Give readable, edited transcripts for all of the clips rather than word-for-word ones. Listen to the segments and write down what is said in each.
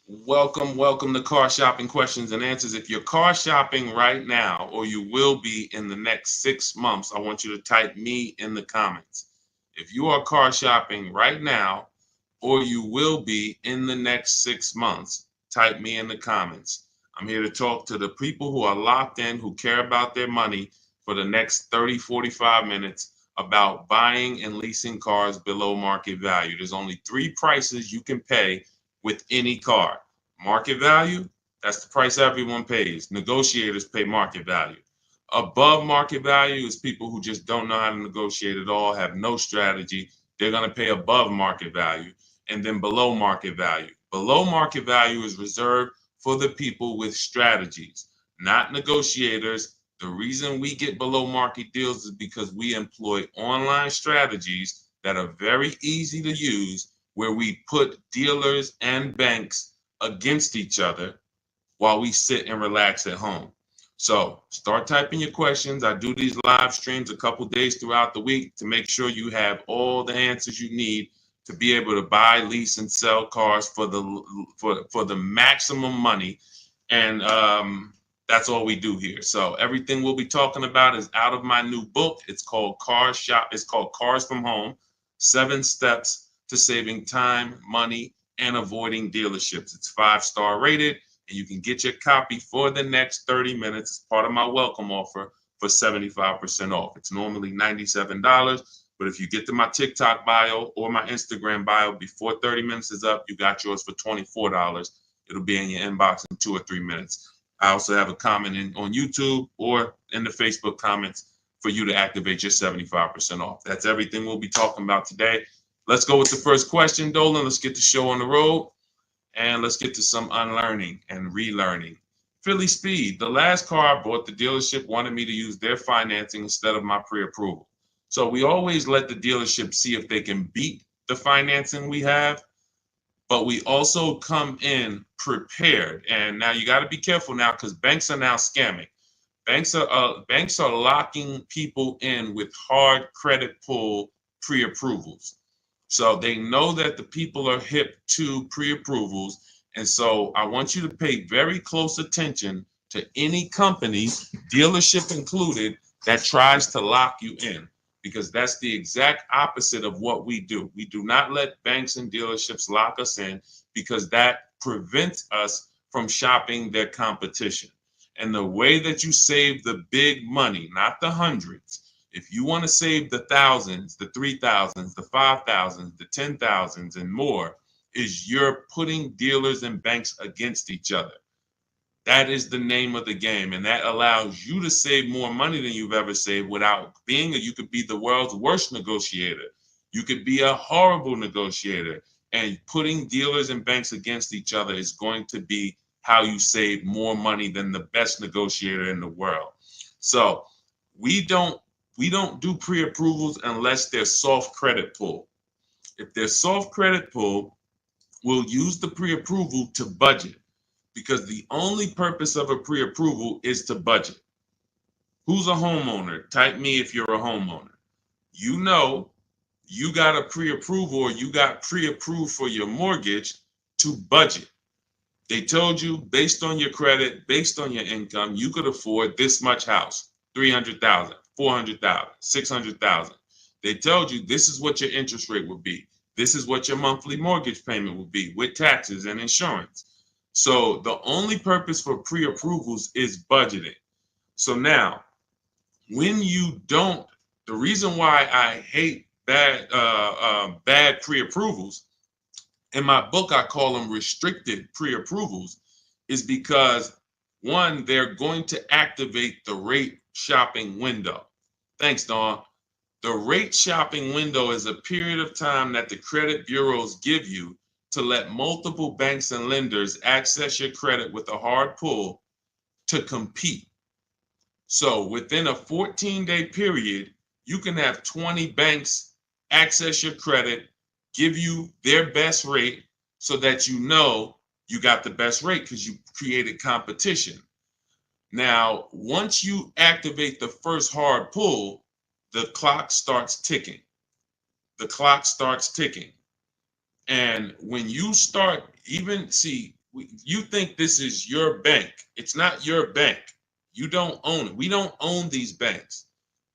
Welcome to Car Shopping Questions and Answers. If you're car shopping right now, or you will be in the next 6 months, I want you to type me in the comments. If you are car shopping right now, or you will be in the next 6 months, type me in the comments. I'm here to talk to the people who are locked in, who care about their money for the next 30, 45 minutes about buying and leasing cars below market value. There's only three prices you can pay with any car. Market value, that's the price everyone pays. Negotiators pay market value. Above market value is people who just don't know how to negotiate at all, have no strategy. They're going to pay above market value. And then below market value. Below market value is reserved for the people with strategies, not negotiators. The reason we get below market deals is because we employ online strategies that are very easy to use, where we put dealers and banks against each other while we sit and relax at home. So start typing your questions. I do these live streams a couple days throughout the week to make sure you have all the answers you need to be able to buy, lease, and sell cars for the maximum money. And that's all we do here. So everything we'll be talking about is out of my new book. It's called It's called Cars from Home: 7 Steps to Saving Time, Money, and Avoiding Dealerships. It's 5-star rated, and you can get your copy for the next 30 minutes. It's part of my welcome offer for 75% off. It's normally $97, but if you get to my TikTok bio or my Instagram bio before 30 minutes is up, you got yours for $24. It'll be in your inbox in 2 or 3 minutes. I also have a comment on YouTube or in the Facebook comments for you to activate your 75% off. That's everything we'll be talking about today. Let's go with the first question, Dolan. Let's get the show on the road. And let's get to some unlearning and relearning. Philly Speed, the last car I bought, the dealership wanted me to use their financing instead of my pre-approval. So we always let the dealership see if they can beat the financing we have, but we also come in prepared. And now you got to be careful now, because banks are now scamming. Banks are locking people in with hard credit pull pre-approvals. So they know that the people are hip to pre-approvals. And so I want you to pay very close attention to any company, dealership included, that tries to lock you in, because that's the exact opposite of what we do. We do not let banks and dealerships lock us in, because that prevents us from shopping their competition. And the way that you save the big money, not the hundreds, if you want to save the thousands, the 3,000s, the 5,000s, the 10,000s, and more, is you're putting dealers and banks against each other. That is the name of the game, and that allows you to save more money than you've ever saved without being you could be the world's worst negotiator. You could be a horrible negotiator, and putting dealers and banks against each other is going to be how you save more money than the best negotiator in the world. So we don't do pre-approvals unless they're soft credit pull. If they're soft credit pull, we'll use the pre-approval to budget, because the only purpose of a pre-approval is to budget. Who's a homeowner? Type me if you're a homeowner. You know you got a pre-approval, or you got pre-approved for your mortgage to budget. They told you, based on your credit, based on your income, you could afford this much house, 300,000, 400,000, 600,000. They told you this is what your interest rate would be. This is what your monthly mortgage payment would be with taxes and insurance. So the only purpose for pre-approvals is budgeting. So now, when you don't, the reason why I hate bad pre-approvals, in my book I call them restricted pre-approvals, is because, one, they're going to activate the rate shopping window. Thanks, Dawn. The rate shopping window is a period of time that the credit bureaus give you to let multiple banks and lenders access your credit with a hard pull to compete. So within a 14-day period, you can have 20 banks access your credit, give you their best rate, so that you know you got the best rate because you created competition. Now, once you activate the first hard pull, the clock starts ticking. The clock starts ticking. And when you start, even see, You think this is your bank. It's not your bank. You don't own it. We don't own these banks.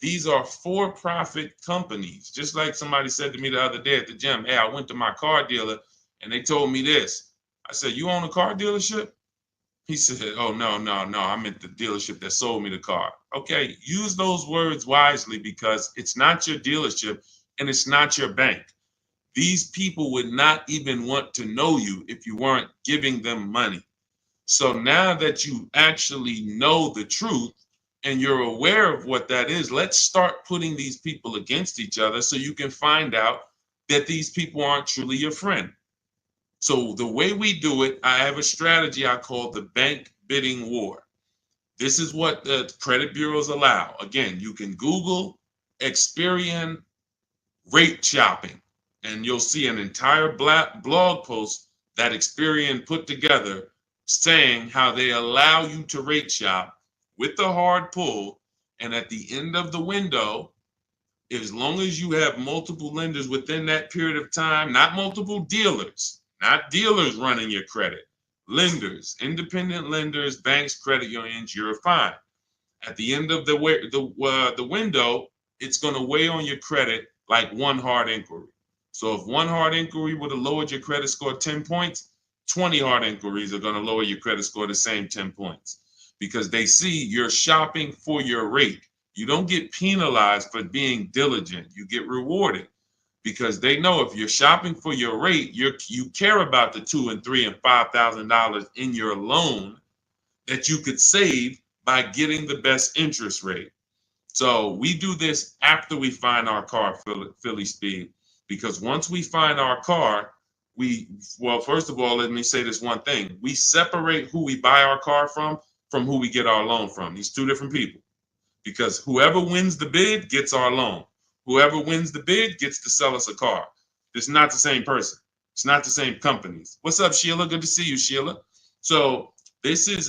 These are for-profit companies. Just like somebody said to me the other day at the gym, hey, I went to my car dealer and they told me this. I said, you own a car dealership? He said, oh, no, no, no. I meant the dealership that sold me the car. Okay, use those words wisely because it's not your dealership and it's not your bank. These people would not even want to know you if you weren't giving them money. So now that you actually know the truth and you're aware of what that is, let's start putting these people against each other so you can find out that these people aren't truly your friend. So the way we do it, I have a strategy I call the bank bidding war. This is what the credit bureaus allow. Again, you can Google Experian rate shopping, and you'll see an entire blog post that Experian put together saying how they allow you to rate shop with the hard pull, and at the end of the window, as long as you have multiple lenders within that period of time, not multiple dealers, not dealers running your credit, lenders, independent lenders, banks, credit unions, you're fine. At the end of the window, it's going to weigh on your credit like one hard inquiry. So if one hard inquiry would have lowered your credit score 10 points, 20 hard inquiries are going to lower your credit score the same 10 points because they see you're shopping for your rate. You don't get penalized for being diligent. You get rewarded because they know if you're shopping for your rate, you care about the $2,000 and $3,000 and $5,000 in your loan that you could save by getting the best interest rate. So we do this after we find our car, Philly Speed, because once we find our car, first of all, let me say this one thing. We separate who we buy our car from who we get our loan from. These two different people, because whoever wins the bid gets our loan. Whoever wins the bid gets to sell us a car. It's not the same person. It's not the same companies. What's up, Sheila? Good to see you, Sheila. So this is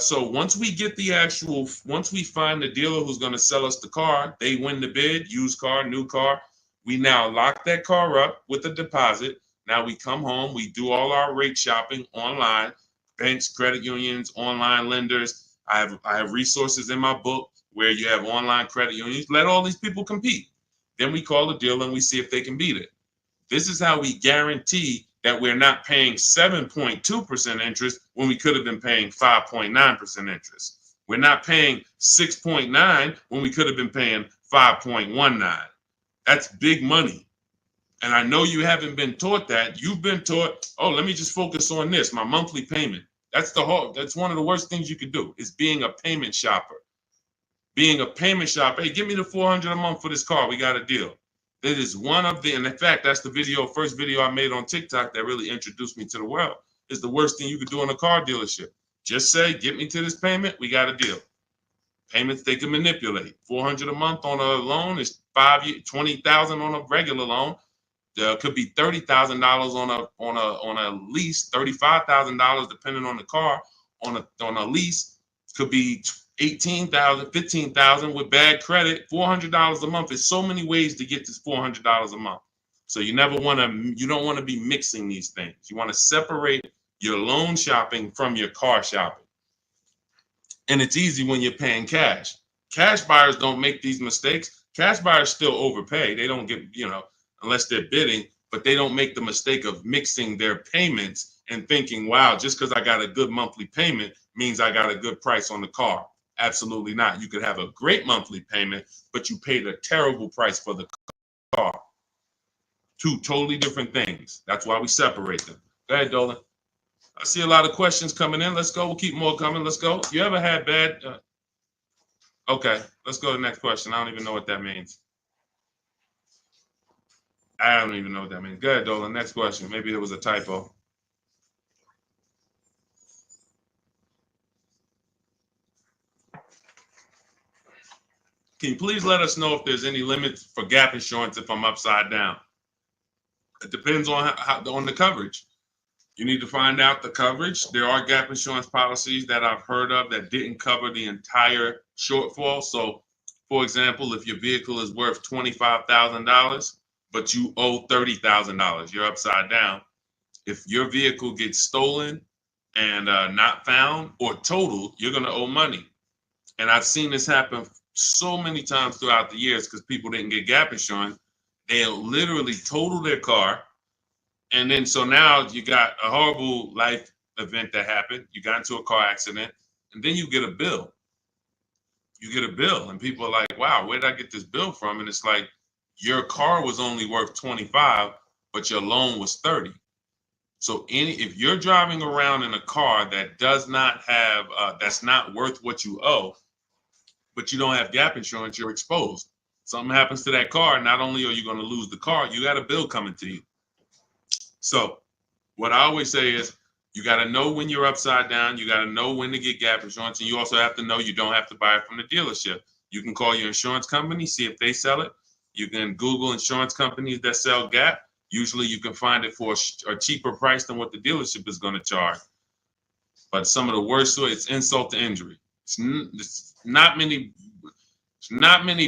so once we find the dealer who's going to sell us the car, they win the bid, used car, new car. We now lock that car up with a deposit. Now we come home, we do all our rate shopping online, banks, credit unions, online lenders. I have resources in my book where you have online credit unions. Let all these people compete. Then we call the dealer and we see if they can beat it. This is how we guarantee that we're not paying 7.2% interest when we could have been paying 5.9% interest. We're not paying 6.9 when we could have been paying 5.19. That's big money. And I know you haven't been taught that. You've been taught, oh, let me just focus on this, my monthly payment. That's one of the worst things you could do is being a payment shopper. Being a payment shopper, hey, give me the $400 a month for this car. We got a deal. That is one of the, and in fact, that's the first video I made on TikTok that really introduced me to the world. Is the worst thing you could do in a car dealership. Just say, get me to this payment, we got a deal. Payments they can manipulate. $400 a month on a loan is 5 years, $20,000 on a regular loan. There could be $30,000 on a lease, $35,000 depending on the car. On a lease, could be $18,000, $15,000 with bad credit. $400 a month. There's so many ways to get this $400 a month. So you don't want to be mixing these things. You want to separate your loan shopping from your car shopping. And it's easy when you're paying cash. Cash buyers don't make these mistakes. Cash buyers still overpay. They don't get, unless they're bidding, but they don't make the mistake of mixing their payments and thinking, wow, just because I got a good monthly payment means I got a good price on the car. Absolutely not. You could have a great monthly payment, but you paid a terrible price for the car. Two totally different things. That's why we separate them. Go ahead, Dolan. I see a lot of questions coming in. Let's go. We'll keep more coming. Let's go. You ever had bad? Okay, let's go to the next question. I don't even know what that means. I don't even know what that means. Go ahead, Dolan. Next question. Maybe there was a typo. Can you please let us know if there's any limits for gap insurance if I'm upside down? It depends on on the coverage. You need to find out the coverage. There are gap insurance policies that I've heard of that didn't cover the entire shortfall. So, for example, if your vehicle is worth $25,000, but you owe $30,000, you're upside down. If your vehicle gets stolen and not found or totaled, you're going to owe money. And I've seen this happen so many times throughout the years because people didn't get gap insurance. They'll literally total their car. And then so now you got a horrible life event that happened. You got into a car accident, and then you get a bill. You get a bill, and people are like, wow, where did I get this bill from? And it's like, your car was only worth 25, but your loan was 30. So if you're driving around in a car that does not have, that's not worth what you owe, but you don't have gap insurance, you're exposed. Something happens to that car, not only are you going to lose the car, you got a bill coming to you. So what I always say is, you got to know when you're upside down. You got to know when to get gap insurance. And you also have to know you don't have to buy it from the dealership. You can call your insurance company, see if they sell it. You can Google insurance companies that sell gap. Usually you can find it for a cheaper price than what the dealership is going to charge. But some of the worst, it's insult to injury. It's not many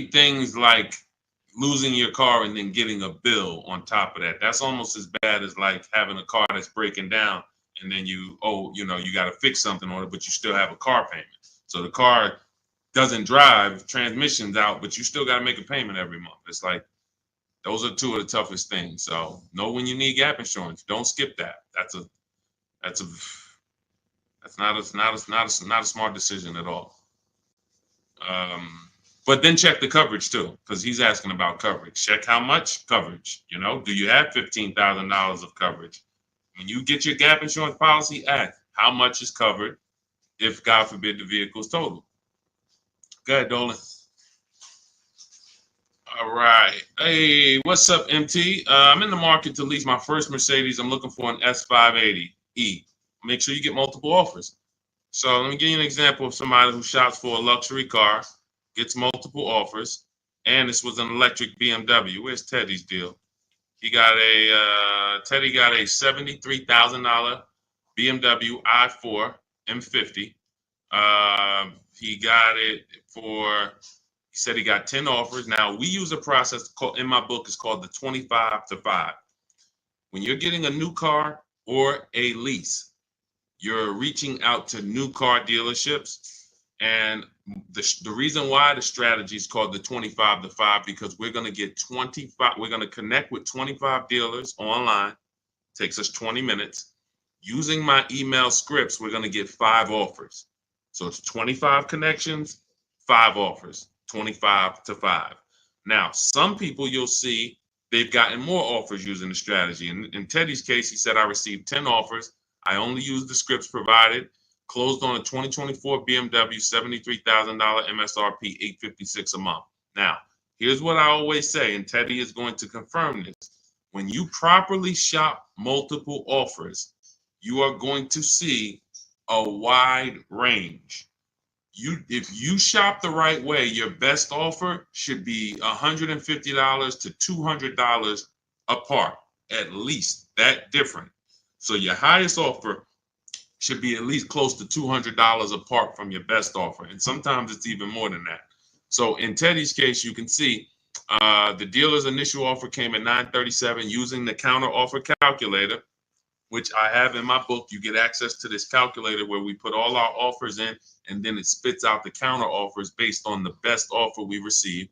things like losing your car and then getting a bill on top of that. That's almost as bad as like having a car that's breaking down and then you got to fix something on it, but you still have a car payment. So the car doesn't drive, transmission's out, but you still got to make a payment every month. It's like, those are two of the toughest things. So know when you need gap insurance. Don't skip that. That's not a smart decision at all. But then check the coverage too, because he's asking about coverage. Check how much coverage. Do you have $15,000 of coverage? When you get your gap insurance policy, ask how much is covered if, God forbid, the vehicle is totaled. Go ahead, Dolan. All right. Hey, what's up, MT? I'm in the market to lease my first Mercedes. I'm looking for an S580E. Make sure you get multiple offers. So let me give you an example of somebody who shops for a luxury car, gets multiple offers, and this was an electric BMW. Where's Teddy's deal? Teddy got a $73,000 BMW i4 M50. He said he got 10 offers. Now, we use a process in my book, it's called the 25 to 5. When you're getting a new car or a lease, you're reaching out to new car dealerships. And the reason why the strategy is called the 25 to 5, because we're going to connect with 25 dealers online. Takes us 20 minutes. Using my email scripts, we're going to get 5 offers. So it's 25 connections, 5 offers, 25 to 5. Now, some people you'll see they've gotten more offers using the strategy. In Teddy's case, he said, I received 10 offers. I only used the scripts provided. Closed on a 2024 BMW, $73,000 MSRP, $856 a month. Now, here's what I always say, and Teddy is going to confirm this. When you properly shop multiple offers, you are going to see a wide range. If you shop the right way, your best offer should be $150 to $200 apart, at least that different. So your highest offer should be at least close to $200 apart from your best offer. And sometimes it's even more than that. So in Teddy's case, you can see the dealer's initial offer came at $937 using the counter offer calculator, which I have in my book. You get access to this calculator where we put all our offers in, and then it spits out the counter offers based on the best offer we received.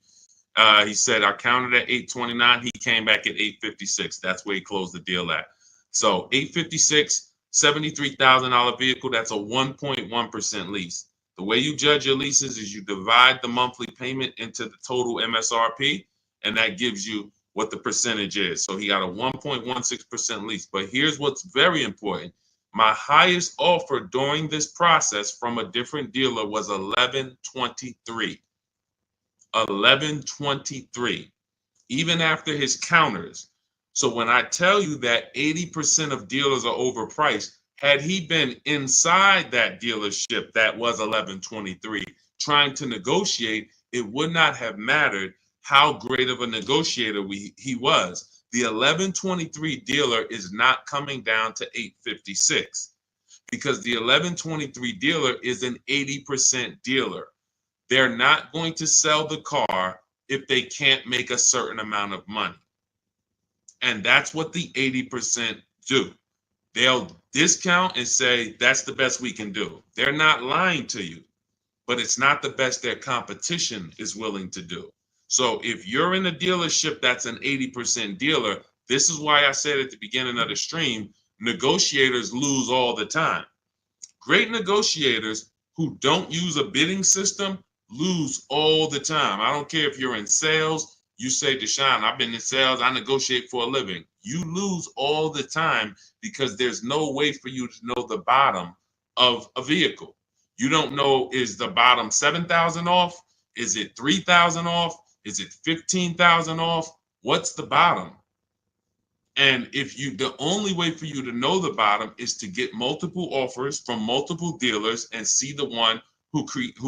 He said I counted at $829. He came back at $856. That's where he closed the deal at. So $856, $73,000 vehicle. That's a 1.1% lease. The way you judge your leases is you divide the monthly payment into the total MSRP, and that gives you what the percentage is. So he got a 1.16% lease. But here's what's very important. My highest offer during this process from a different dealer was $1,123. $1,123, even after his counters. So when I tell you that 80% of dealers are overpriced, had he been inside that dealership that was $1,123 trying to negotiate, it would not have mattered how great of a negotiator he was. The $1,123 dealer is not coming down to $856 because the $1,123 dealer is an 80% dealer. They're not going to sell the car if they can't make a certain amount of money. And that's what the 80% do. They'll discount and say that's the best we can do. They're not lying to you, but it's not the best their competition is willing to do. So if you're in a dealership that's an 80% dealer, this is why I said at the beginning of the stream, negotiators lose all the time. Great negotiators who don't use a bidding system lose all the time. I don't care if you're in sales, you say, Deshone, I've been in sales, I negotiate for a living. You lose all the time because there's no way for you to know the bottom of a vehicle. You don't know, is the bottom 7,000 off? Is it 3,000 off? Is it 15,000 off? What's the bottom? And the only way for you to know the bottom is to get multiple offers from multiple dealers and see the one who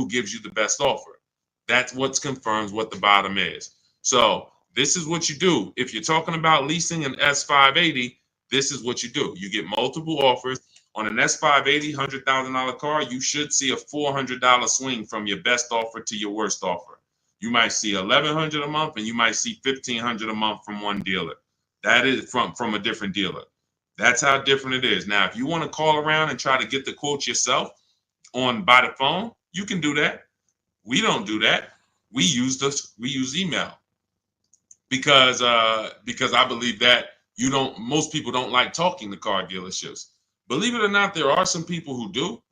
gives you the best offer. That's what confirms what the bottom is. So this is what you do. If you're talking about leasing an S580, this is what you do. You get multiple offers. On an S580 $100,000 car, you should see a $400 swing from your best offer to your worst offer. You might see $1,100 a month and you might see $1,500 a month from one dealer. That is from a different dealer. That's how different it is. Now, if you want to call around and try to get the quotes yourself by the phone, you can do that. We don't do that. We use email because I believe that most people don't like talking to car dealerships. Believe it or not, there are some people who do,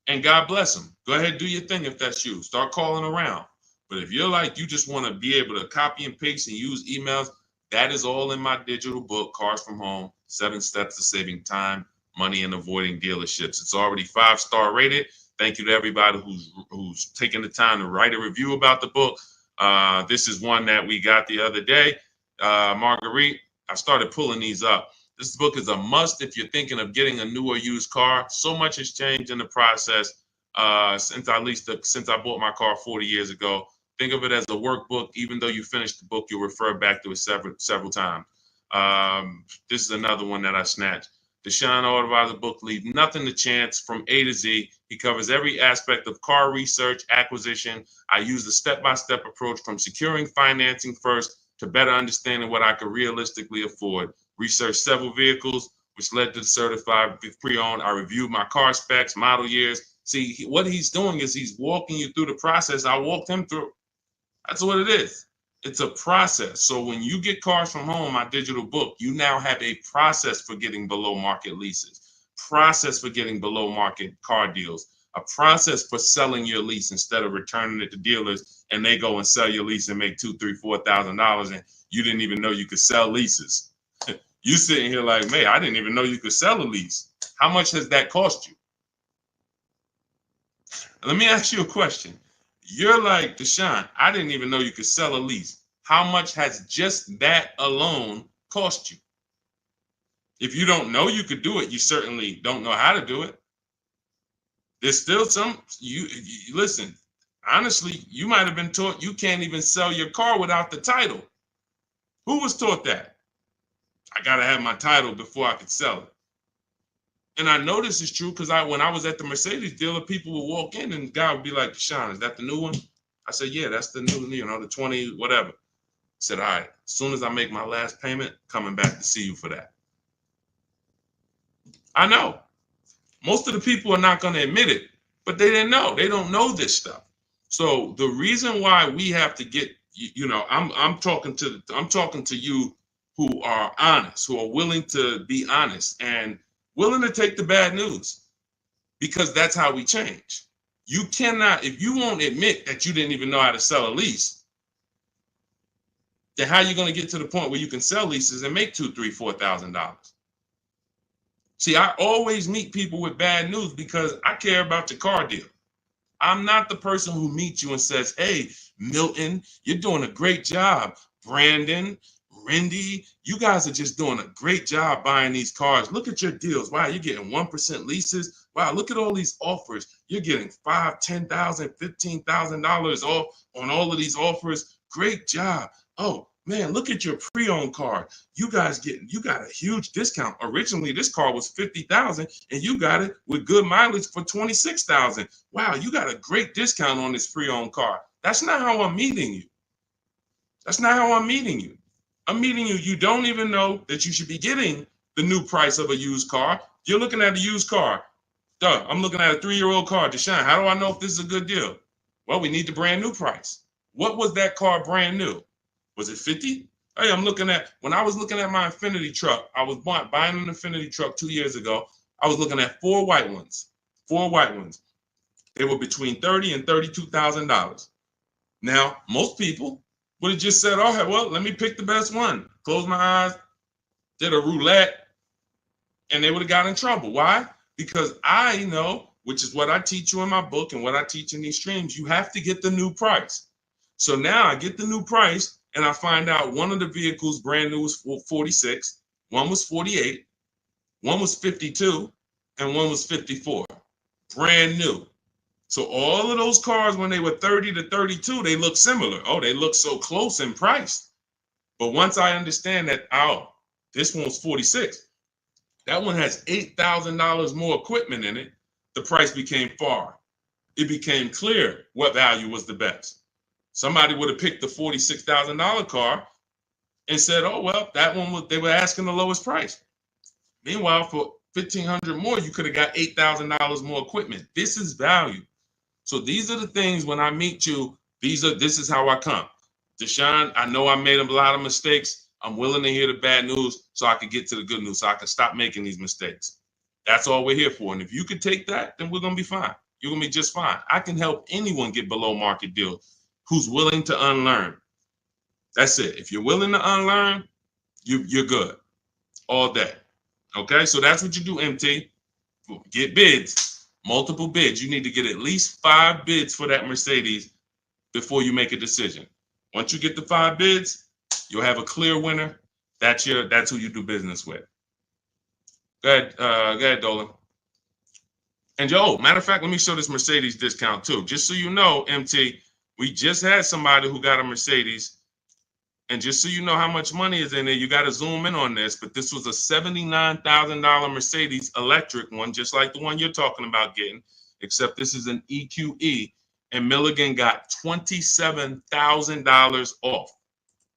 and God bless them. Go ahead, do your thing if that's you. Start calling around. But if you're like, you just want to be able to copy and paste and use emails, that is all in my digital book, Cars from Home, 7 Steps to Saving Time, Money, and Avoiding Dealerships. It's already 5-star rated. Thank you to everybody who's taken the time to write a review about the book. This is one that we got the other day. Marguerite, I started pulling these up. This book is a must if you're thinking of getting a new or used car. So much has changed in the process since I bought my car 40 years ago. Think of it as a workbook. Even though you finish the book, you'll refer back to it several times. This is another one that I snatched. Deshone Auto book, Leave Nothing to Chance, from A to Z. He covers every aspect of car research, acquisition. I use the step-by-step approach from securing financing first to better understanding what I could realistically afford. Researched several vehicles, which led to the certified pre-owned. I reviewed my car specs, model years. See, what he's doing is he's walking you through the process I walked him through. That's what it is. It's a process. So when you get Cars from Home, my digital book, you now have a process for getting below market leases, process for getting below market car deals, a process for selling your lease instead of returning it to dealers and they go and sell your lease and make $2,000, $3,000, $4,000 and you didn't even know you could sell leases. You sitting here like, man, I didn't even know you could sell a lease. How much has that cost you? Let me ask you a question. You're like, Deshone, I didn't even know you could sell a lease. How much has just that alone cost you? If you don't know you could do it, you certainly don't know how to do it. There's still you listen, honestly, you might have been taught you can't even sell your car without the title. Who was taught that? I got to have my title before I could sell it. And I know this is true because when I was at the Mercedes dealer, people would walk in and the guy would be like, Deshone, is that the new one? I said, yeah, that's the new, the 20, whatever. I said, all right, as soon as I make my last payment, coming back to see you for that. I know. Most of the people are not going to admit it, but they didn't know. They don't know this stuff. So the reason why we have to get, I'm talking to you who are honest, who are willing to be honest and willing to take the bad news, because that's how we change. You cannot, if you won't admit that you didn't even know how to sell a lease, then how are you going to get to the point where you can sell leases and make $2,000, $3,000, $4,000? See, I always meet people with bad news because I care about your car deal. I'm not the person who meets you and says, hey, Milton, you're doing a great job. Brandon, Rindy, you guys are just doing a great job buying these cars. Look at your deals. Wow, you're getting 1% leases. Wow, look at all these offers. You're getting $5,000, $10,000, $15,000 off on all of these offers. Great job. Oh, man, look at your pre-owned car. You got a huge discount. Originally, this car was $50,000 and you got it with good mileage for $26,000. Wow, you got a great discount on this pre-owned car. That's not how I'm meeting you. That's not how I'm meeting you. I'm meeting you. You don't even know that you should be getting the new price of a used car. You're looking at a used car. Duh, I'm looking at a 3-year-old car. Deshone, how do I know if this is a good deal? Well, we need the brand new price. What was that car brand new? Was it 50? Hey, when I was looking at my Infinity truck, I was buying an Infinity truck 2 years ago. I was looking at 4 white ones. 4 white ones. They were between $30,000 and $32,000. Now, most people would have just said, oh, well, let me pick the best one. Close my eyes, did a roulette, and they would have got in trouble. Why? Because I know, which is what I teach you in my book and what I teach in these streams, you have to get the new price. So now I get the new price and I find out one of the vehicles brand new was 46, one was 48, one was 52, and one was 54. Brand new. So all of those cars, when they were 30 to 32, they look similar. Oh, they look so close in price. But once I understand that, oh, this one's 46. That one has $8,000 more equipment in it. The price became far. It became clear what value was the best. Somebody would have picked the $46,000 car and said, oh, well, that one they were asking the lowest price. Meanwhile, for $1,500 more, you could have got $8,000 more equipment. This is value. So these are the things when I meet you, this is how I come. Deshone, I know I made a lot of mistakes. I'm willing to hear the bad news so I can get to the good news, so I can stop making these mistakes. That's all we're here for. And if you could take that, then we're going to be fine. You're going to be just fine. I can help anyone get below market deals who's willing to unlearn. That's it. If you're willing to unlearn, you're good all day. Okay, so that's what you do, MT. Get bids, multiple bids. You need to get at least 5 bids for that Mercedes before you make a decision. Once you get the 5 bids, you'll have a clear winner. That's who you do business with. Go ahead, Dolan. And matter of fact, let me show this Mercedes discount too. Just so you know, MT, we just had somebody who got a Mercedes. And just so you know how much money is in there, you got to zoom in on this. But this was a $79,000 Mercedes electric one, just like the one you're talking about getting, except this is an EQE. And Milligan got $27,000 off.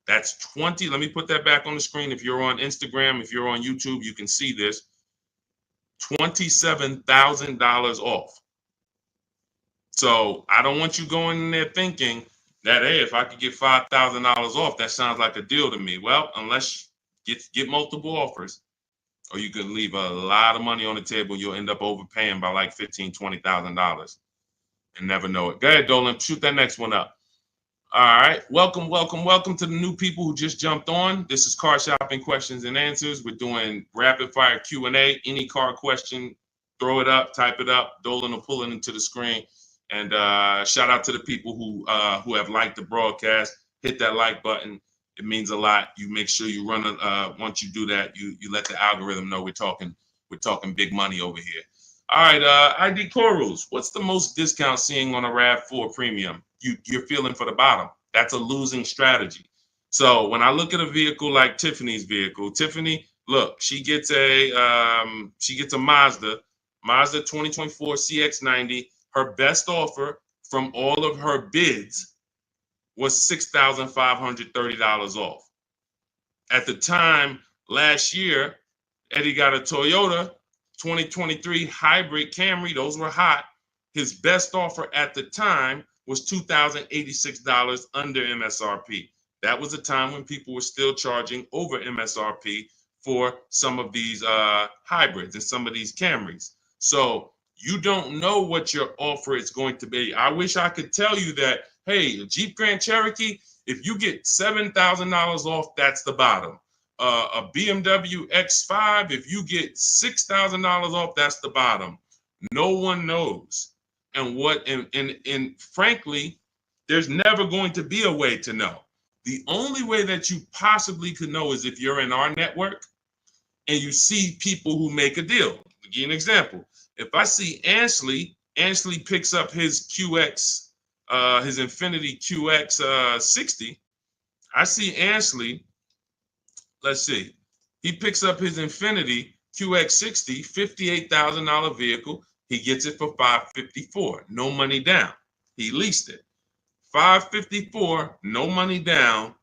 That's 20. Let me put that back on the screen. If you're on Instagram, if you're on YouTube, you can see this. $27,000 off. So I don't want you going in there thinking that, hey, if I could get $5,000 off, that sounds like a deal to me. Well, unless you get multiple offers, or you could leave a lot of money on the table, you'll end up overpaying by like $15,000, $20,000 and never know it. Go ahead, Dolan, shoot that next one up. All right, welcome to the new people who just jumped on. This is Car Shopping Questions and Answers. We're doing rapid fire Q&A. Any car question, throw it up, type it up. Dolan will pull it into the screen. And shout out to the people who have liked the broadcast. Hit that like button. It means a lot. You make sure you run once you do that, you let the algorithm know we're talking big money over here. All right, ID Corals. What's the most discount seeing on a RAV4 Premium? You're feeling for the bottom. That's a losing strategy. So when I look at a vehicle like Tiffany's vehicle, Tiffany, look, she gets a Mazda 2024 CX-90. Her best offer from all of her bids was $6,530 off. At the time last year, Eddie got a Toyota 2023 hybrid Camry. Those were hot. His best offer at the time was $2,086 under MSRP. That was a time when people were still charging over MSRP for some of these hybrids and some of these Camrys. So you don't know what your offer is going to be. I wish I could tell you that, hey, a Jeep Grand Cherokee, if you get $7,000 off, that's the bottom. A BMW X5, if you get $6,000 off, that's the bottom. No one knows. And frankly, there's never going to be a way to know. The only way that you possibly could know is if you're in our network and you see people who make a deal. I'll give you an example. If I see Ansley picks up his QX, his Infinity QX 60. I see Ansley, let's see, he picks up his Infinity QX 60, $58,000 vehicle. He gets it for $554, no money down. He leased it. $554, no money down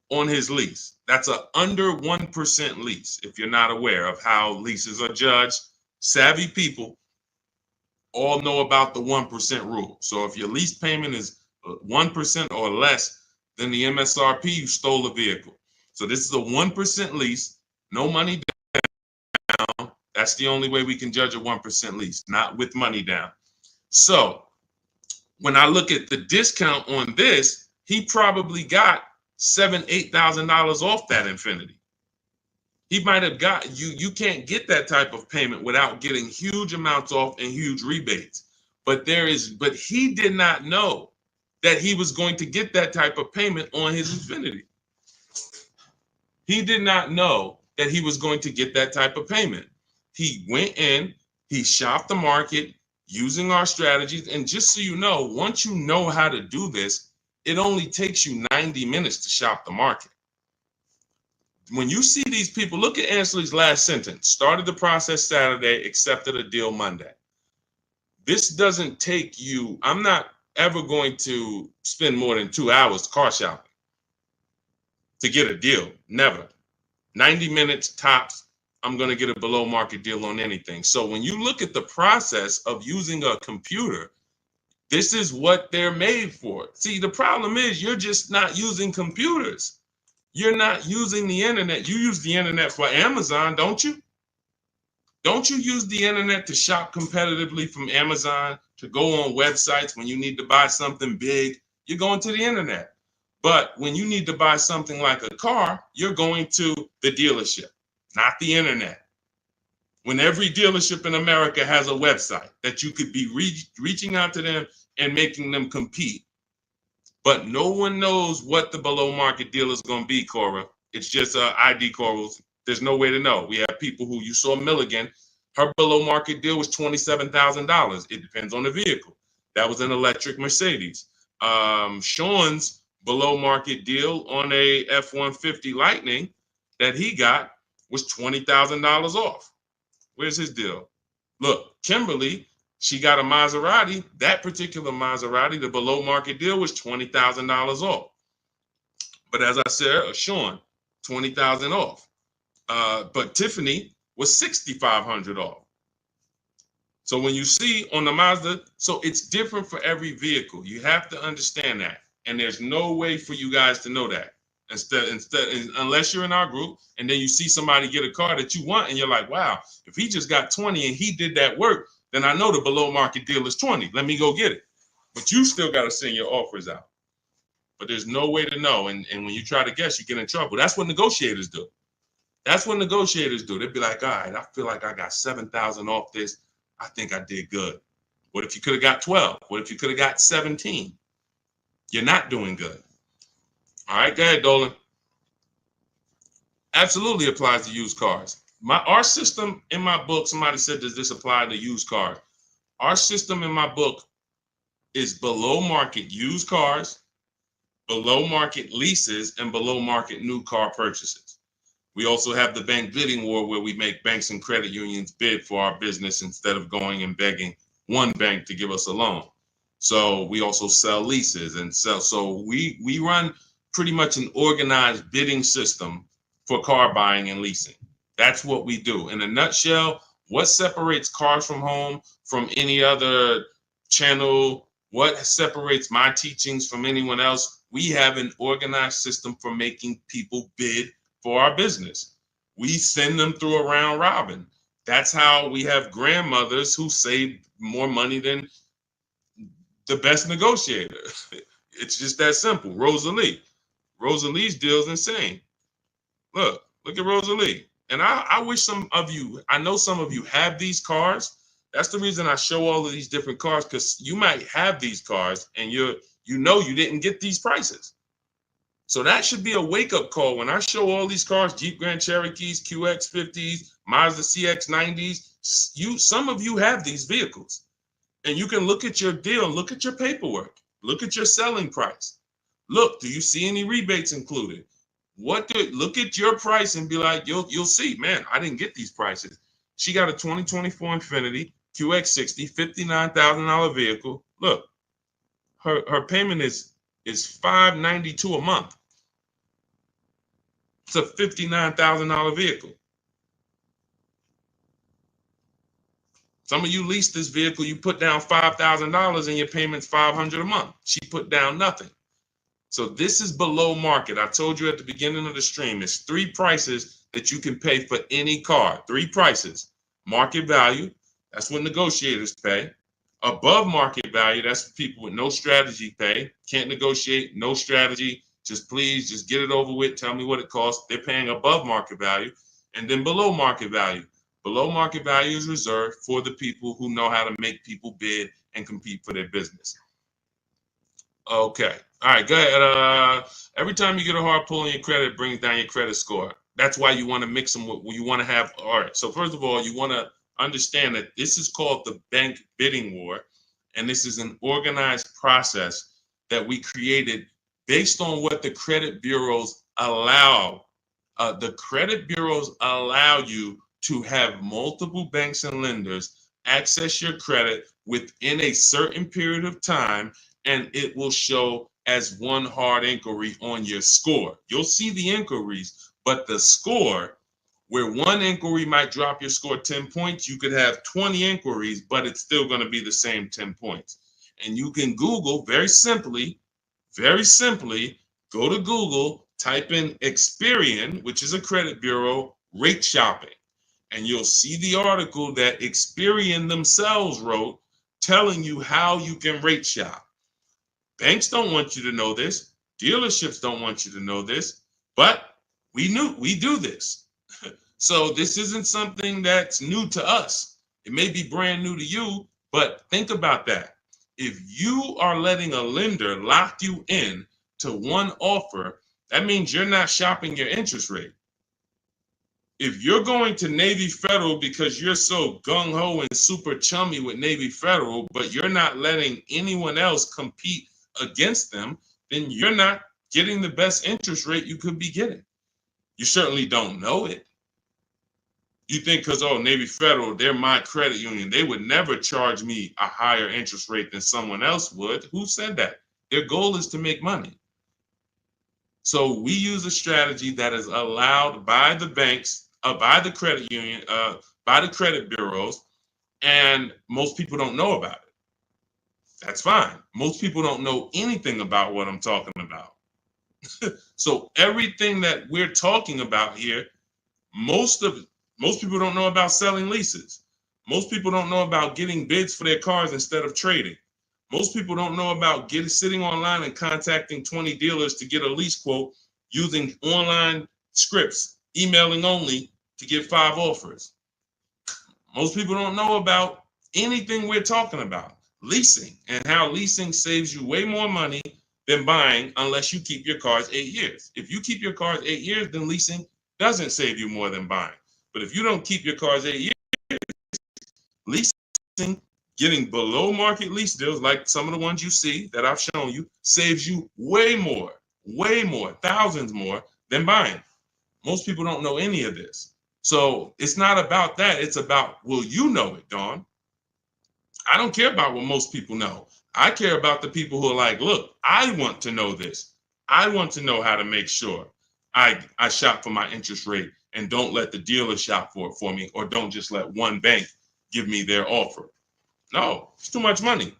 on his lease. That's a under 1% lease, if you're not aware of how leases are judged. Savvy people all know about the 1% rule. So if your lease payment is 1% or less than the MSRP, you stole a vehicle. So this is a 1% lease, no money down. That's the only way we can judge a 1% lease, not with money down. So when I look at the discount on this, he probably got $7,000-8,000 off that Infiniti. He might have got you can't get that type of payment without getting huge amounts off and huge rebates. But he did not know that he was going to get that type of payment on his Infiniti. He did not know that he was going to get that type of payment. He went in, he shopped the market using our strategies. And just so you know, once you know how to do this, it only takes you 90 minutes to shop the market. When you see these people, look at Ansley's last sentence. Started the process Saturday, accepted a deal Monday. This doesn't take you, I'm not ever going to spend more than 2 hours car shopping to get a deal. Never. 90 minutes tops, I'm going to get a below market deal on anything. So when you look at the process of using a computer, this is what they're made for. See, the problem is you're just not using computers. You're not using the internet. You use the internet for Amazon, don't you? Don't you use the internet to shop competitively from Amazon, to go on websites when you need to buy something big? You're going to the internet. But when you need to buy something like a car, you're going to the dealership, not the internet. When every dealership in America has a website that you could be reaching out to them and making them compete. But no one knows what the below market deal is going to be, Cora. It's just ID corals. There's no way to know. We have people who, you saw Milligan, her below market deal was $27,000. It depends on the vehicle. That was an electric Mercedes. Sean's below market deal on a F-150 Lightning that he got was $20,000 off. Where's his deal? Look, Kimberly, she got a Maserati. That particular Maserati, the below market deal was $20,000 off. But as I said, Sean, $20,000 off. But Tiffany was $6,500 off. So when you see on the Mazda, so it's different for every vehicle. You have to understand that. And there's no way for you guys to know that. Unless you're in our group and then you see somebody get a car that you want and you're like, wow, if he just got 20 and he did that work, then I know the below market deal is 20. Let me go get it. But you still got to send your offers out. But there's no way to know. And when you try to guess, you get in trouble. That's what negotiators do. That's what negotiators do. They'd be like, all right, I feel like I got 7,000 off this. I think I did good. What if you could have got 12? What if you could have got 17? You're not doing good. All right, go ahead, Dolan. Absolutely applies to used cars. Our system in my book, somebody said, does this apply to used cars? Our system in my book is below market used cars, below market leases, and below market new car purchases. We also have the bank bidding war where we make banks and credit unions bid for our business instead of going and begging one bank to give us a loan. So we also sell leases and sell. So we run pretty much an organized bidding system for car buying and leasing. That's what we do. In a nutshell, what separates Cars from Home from any other channel? What separates my teachings from anyone else? We have an organized system for making people bid for our business. We send them through a round robin. That's how we have grandmothers who save more money than the best negotiator. It's just that simple. Rosalie. Rosalie's deal is insane. Look at Rosalie. And I wish some of you, I know some of you have these cars. That's the reason I show all of these different cars, because you might have these cars and you didn't get these prices. So that should be a wake-up call when I show all these cars, Jeep Grand Cherokees, QX50s, Mazda CX90s. Some of you have these vehicles. And you can look at your deal, look at your paperwork, look at your selling price. Look, do you see any rebates included? Look at your price and be like, you'll see, man, I didn't get these prices. She got a 2024 Infiniti QX60, $59,000 vehicle. Look, her payment is $592 a month. It's a $59,000 vehicle. Some of you lease this vehicle, you put down $5,000 and your payment's $500 a month. She put down nothing. So this is below market. I told you at the beginning of the stream, it's 3 prices that you can pay for any car. 3 prices. Market value, that's what negotiators pay. Above market value, that's for people with no strategy pay. Can't negotiate, no strategy. Just please, just get it over with. Tell me what it costs. They're paying above market value. And then below market value. Below market value is reserved for the people who know how to make people bid and compete for their business. Okay. All right, go ahead. Every time you get a hard pull on your credit, it brings down your credit score. That's why you want to mix them with, you want to have, all right. So first of all, you want to understand that this is called the bank bidding war. And this is an organized process that we created based on what the credit bureaus allow. The credit bureaus allow you to have multiple banks and lenders access your credit within a certain period of time, and it will show as one hard inquiry on your score. You'll see the inquiries, but the score, where one inquiry might drop your score 10 points, you could have 20 inquiries, but it's still going to be the same 10 points. And you can Google very simply, go to Google, type in Experian, which is a credit bureau, rate shopping. And you'll see the article that Experian themselves wrote telling you how you can rate shop. Banks don't want you to know this. Dealerships don't want you to know this, but we do this. So this isn't something that's new to us. It may be brand new to you, but think about that. If you are letting a lender lock you in to one offer, that means you're not shopping your interest rate. If you're going to Navy Federal because you're so gung-ho and super chummy with Navy Federal, but you're not letting anyone else compete against them, then you're not getting the best interest rate you could be getting. You certainly don't know it. You think because, oh, Navy Federal, they're my credit union, they would never charge me a higher interest rate than someone else would. Who said that? Their goal is to make money. So we use a strategy that is allowed by the banks, by the credit union, by the credit bureaus, and most people don't know about it. That's fine. Most people don't know anything about what I'm talking about. So everything that we're talking about here, most people don't know about selling leases. Most people don't know about getting bids for their cars instead of trading. Most people don't know about sitting online and contacting 20 dealers to get a lease quote using online scripts, emailing only to get 5 offers. Most people don't know about anything we're talking about. Leasing, and how leasing saves you way more money than buying unless you keep your cars 8 years. If you keep your cars 8 years, then leasing doesn't save you more than buying. But if you don't keep your cars 8 years, leasing, getting below market lease deals like some of the ones you see that I've shown you, saves you way more, thousands more than buying. Most people don't know any of this. So it's not about that. It's about, will you know it, Dawn? I don't care about what most people know. I care about the people who are like, look, I want to know this. I want to know how to make sure I shop for my interest rate and don't let the dealer shop for it for me, or don't just let one bank give me their offer. No, it's too much money.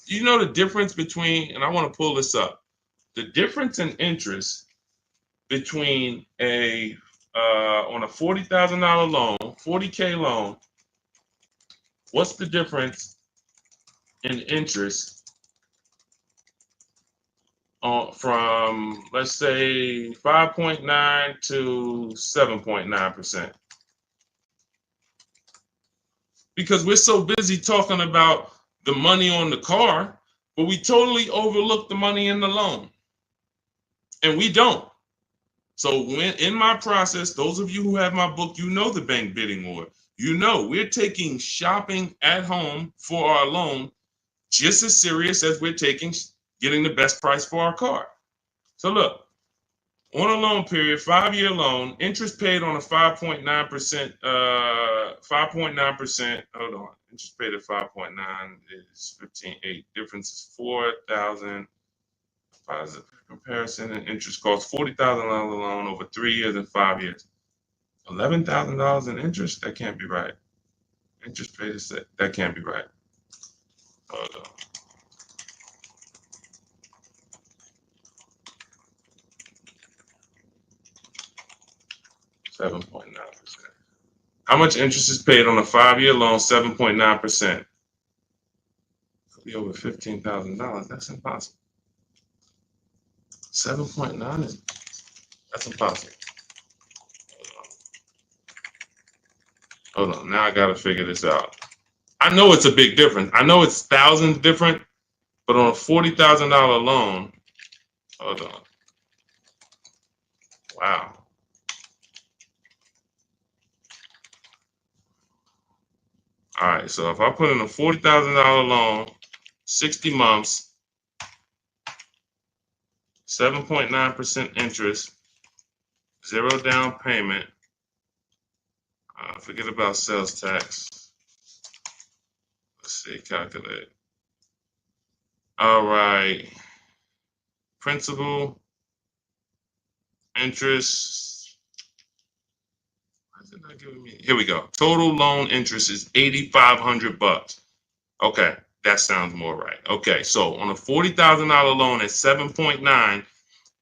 You know the difference between, and I want to pull this up, the difference in interest between on a $40,000 loan, $40K loan, what's the difference in interest from, let's say, 5.9 to 7.9%? Because we're so busy talking about the money on the car, but we totally overlook the money in the loan. And we don't. So when in my process, those of you who have my book, you know the bank bidding war. You know we're taking shopping at home for our loan just as serious as we're taking getting the best price for our car. So look, on a loan period, 5-year loan, interest paid on a 5.9%, 5.9%, hold on, interest paid at 5.9 is 15.8, difference is 4,000, positive comparison, and interest cost $40,000 loan over 3 years and 5 years. $11,000 in interest? That can't be right. Interest paid is that can't be right. Hold on. $7.9%. How much interest is paid on a 5-year loan? 7.9%. Could be over $15,000. That's impossible. 7.9 is that's impossible. Hold on. Now I gotta figure this out. I know it's a big difference. I know it's thousands different, but on a $40,000 loan, hold on. Wow. All right. So if I put in a $40,000 loan, 60 months, 7.9% interest, 0 down payment. Forget about sales tax. Let's see, calculate. All right. Principal, interest. Why is it not giving me? Here we go. Total loan interest is $8,500. Okay, that sounds more right. Okay, so on a $40,000 loan at 7.9,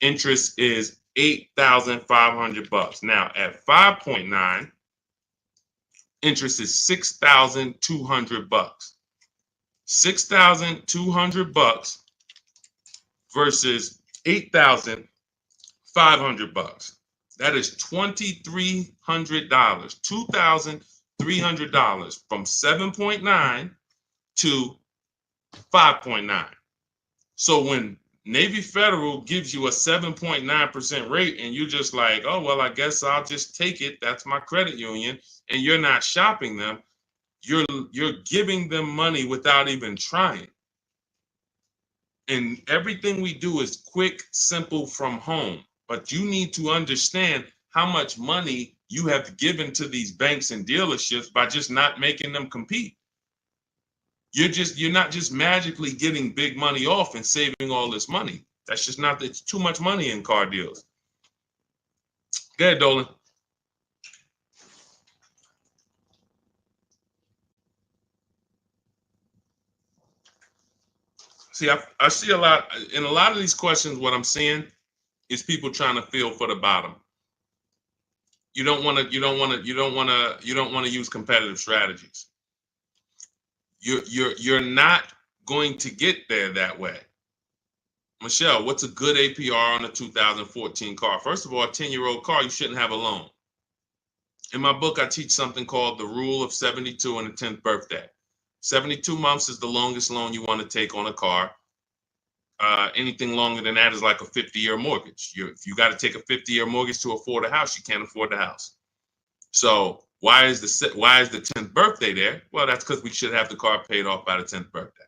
interest is $8,500. Now at 5.9, interest is $6,200. $6,200 versus $8,500. That is $2,300. $2,300 from 7.9 to 5.9. So when Navy Federal gives you a 7.9% rate and you're just like, oh, well, I guess I'll just take it. That's my credit union. And you're not shopping them. You're giving them money without even trying. And everything we do is quick, simple from home. But you need to understand how much money you have given to these banks and dealerships by just not making them compete. You're not just magically getting big money off and saving all this money. That's just not, it's too much money in car deals. Go ahead, Dolan. See, I see a lot in a lot of these questions. What I'm seeing is people trying to feel for the bottom. You don't want to use competitive strategies. You're not going to get there that way. Michelle, what's a good APR on a 2014 car? First of all, a 10-year-old car, you shouldn't have a loan. In my book, I teach something called the rule of 72 and the 10th birthday. 72 months is the longest loan you want to take on a car. Anything longer than that is like a 50-year mortgage. If you got to take a 50-year mortgage to afford a house, you can't afford the house. So why is the 10th birthday there? Well, that's because we should have the car paid off by the 10th birthday.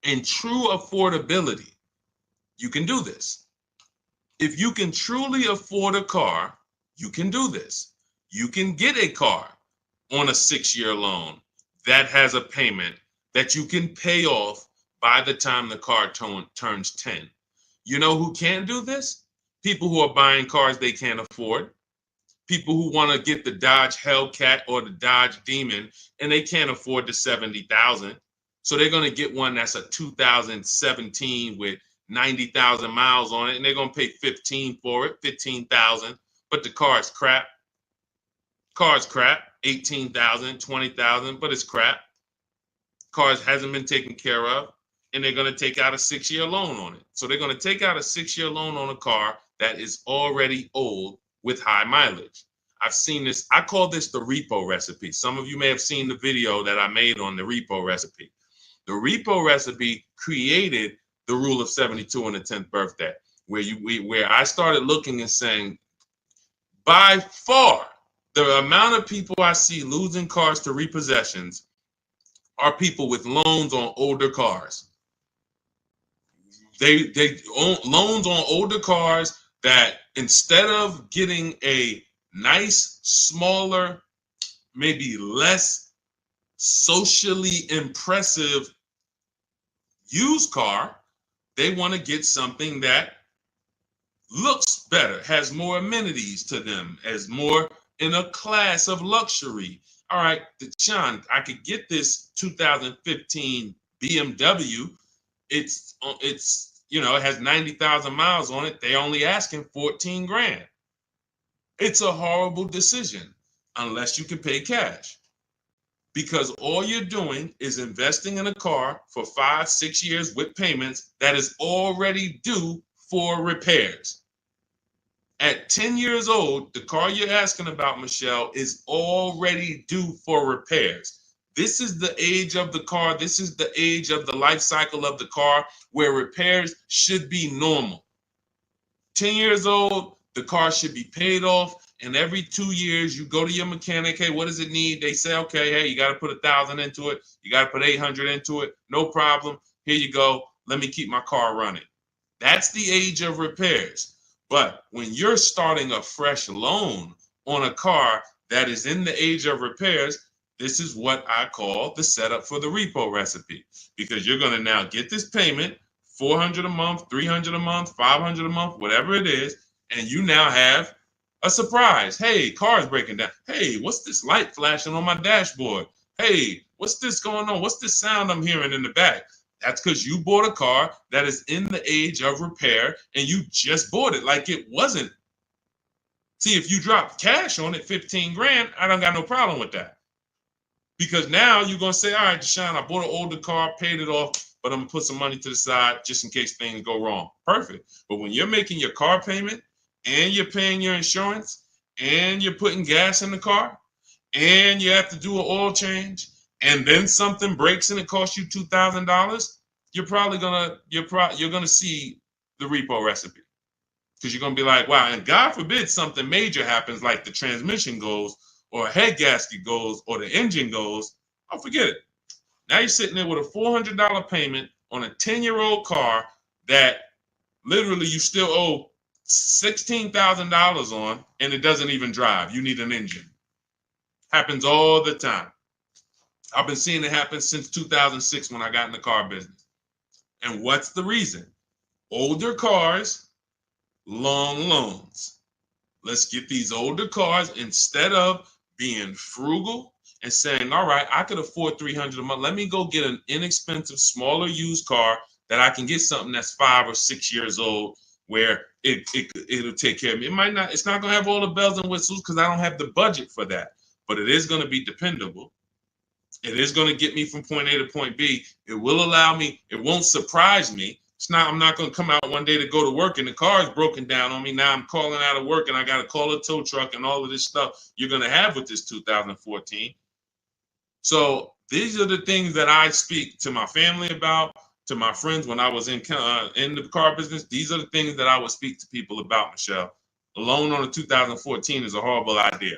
In true affordability, you can do this. If you can truly afford a car, you can do this. You can get a car on a 6-year loan that has a payment that you can pay off by the time the car turns 10. You know who can do this? People who are buying cars they can't afford. People who want to get the Dodge Hellcat or the Dodge Demon and they can't afford the $70,000. So they're going to get one that's a 2017 with 90,000 miles on it, and they're going to pay 15 for it, 15,000. But the car is crap. Car's crap, 18,000, 20,000, but it's crap. Cars hasn't been taken care of, and they're going to take out a 6-year loan on it. So they're going to take out a 6-year loan on a car that is already old with high mileage. I've seen this. I call this the repo recipe. Some of you may have seen the video that I made on the repo recipe. The repo recipe created the rule of 72 and the 10th birthday, where I started looking and saying, by far, the amount of people I see losing cars to repossessions are people with loans on older cars. They own loans on older cars that instead of getting a nice, smaller, maybe less socially impressive used car, they want to get something that looks better, has more amenities to them, as more in a class of luxury. all right, Deshone, I could get this 2015 BMW. It's it has 90,000 miles on it. They only asking 14 grand. It's a horrible decision unless you can pay cash, because all you're doing is investing in a car for 5-6 years with payments that is already due for repairs. At 10 years old, the car you're asking about, Michelle, is already due for repairs. This is the age of the car. This is the age of the life cycle of the car where repairs should be normal. 10 years old, the car should be paid off. And every 2 years, you go to your mechanic. Hey, what does it need? They say, okay, hey, you got to put 1,000 into it. You got to put 800 into it. No problem. Here you go. Let me keep my car running. That's the age of repairs. But when you're starting a fresh loan on a car that is in the age of repairs, this is what I call the setup for the repo recipe, because you're going to now get this payment, $400 a month, $300 a month, $500 a month, whatever it is, and you now have a surprise. Hey, car's breaking down. Hey, what's this light flashing on my dashboard? Hey, what's this going on? What's this sound I'm hearing in the back? That's because you bought a car that is in the age of repair and you just bought it like it wasn't. See, if you drop cash on it, 15 grand, I don't got no problem with that. Because now you're going to say, all right, Deshone, I bought an older car, paid it off, but I'm going to put some money to the side just in case things go wrong. Perfect. But when you're making your car payment and you're paying your insurance and you're putting gas in the car and you have to do an oil change, and then something breaks and it costs you $2,000, you're gonna see the repo recipe, because you're gonna be like, wow. And God forbid something major happens, like the transmission goes, or a head gasket goes, or the engine goes. Oh, forget it. Now you're sitting there with a $400 payment on a 10-year-old car that literally you still owe $16,000 on, and it doesn't even drive. You need an engine. Happens all the time. I've been seeing it happen since 2006 when I got in the car business. And what's the reason? Older cars, long loans. Let's get these older cars, instead of being frugal and saying, all right, I could afford $300 a month. Let me go get an inexpensive, smaller used car that I can get something that's 5 or 6 years old, where it'll take care of me. It's not going to have all the bells and whistles because I don't have the budget for that, but it is going to be dependable. It is going to get me from point A to point B. It will allow me, it won't surprise me. I'm not going to come out one day to go to work and the car is broken down on me. Now I'm calling out of work and I got to call a tow truck and all of this stuff you're going to have with this 2014. So these are the things that I speak to my family about, to my friends when I was in the car business. These are the things that I would speak to people about, Michelle. A loan on a 2014 is a horrible idea.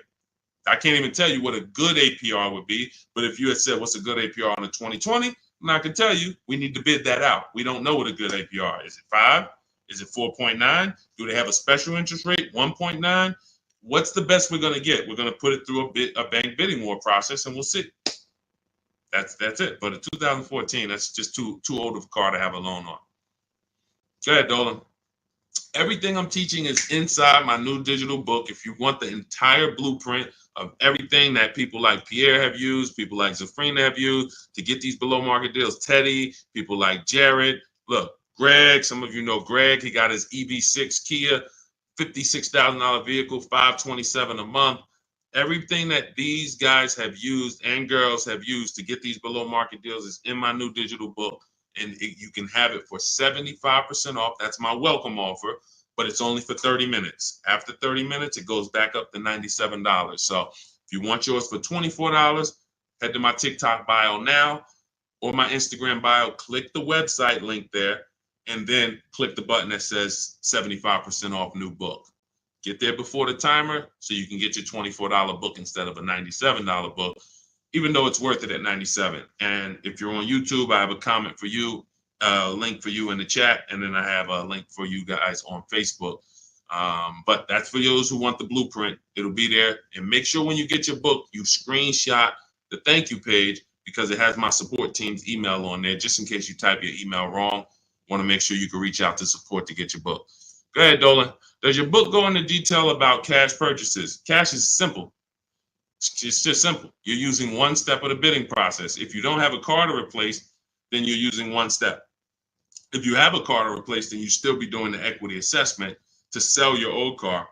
I can't even tell you what a good APR would be, but if you had said what's a good APR on a 2020, I can tell you we need to bid that out. We don't know what a good APR is. Is it 5? Is it 4.9? Do they have a special interest rate, 1.9? What's the best we're going to get? We're going to put it through a bank bidding war process, and we'll see. That's it. But a 2014, that's just too old of a car to have a loan on. Go ahead, Dolan. Everything I'm teaching is inside my new digital book. If you want the entire blueprint of everything that people like Pierre have used, people like Zafrina have used to get these below market deals, Teddy, people like Jared, look, Greg, some of you know Greg, he got his EV6 Kia, $56,000 vehicle, $527 a month. Everything that these guys have used and girls have used to get these below market deals is in my new digital book. And you can have it for 75% off. That's my welcome offer, but it's only for 30 minutes. After 30 minutes, it goes back up to $97. So if you want yours for $24, head to my TikTok bio now or my Instagram bio, click the website link there, and then click the button that says 75% off new book. Get there before the timer so you can get your $24 book instead of a $97 book, even though it's worth it at $97. And if you're on YouTube, I have a comment for you, a link for you in the chat, and then I have a link for you guys on Facebook. But that's for those who want the blueprint. It'll be there. And make sure when you get your book, you screenshot the thank you page, because it has my support team's email on there, just in case you type your email wrong. Want to make sure you can reach out to support to get your book. Go ahead, Dolan. Does your book go into detail about cash purchases? Cash is simple. It's just simple. You're using one step of the bidding process. If you don't have a car to replace, then you're using one step. If you have a car to replace, then you still be doing the equity assessment to sell your old car.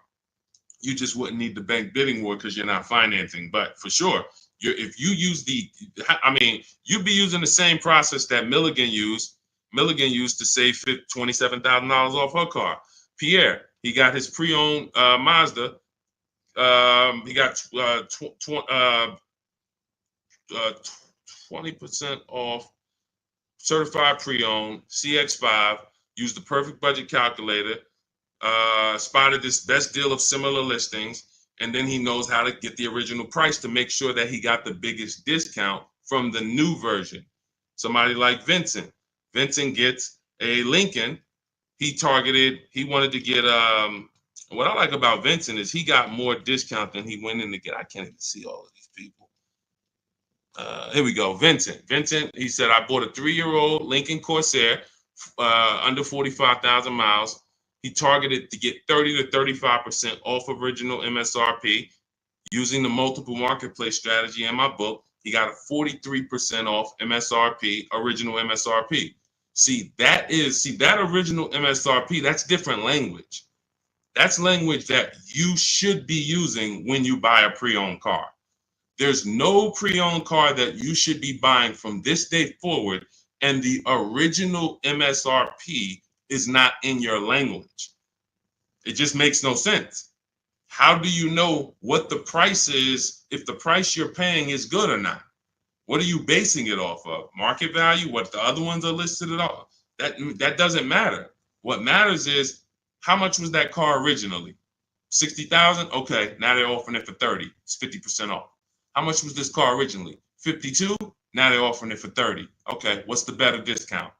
You just wouldn't need the bank bidding war because you're not financing. But for sure, if you use you'd be using the same process that Milligan used. Milligan used to save $27,000 off her car. Pierre, he got his pre-owned Mazda. He got 20% off certified pre-owned CX5. Used the perfect budget calculator. Spotted this best deal of similar listings, and then he knows how to get the original price to make sure that he got the biggest discount from the new version. Somebody like Vincent. Vincent gets a Lincoln. He wanted to get, what I like about Vincent is he got more discount than he went in to get. I can't even see all of these people. Here we go. Vincent, he said, I bought a 3-year-old Lincoln Corsair, under 45,000 miles. He targeted to get 30 to 35% off original MSRP using the multiple marketplace strategy in my book. He got a 43% off MSRP, original MSRP. See, that original MSRP, that's different language. That's language that you should be using when you buy a pre-owned car. There's no pre-owned car that you should be buying from this day forward and the original MSRP is not in your language. It just makes no sense. How do you know what the price is if the price you're paying is good or not? What are you basing it off of? Market value? What the other ones are listed at all? That doesn't matter. What matters is how much was that car originally? 60,000? Okay, now they're offering it for 30. It's 50% off. How much was this car originally? 52? Now they're offering it for 30. Okay, what's the better discount?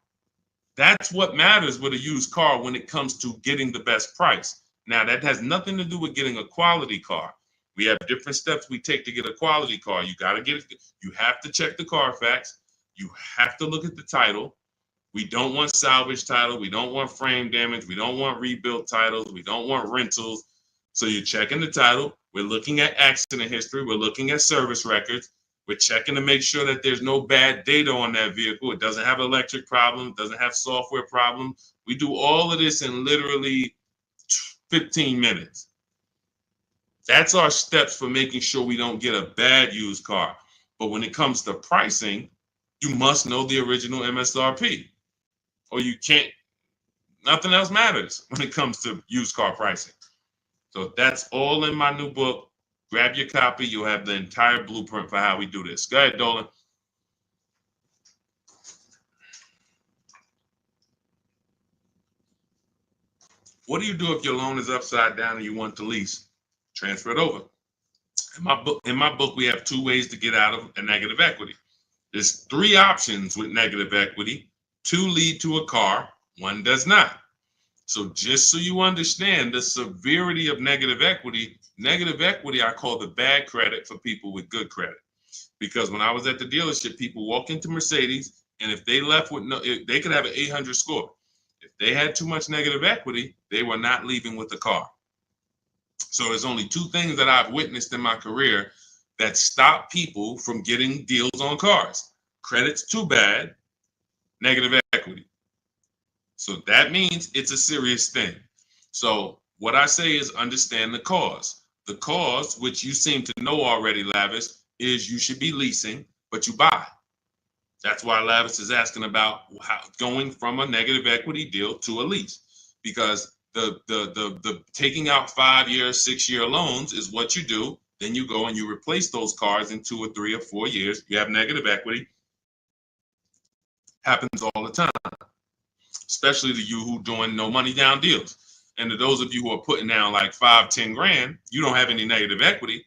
That's what matters with a used car when it comes to getting the best price. Now, that has nothing to do with getting a quality car. We have different steps we take to get a quality car. You got to get it. You have to check the Carfax. You have to look at the title. We don't want salvage title. We don't want frame damage. We don't want rebuilt titles. We don't want rentals. So you're checking the title. We're looking at accident history. We're looking at service records. We're checking to make sure that there's no bad data on that vehicle. It doesn't have electric problems, doesn't have software problems. We do all of this in literally 15 minutes. That's our steps for making sure we don't get a bad used car. But when it comes to pricing, you must know the original MSRP or you can't, nothing else matters when it comes to used car pricing. So that's all in my new book. Grab your copy. You'll have the entire blueprint for how we do this. Go ahead, Dolan. What do you do if your loan is upside down and you want to lease? Transfer it over. In my book, we have 2 ways to get out of a negative equity. There's 3 options with negative equity. 2 lead to a car, 1 does not. So just so you understand the severity of negative equity I call the bad credit for people with good credit. Because when I was at the dealership, people walk into Mercedes, and if they left with they could have an 800 score. If they had too much negative equity, they were not leaving with the car. So there's only 2 things that I've witnessed in my career that stop people from getting deals on cars. Credit's too bad, negative equity. So that means it's a serious thing. So what I say is understand the cause. The cause, which you seem to know already, Lavis, is you should be leasing, but you buy. That's why Lavis is asking about going from a negative equity deal to a lease, because the taking out 5-year, 6-year loans is what you do. Then you go and you replace those cars in 2 or 3 or 4 years. You have negative equity. Happens all the time, especially to you who doing no money down deals. And to those of you who are putting down like 5, 10 grand, you don't have any negative equity,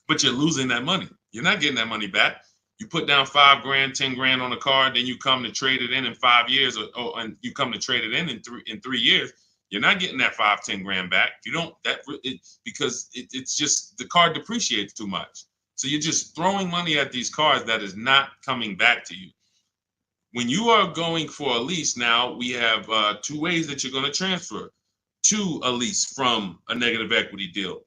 but you're losing that money. You're not getting that money back. You put down 5 grand, 10 grand on a car, then you come to trade it in 5 years, and you come to trade it in 3 years. You're not getting that 5, 10 grand back. You don't because it's just the car depreciates too much. So you're just throwing money at these cars that is not coming back to you. When you are going for a lease now, we have 2 ways that you're going to transfer to a lease from a negative equity deal.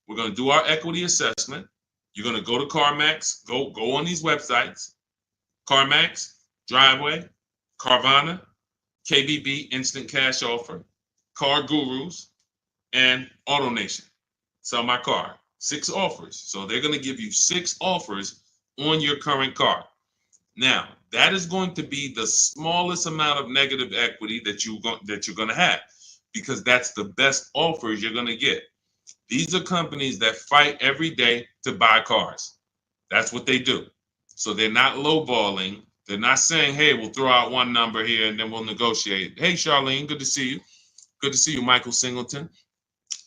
We're going to do our equity assessment. You're going to go to CarMax, go on these websites, CarMax, Driveway, Carvana, KBB, Instant Cash Offer, Car Gurus, and AutoNation. Sell my car. 6 offers. So they're going to give you 6 offers on your current car. Now, that is going to be the smallest amount of negative equity that you're going to have, because that's the best offers you're going to get. These are companies that fight every day to buy cars. That's what they do. So they're not lowballing. They're not saying, hey, we'll throw out one number here and then we'll negotiate. Hey, Charlene, good to see you. Good to see you, Michael Singleton.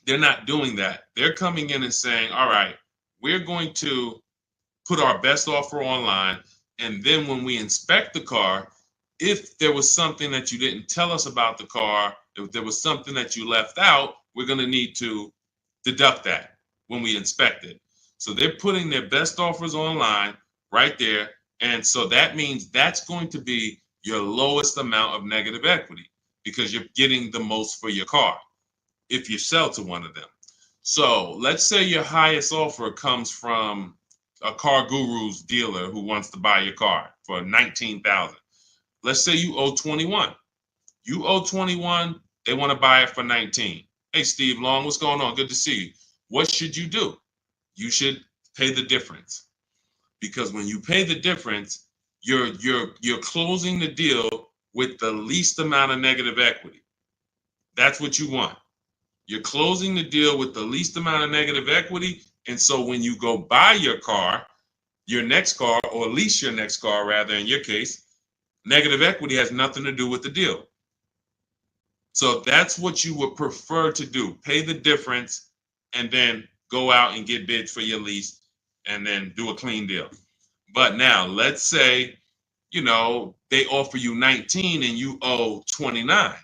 They're not doing that. They're coming in and saying, all right, we're going to put our best offer online. And then when we inspect the car, if there was something that you didn't tell us about the car, if there was something that you left out, we're going to need to deduct that when we inspect it. So they're putting their best offers online right there. And so that means that's going to be your lowest amount of negative equity, because you're getting the most for your car if you sell to one of them. So let's say your highest offer comes from a Car Guru's dealer who wants to buy your car for $19,000. Let's say you owe 21. You owe 21, they want to buy it for 19. Hey, Steve Long, what's going on? Good to see you. What should you do? You should pay the difference, because when you pay the difference, you're closing the deal with the least amount of negative equity. That's what you want. You're closing the deal with the least amount of negative equity. And so when you go buy your car, your next car, or lease your next car, rather, in your case, negative equity has nothing to do with the deal. So that's what you would prefer to do. Pay the difference and then go out and get bids for your lease and then do a clean deal. But now let's say, they offer you 19 and you owe 29.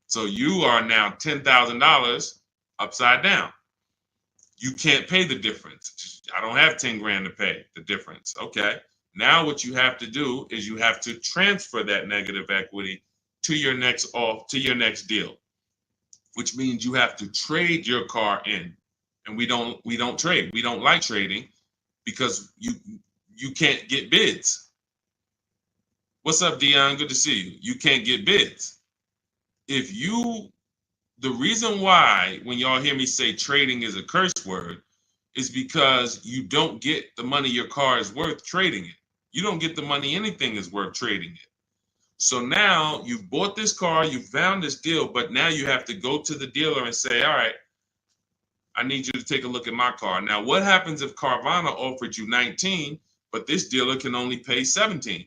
So you are now $10,000 upside down. You can't pay the difference. I don't have 10 grand to pay the difference. Okay. Now what you have to do is you have to transfer that negative equity to your next deal, which means you have to trade your car in. And we don't trade. We don't like trading because you can't get bids. What's up, Dion? Good to see you. You can't get bids. The reason why when y'all hear me say trading is a curse word is because you don't get the money your car is worth trading it. You don't get the money anything is worth trading it. So now you've bought this car, you found this deal, but now you have to go to the dealer and say, all right, I need you to take a look at my car. Now, what happens if Carvana offered you 19, but this dealer can only pay 17?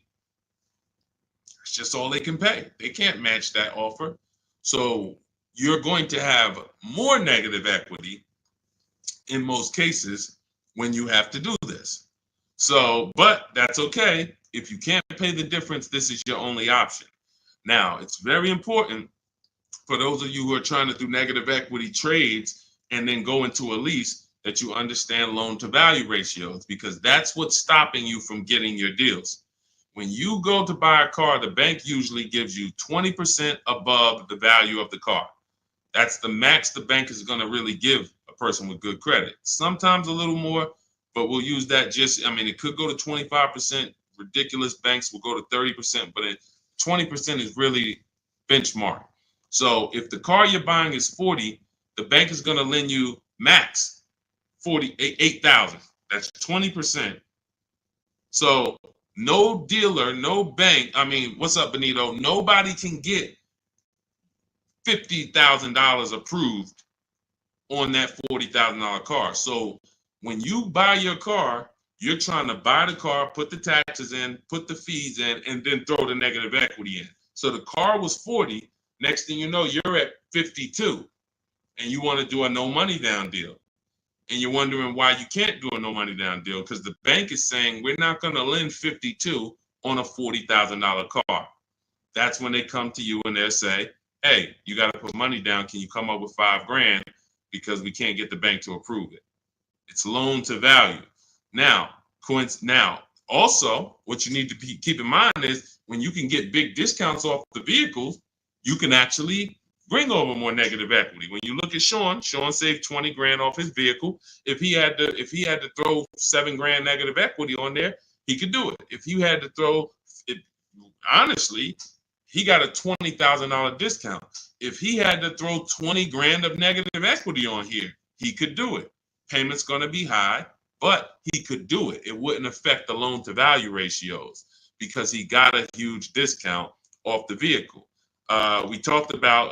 It's just all they can pay. They can't match that offer. So you're going to have more negative equity in most cases when you have to do this. So, but that's okay. If you can't pay the difference, this is your only option. Now, it's very important for those of you who are trying to do negative equity trades and then go into a lease that you understand loan to value ratios, because that's what's stopping you from getting your deals. When you go to buy a car, the bank usually gives you 20% above the value of the car. That's the max the bank is going to really give a person with good credit. Sometimes a little more, but we'll use that it could go to 25%. Ridiculous banks will go to 30%, but 20% is really benchmark. So if the car you're buying is 40, the bank is going to lend you max 48,000. That's 20%. So no dealer, no bank. What's up, Benito? Nobody can get $50,000 approved on that $40,000 car. So when you buy your car, you're trying to buy the car, put the taxes in, put the fees in, and then throw the negative equity in. So the car was 40. Next thing you know, you're at 52, and you want to do a no money down deal. And you're wondering why you can't do a no money down deal, because the bank is saying we're not going to lend 52 on a $40,000 car. That's when they come to you and they'll say, hey, you got to put money down. Can you come up with $5 grand? Because we can't get the bank to approve it. It's loan to value. Now, also, what you need to keep in mind is when you can get big discounts off the vehicles, you can actually bring over more negative equity. When you look at Sean saved 20 grand off his vehicle. If he had to throw 7 grand negative equity on there, he could do it. If you had to throw it, honestly, he got a $20,000 discount. If he had to throw 20 grand of negative equity on here, he could do it. Payment's going to be high, but he could do it. It wouldn't affect the loan to value ratios because he got a huge discount off the vehicle. We talked about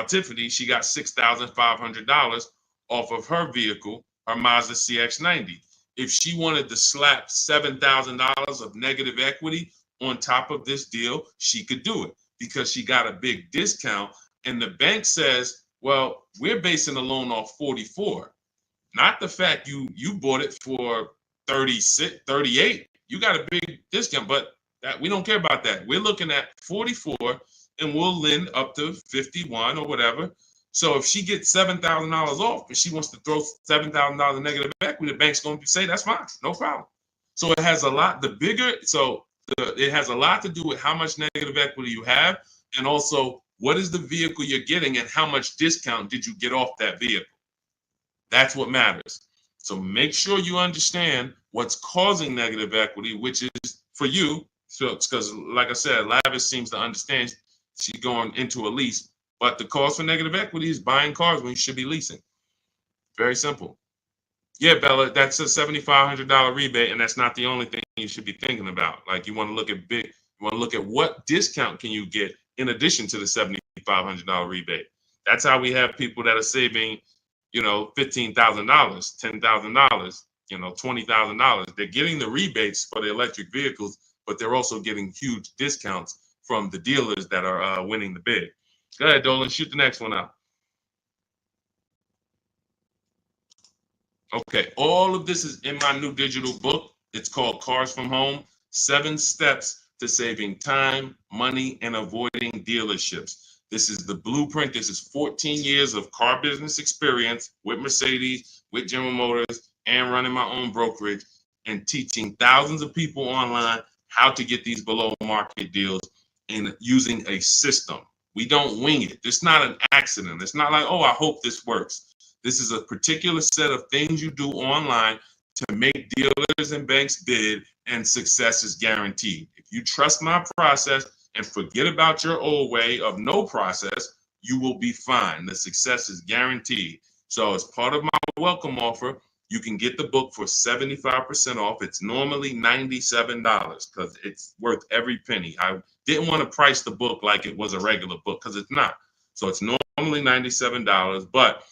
Tiffany. She got $6,500 off of her vehicle, her Mazda CX-90. If she wanted to slap $7,000 of negative equity on top of this deal, she could do it because she got a big discount. And the bank says, well, we're basing the loan off 44, not the fact you bought it for 36, 38. You got a big discount, but that we don't care about that. We're looking at 44 and we'll lend up to 51 or whatever. So if she gets $7,000 off and she wants to throw $7,000 negative equity, the bank's going to say that's fine, no problem. So it has a lot. It has a lot to do with how much negative equity you have, and also what is the vehicle you're getting and how much discount did you get off that vehicle. That's what matters. So make sure you understand what's causing negative equity, which is for you. So because, like I said, Lavish seems to understand she's going into a lease, but the cause for negative equity is buying cars when you should be leasing. Very simple. Yeah, Bella, that's a $7,500 rebate, and that's not the only thing you should be thinking about. Like you want to look at what discount can you get in addition to the $7,500 rebate. That's how we have people that are saving, $15,000, $10,000, $20,000. They're getting the rebates for the electric vehicles, but they're also getting huge discounts from the dealers that are winning the bid. Go ahead, Dolan, shoot the next one out. Okay, all of this is in my new digital book. It's called Cars from Home, 7 Steps to Saving Time, Money, and Avoiding Dealerships. This is the blueprint. This is 14 years of car business experience with Mercedes, with General Motors, and running my own brokerage and teaching thousands of people online how to get these below market deals and using a system. We don't wing it. It's not an accident. It's not like, oh, I hope this works. This is a particular set of things you do online to make dealers and banks bid, and success is guaranteed. If you trust my process and forget about your old way of no process, you will be fine. The success is guaranteed. So as part of my welcome offer, you can get the book for 75% off. It's normally $97 because it's worth every penny. I didn't want to price the book like it was a regular book because it's not. So it's normally $97, but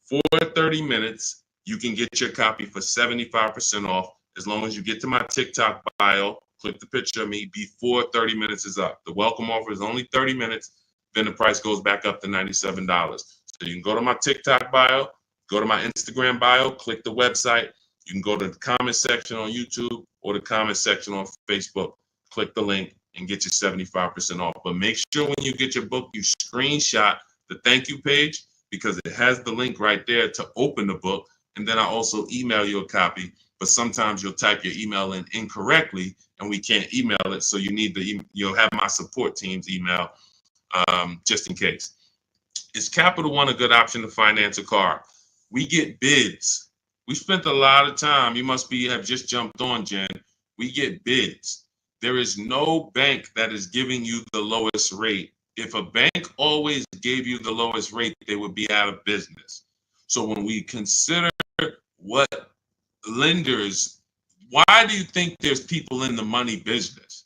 for 30 minutes, you can get your copy for 75% off as long as you get to my TikTok bio, click the picture of me before 30 minutes is up. The welcome offer is only 30 minutes, then the price goes back up to $97. So you can go to my TikTok bio, go to my Instagram bio, click the website. You can go to the comment section on YouTube or the comment section on Facebook. Click the link and get your 75% off. But make sure when you get your book, you screenshot the thank you page, because it has the link right there to open the book. And then I also email you a copy, but sometimes you'll type your email in incorrectly and we can't email it. So you'll have my support team's email just in case. Is Capital One a good option to finance a car? We get bids. We spent a lot of time. You must have just jumped on, Jen. We get bids. There is no bank that is giving you the lowest rate. If a bank always gave you the lowest rate, they would be out of business. So when we consider what lenders, why do you think there's people in the money business?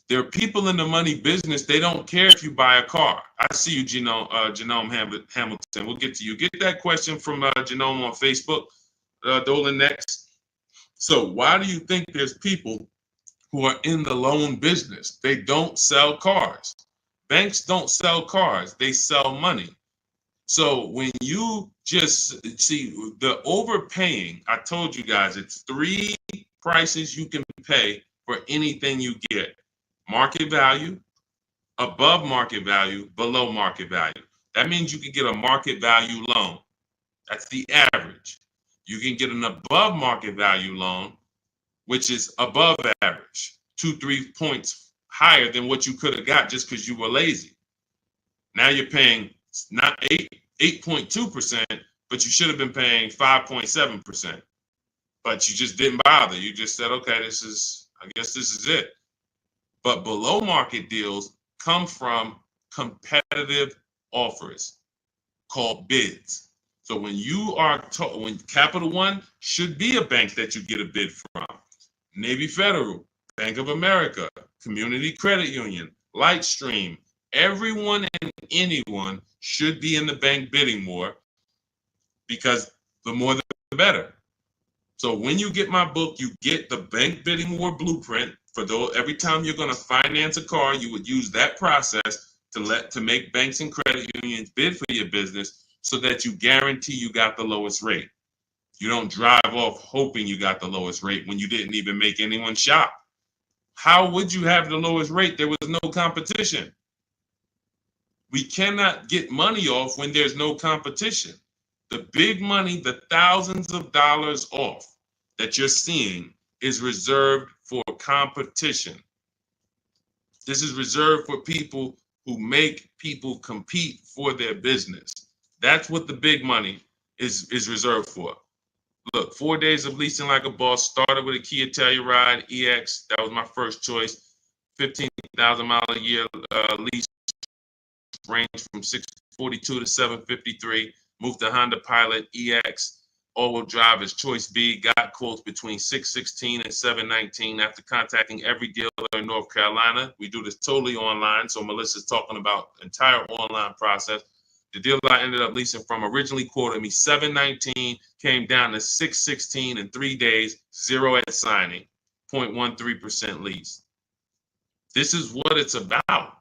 There are people in the money business. They don't care if you buy a car. I see you, Genome Hamilton. We'll get to you. Get that question from Genome on Facebook, Dolan, next. So why do you think there's people who are in the loan business? They don't sell cars. Banks don't sell cars, they sell money. So when you just see the overpaying, I told you guys, it's 3 prices you can pay for anything you get: market value, above market value, below market value. That means you can get a market value loan. That's the average. You can get an above market value loan, which is above average, 2-3 points higher than what you could have got just because you were lazy. Now you're paying not 8.2%, but you should have been paying 5.7%. But you just didn't bother. You just said, okay, I guess this is it. But below market deals come from competitive offers called bids. So when you are when Capital One should be a bank that you get a bid from, Navy Federal, Bank of America, Community Credit Union, Lightstream, everyone and anyone should be in the bank bidding more, because the more the better. So when you get my book, you get the bank bidding war blueprint. For those, every time you're going to finance a car, you would use that process to make banks and credit unions bid for your business, so that you guarantee you got the lowest rate. You don't drive off hoping you got the lowest rate when you didn't even make anyone shop. How would you have the lowest rate? There was no competition. We cannot get money off when there's no competition. The big money, the thousands of dollars off that you're seeing, is reserved for competition. This is reserved for people who make people compete for their business. That's what the big money is reserved for. Look, 4 days of leasing like a boss. Started with a Kia Telluride EX. That was my first choice. 15,000 mile a year lease, range from 642 to 753. Moved to Honda Pilot EX. All-wheel drive is choice B. Got quotes between 616 and 719 after contacting every dealer in North Carolina. We do this totally online, so Melissa's talking about the entire online process. The dealer I ended up leasing from originally quoted me 719, came down to 616 in 3 days, 0 at signing, 0.13% lease. This is what it's about.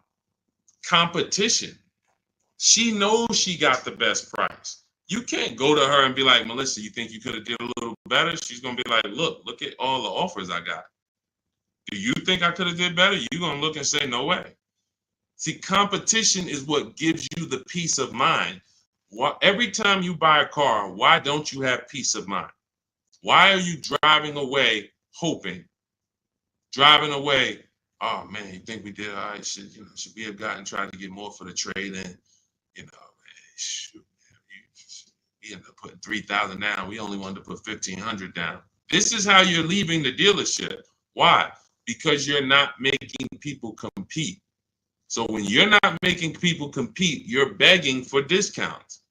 Competition. She knows she got the best price. You can't go to her and be like, Melissa, you think you could have did a little better? She's going to be like, look at all the offers I got. Do you think I could have did better? You're going to look and say, no way. See, competition is what gives you the peace of mind. Every time you buy a car, why don't you have peace of mind? Why are you driving away hoping? Driving away, oh man, you think we did all right? Should we have gotten tried to get more for the trade in? Shoot, we ended up putting 3,000 down. We only wanted to put 1,500 down. This is how you're leaving the dealership. Why? Because you're not making people compete. So when you're not making people compete, you're begging for discounts.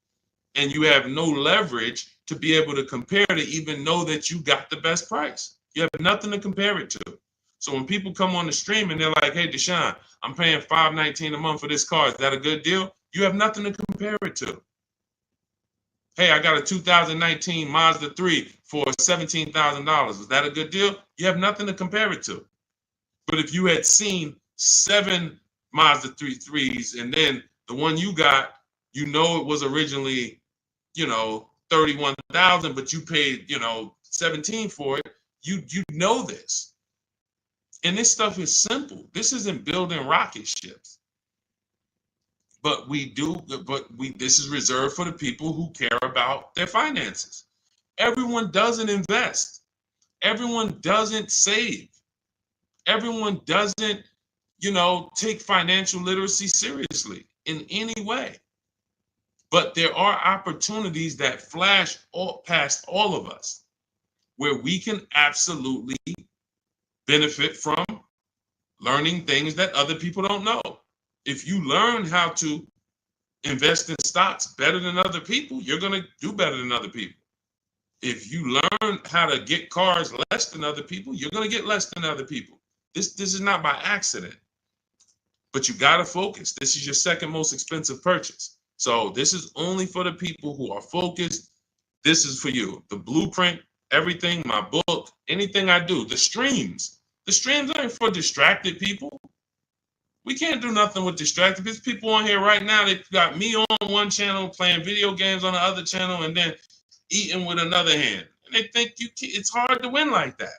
And you have no leverage to be able to compare to even know that you got the best price. You have nothing to compare it to. So when people come on the stream and they're like, hey, Deshone, I'm paying $519 a month for this car. Is that a good deal? You have nothing to compare it to. Hey, I got a 2019 Mazda 3 for $17,000. Is that a good deal? You have nothing to compare it to. But if you had seen 7 Mazda 3s and then the one you got, it was originally, 31,000, but you paid, 17 for it. You know this. And this stuff is simple. This isn't building rocket ships. But this is reserved for the people who care about their finances. Everyone doesn't invest. Everyone doesn't save. Everyone doesn't, take financial literacy seriously in any way. But there are opportunities that flash past all of us where we can absolutely benefit from learning things that other people don't know. If you learn how to invest in stocks better than other people, you're going to do better than other people. If you learn how to get cars less than other people, you're going to get less than other people. This is not by accident. But you got to focus. This is your second most expensive purchase. So this is only for the people who are focused. This is for you. The blueprint, everything, my book, anything I do, the streams. The streams aren't for distracted people. We can't do nothing with distracted. There's people on here right now that got me on one channel, playing video games on the other channel, and then eating with another hand. And they think it's hard to win like that.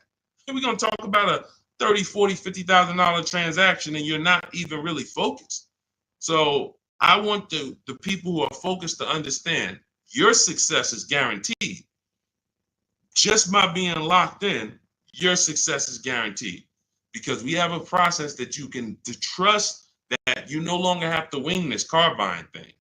And we're going to talk about a $30,000, $40,000, $50,000 transaction, and you're not even really focused. So I want the people who are focused to understand your success is guaranteed. Just by being locked in, your success is guaranteed. Because we have a process that you can trust that you no longer have to wing this car buying thing.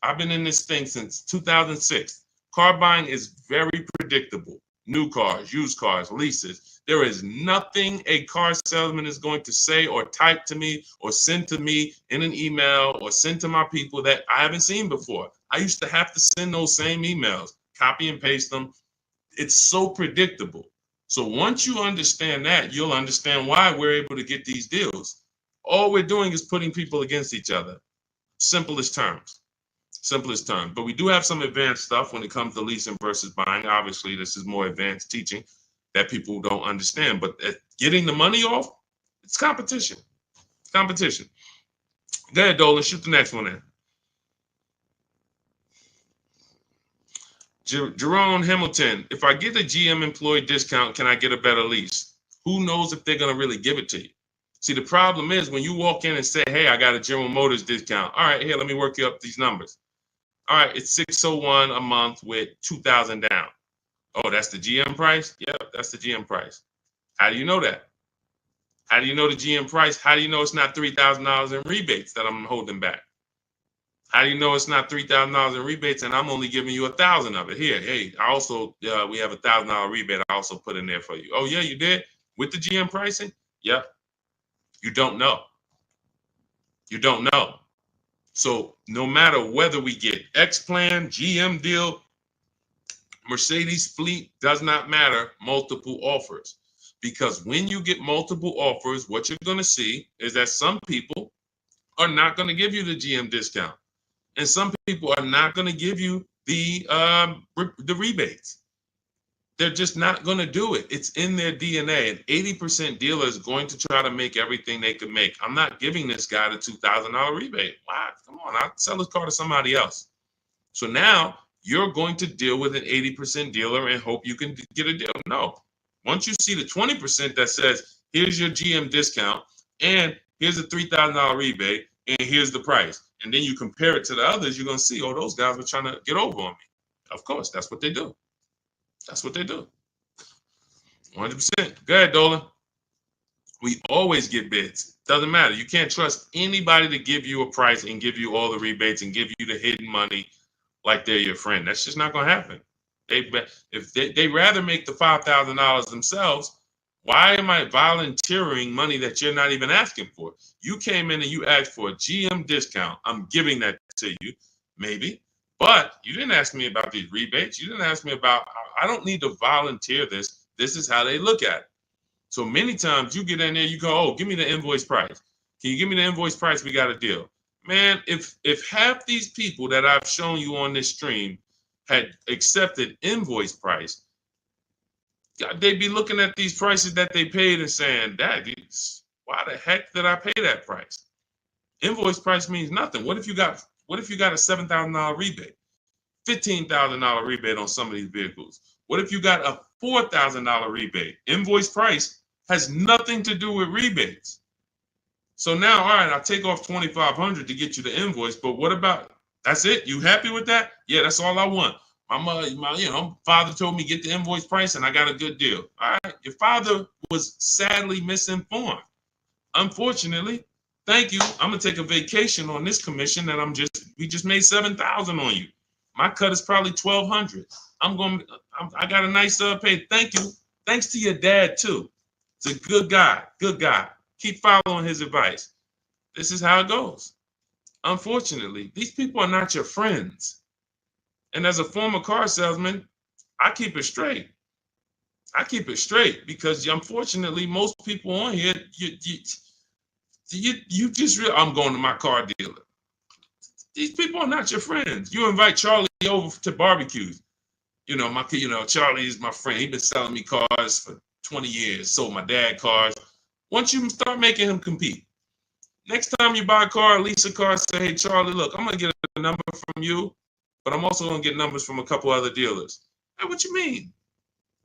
I've been in this thing since 2006. Car buying is very predictable. New cars, used cars, leases. There is nothing a car salesman is going to say or type to me or send to me in an email or send to my people that I haven't seen before. I used to have to send those same emails, copy and paste them. It's so predictable. So once you understand that, you'll understand why we're able to get these deals. All we're doing is putting people against each other. Simplest terms. Simplest terms. But we do have some advanced stuff when it comes to leasing versus buying. Obviously, this is more advanced teaching that people don't understand. But getting the money off, it's competition. Competition. Go ahead, Dolan. Shoot the next one in. Jerome Hamilton, if I get a GM employee discount, can I get a better lease? Who knows if they're going to really give it to you? See, the problem is when you walk in and say, hey, I got a General Motors discount. All right, here, let me work you up these numbers. All right, it's $601 a month with $2,000 down. Oh, that's the GM price? Yeah, that's the GM price. How do you know that? How do you know the GM price? How do you know it's not $3,000 in rebates that I'm holding back? How do you know it's not $3,000 in rebates and I'm only giving you $1,000 of it? Here, hey, I also we have $1,000 rebate. I also put in there for you. Oh yeah, you did with the GM pricing? Yep. You don't know. You don't know. So no matter whether we get X plan, GM deal, Mercedes fleet, does not matter. Multiple offers, because when you get multiple offers, what you're going to see is that some people are not going to give you the GM discount. And some people are not going to give you the rebates. They're just not going to do it. It's in their DNA. An 80% dealer is going to try to make everything they can make. I'm not giving this guy the $2,000 rebate. Wow, come on, I'll sell his car to somebody else. So now you're going to deal with an 80% dealer and hope you can get a deal. No. Once you see the 20% that says, here's your GM discount, and here's a $3,000 rebate, and here's the price, and then you compare it to the others, you're going to see, oh, those guys were trying to get over on me. Of course, that's what they do. That's what they do. 100%. Go ahead, Dolan. We always get bids. Doesn't matter. You can't trust anybody to give you a price and give you all the rebates and give you the hidden money like they're your friend. That's just not going to happen. If they rather make the $5,000 themselves, why am I volunteering money that you're not even asking for? You came in and you asked for a GM discount. I'm giving that to you, maybe. But you didn't ask me about these rebates. You didn't ask me about, I don't need to volunteer this. This is how they look at it. So many times you get in there, you go, oh, give me the invoice price. Can you give me the invoice price? We got a deal. Man, if half these people that I've shown you on this stream had accepted invoice price, they'd be looking at these prices that they paid and saying, why the heck did I pay that price? Invoice price means nothing. What if you got a $7,000 rebate, $15,000 rebate on some of these vehicles? What if you got a $4,000 rebate? Invoice price has nothing to do with rebates. So now, all right, I'll take off $2,500 to get you the invoice, but what about, that's it? You happy with that? Yeah, that's all I want. My father told me get the invoice price and I got a good deal. All right, your father was sadly misinformed. Unfortunately, thank you. I'm gonna take a vacation on this commission and we just made $7,000 on you. My cut is probably $1,200. I got a nice pay. Thank you. Thanks to your dad too. It's a good guy. Good guy. Keep following his advice. This is how it goes. Unfortunately, these people are not your friends. And as a former car salesman, I keep it straight. I keep it straight because unfortunately, most people on here, you just I'm going to my car dealer. These people are not your friends. You invite Charlie over to barbecues. Charlie is my friend. He's been selling me cars for 20 years. Sold my dad cars. Once you start making him compete, next time you buy a car, lease a car, say, hey, Charlie, look, I'm going to get a number from you, but I'm also going to get numbers from a couple other dealers. Hey, what you mean?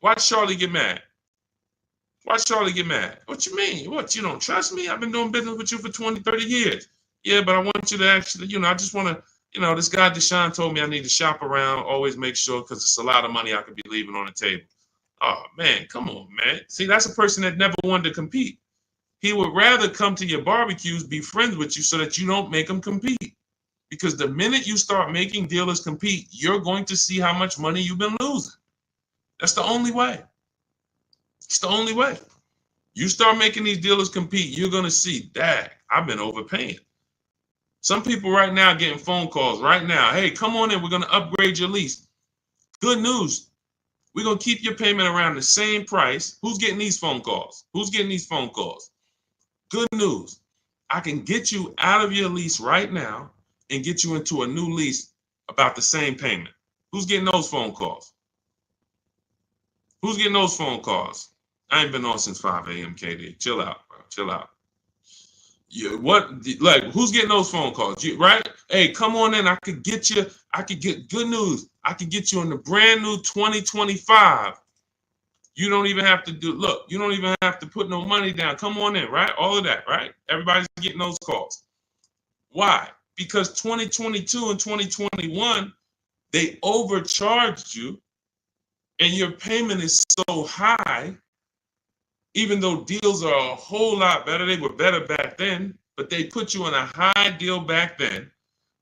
Watch Charlie get mad. Watch Charlie get mad. What you mean? What, you don't trust me? I've been doing business with you for 20, 30 years. Yeah, but I want you to actually, I just want to, this guy Deshone told me I need to shop around, always make sure, because it's a lot of money I could be leaving on the table. Oh, man, come on, man. See, that's a person that never wanted to compete. He would rather come to your barbecues, be friends with you so that you don't make him compete. Because the minute you start making dealers compete, you're going to see how much money you've been losing. That's the only way. It's the only way. You start making these dealers compete, you're going to see, dang, I've been overpaying. Some people right now getting phone calls right now. Hey, come on in. We're going to upgrade your lease. Good news. We're going to keep your payment around the same price. Who's getting these phone calls? Who's getting these phone calls? Good news. I can get you out of your lease right now and get you into a new lease about the same payment. Who's getting those phone calls? Who's getting those phone calls? I ain't been on since 5 a.m., KD. Chill out, bro. Chill out. Who's getting those phone calls? Right? Hey, come on in. I could get good news. I could get you in the brand new 2025. You don't even have to you don't even have to put no money down. Come on in, right? All of that, right? Everybody's getting those calls. Why? Because 2022 and 2021, they overcharged you and your payment is so high, even though deals are a whole lot better. They were better back then, but they put you in a high deal back then.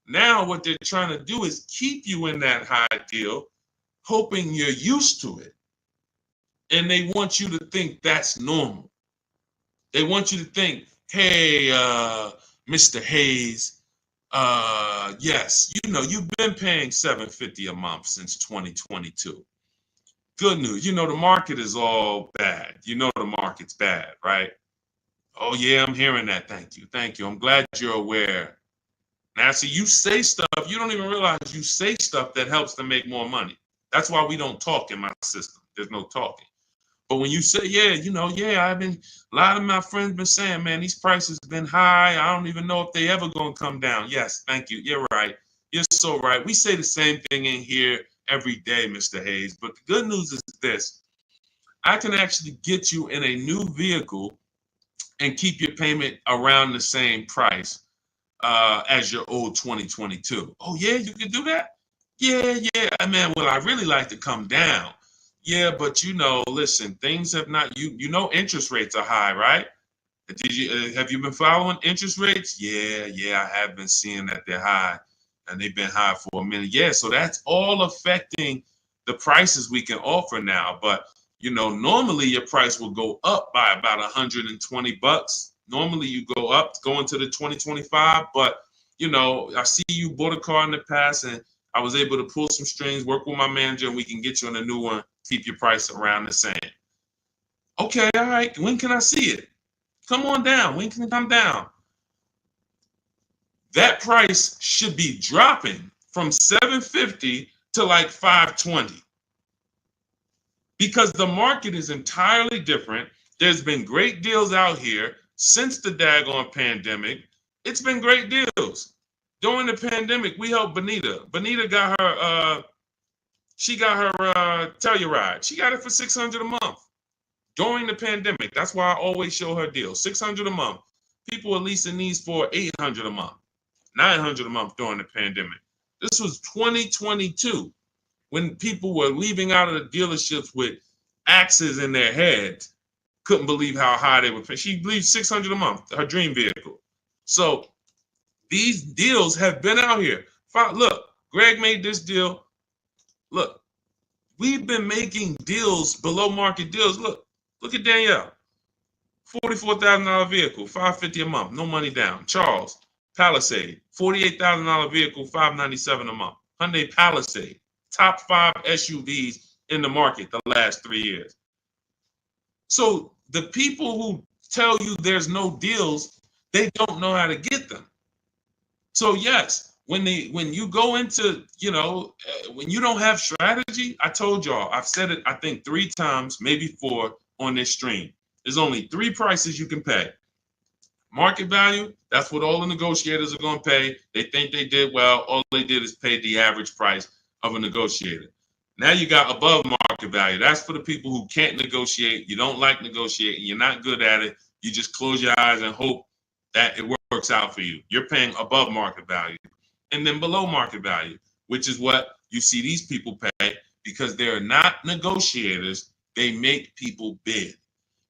Now what they're trying to do is keep you in that high deal, hoping you're used to it. And they want you to think that's normal. They want you to think, hey, Mr. Hayes, yes, you've been paying $750 a month since 2022. Good news. The market is all bad. The market's bad, right? Oh, yeah, I'm hearing that. Thank you. Thank you. I'm glad you're aware. Now, see, you say stuff, you don't even realize you say stuff that helps them make more money. That's why we don't talk in my system. There's no talking. But when you say, a lot of my friends been saying, man, these prices been high. I don't even know if they ever gonna come down. Yes, thank you. You're right. You're so right. We say the same thing in here every day, Mr. Hayes. But the good news is this. I can actually get you in a new vehicle and keep your payment around the same price as your old 2022. Oh, yeah, you can do that? Yeah. Man, well, I really like to come down. Yeah, but listen, things have not, interest rates are high, right? Have you been following interest rates? Yeah, I have been seeing that they're high and they've been high for a minute. Yeah, so that's all affecting the prices we can offer now. But, normally your price will go up by about $120. Normally you go into the 2025, but, I see you bought a car in the past and I was able to pull some strings, work with my manager, and we can get you on a new one, keep your price around the same. Okay, all right. When can I see it? Come on down. When can it come down? That price should be dropping from $750 to like $520 because the market is entirely different. There's been great deals out here since the daggone pandemic. It's been great deals. During the pandemic, we helped Bonita. Bonita got her Telluride. She got it for $600 a month during the pandemic. That's why I always show her deals. $600 a month. People are leasing these for $800 a month, $900 a month during the pandemic. This was 2022 when people were leaving out of the dealerships with axes in their heads. Couldn't believe how high they were paying. She believed $600 a month, her dream vehicle. So these deals have been out here. Look, Greg made this deal. Look, we've been making deals, below market deals. Look at Danielle. $44,000 vehicle, $550 a month, no money down. Charles, Palisade, $48,000 vehicle, $597 a month. Hyundai Palisade, top 5 SUVs in the market the last 3 years. So the people who tell you there's no deals, they don't know how to get them. So yes, when you go into, when you don't have strategy, I told y'all, I've said it, I think 3 times, maybe 4 on this stream. There's only 3 prices you can pay. Market value, that's what all the negotiators are going to pay. They think they did well. All they did is pay the average price of a negotiator. Now you got above market value. That's for the people who can't negotiate. You don't like negotiating. You're not good at it. You just close your eyes and hope that it works out for you. You're paying above market value. And then below market value, which is what you see these people pay because they're not negotiators. They make people bid.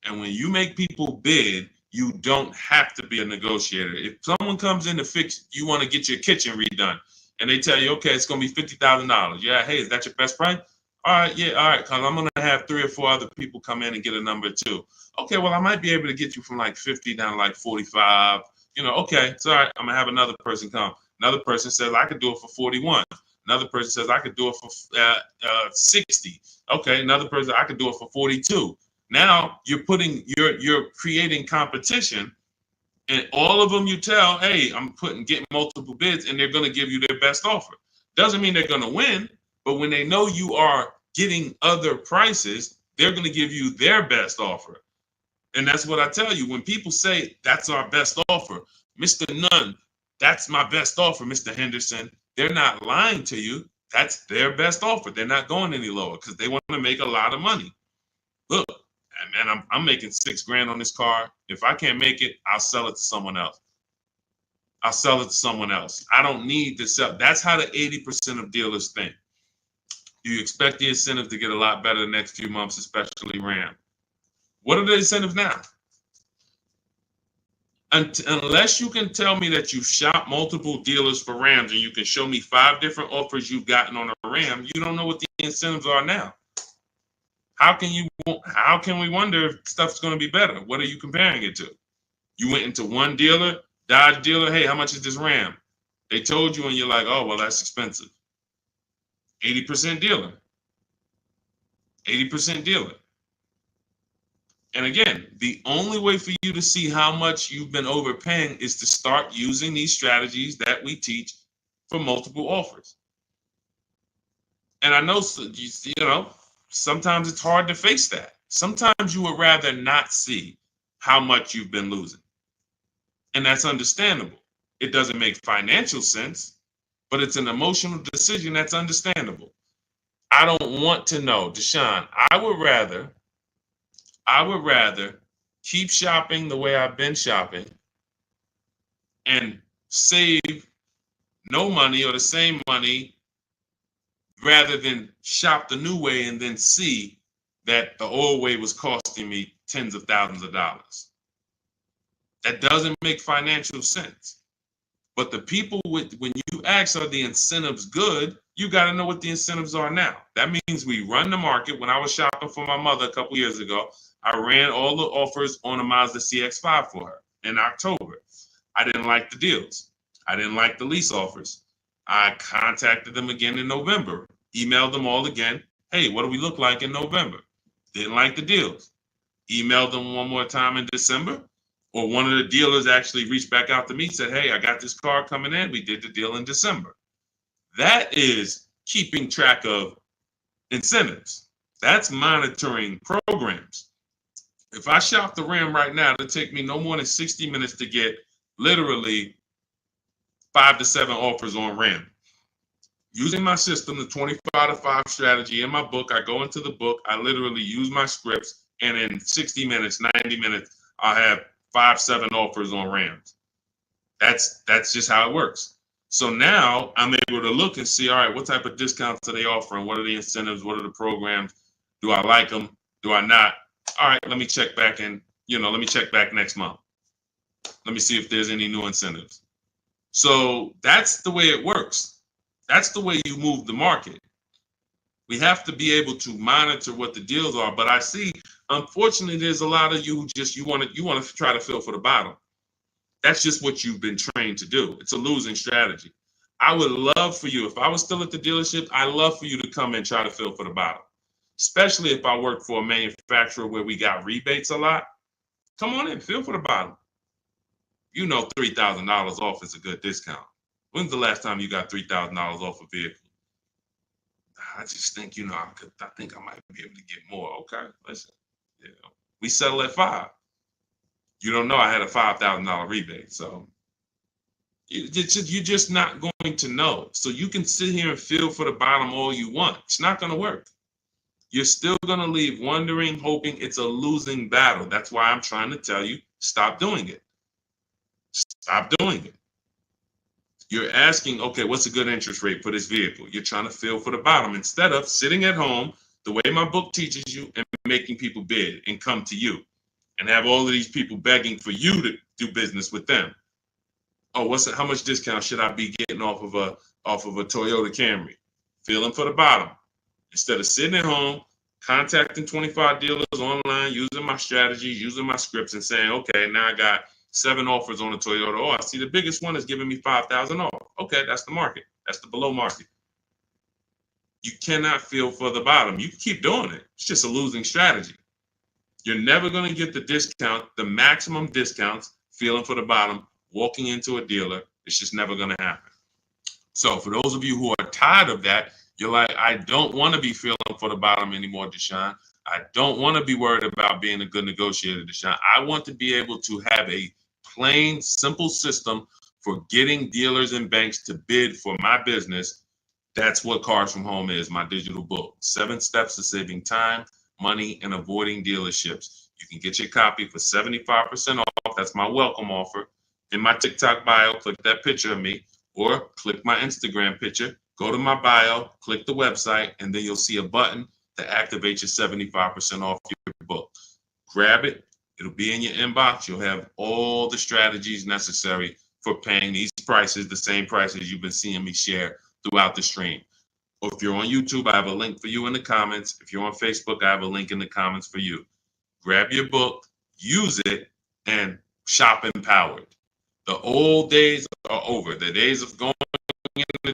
And when you make people bid, You don't have to be a negotiator. If someone comes in to fix, you want to get your kitchen redone, and they tell you, okay, it's going to be $50,000. Yeah, hey, is that your best price? All right, yeah, all right, because I'm going to have 3 or 4 other people come in and get a number too. Okay, well, I might be able to get you from like 50 down to like 45. Okay, it's all right. I'm going to have another person come. Another person says, I could do it for 41. Another person says, I could do it for 60. Okay, another person, I could do it for 42. Now you're creating competition, and all of them you tell, hey, I'm getting multiple bids, and they're going to give you their best offer. Doesn't mean they're going to win, but when they know you are getting other prices, they're going to give you their best offer. And that's what I tell you. When people say that's our best offer, Mr. Nunn, that's my best offer, Mr. Henderson, they're not lying to you. That's their best offer. They're not going any lower because they want to make a lot of money. Look, man, I'm making $6,000 on this car. If I can't make it, I'll sell it to someone else. I'll sell it to someone else. I don't need to sell. That's how the 80% of dealers think. You expect the incentive to get a lot better the next few months, especially Ram. What are the incentives now? Unless you can tell me that you shop multiple dealers for Rams and you can show me 5 different offers you've gotten on a Ram, you don't know what the incentives are now. How can we wonder if stuff's going to be better? What are you comparing it to? You went into one dealer, Dodge dealer, hey, how much is this Ram? They told you and you're like, oh, well, that's expensive. 80% dealer. 80% dealer. And again, the only way for you to see how much you've been overpaying is to start using these strategies that we teach for multiple offers. And I know, sometimes it's hard to face that. Sometimes you would rather not see how much you've been losing. And that's understandable. It doesn't make financial sense, but it's an emotional decision that's understandable. I don't want to know, Deshone. I would rather keep shopping the way I've been shopping and save no money or the same money rather than shop the new way and then see that the old way was costing me tens of thousands of dollars. That doesn't make financial sense. But the people when you ask, are the incentives good? You got to know what the incentives are now. That means we run the market. When I was shopping for my mother a couple years ago, I ran all the offers on a Mazda CX-5 for her in October. I didn't like the deals. I didn't like the lease offers. I contacted them again in November, emailed them all again. Hey, what do we look like in November? Didn't like the deals. Emailed them one more time in December. Or one of the dealers actually reached back out to me and said, hey, I got this car coming in. We did the deal in December. That is keeping track of incentives. That's monitoring programs. If I shop the Ram right now, it'll take me no more than 60 minutes to get literally 5 to 7 offers on Ram. Using my system, the 25 to 5 strategy in my book, I go into the book, I literally use my scripts, and in 60 minutes, 90 minutes, I'll have 5, 7 offers on Rams. That's just how it works. So now I'm able to look and see, all right, what type of discounts are they offering? What are the incentives? What are the programs? Do I like them? Do I not? All right, let me check back let me check back next month. Let me see if there's any new incentives. So that's the way it works. That's the way you move the market. We have to be able to monitor what the deals are. But I see, unfortunately, there's a lot of you who you want to try to fill for the bottom. That's just what you've been trained to do. It's a losing strategy. I would love for you, if I was still at the dealership, I'd love for you to come and try to fill for the bottom. Especially if I work for a manufacturer where we got rebates a lot. Come on in, fill for the bottom. $3,000 off is a good discount. When's the last time you got $3,000 off a vehicle? I just think, I think I might be able to get more. Okay, listen, we settle at 5. You don't know I had a $5,000 rebate, so you're just not going to know. So you can sit here and feel for the bottom all you want. It's not going to work. You're still going to leave wondering, hoping it's a losing battle. That's why I'm trying to tell you, stop doing it. Stop doing it. You're asking, okay, what's a good interest rate for this vehicle? You're trying to feel for the bottom instead of sitting at home the way my book teaches you and making people bid and come to you and have all of these people begging for you to do business with them. Oh, how much discount should I be getting off of a Toyota Camry? Feeling for the bottom. Instead of sitting at home, contacting 25 dealers online, using my strategies, using my scripts, and saying, okay, now I got 7 offers on a Toyota. Oh, I see the biggest one is giving me 5,000 off. Okay, that's the market. That's the below market. You cannot feel for the bottom. You can keep doing it. It's just a losing strategy. You're never going to get the discount, the maximum discounts, feeling for the bottom, walking into a dealer. It's just never going to happen. So for those of you who are tired of that, you're like, I don't want to be feeling for the bottom anymore, Deshone. I don't want to be worried about being a good negotiator, Deshone. I want to be able to have a plain, simple system for getting dealers and banks to bid for my business. That's what Cars from Home is, my digital book. 7 steps to saving time, money, and avoiding dealerships. You can get your copy for 75% off. That's my welcome offer. In my TikTok bio, click that picture of me, or click my Instagram picture, go to my bio, click the website, and then you'll see a button to activate your 75% off your book. Grab it. It'll be in your inbox. You'll have all the strategies necessary for paying these prices, the same prices you've been seeing me share throughout the stream. Or if you're on YouTube, I have a link for you in the comments. If you're on Facebook, I have a link in the comments for you. Grab your book, use it, and shop empowered. The old days are over. The days of going into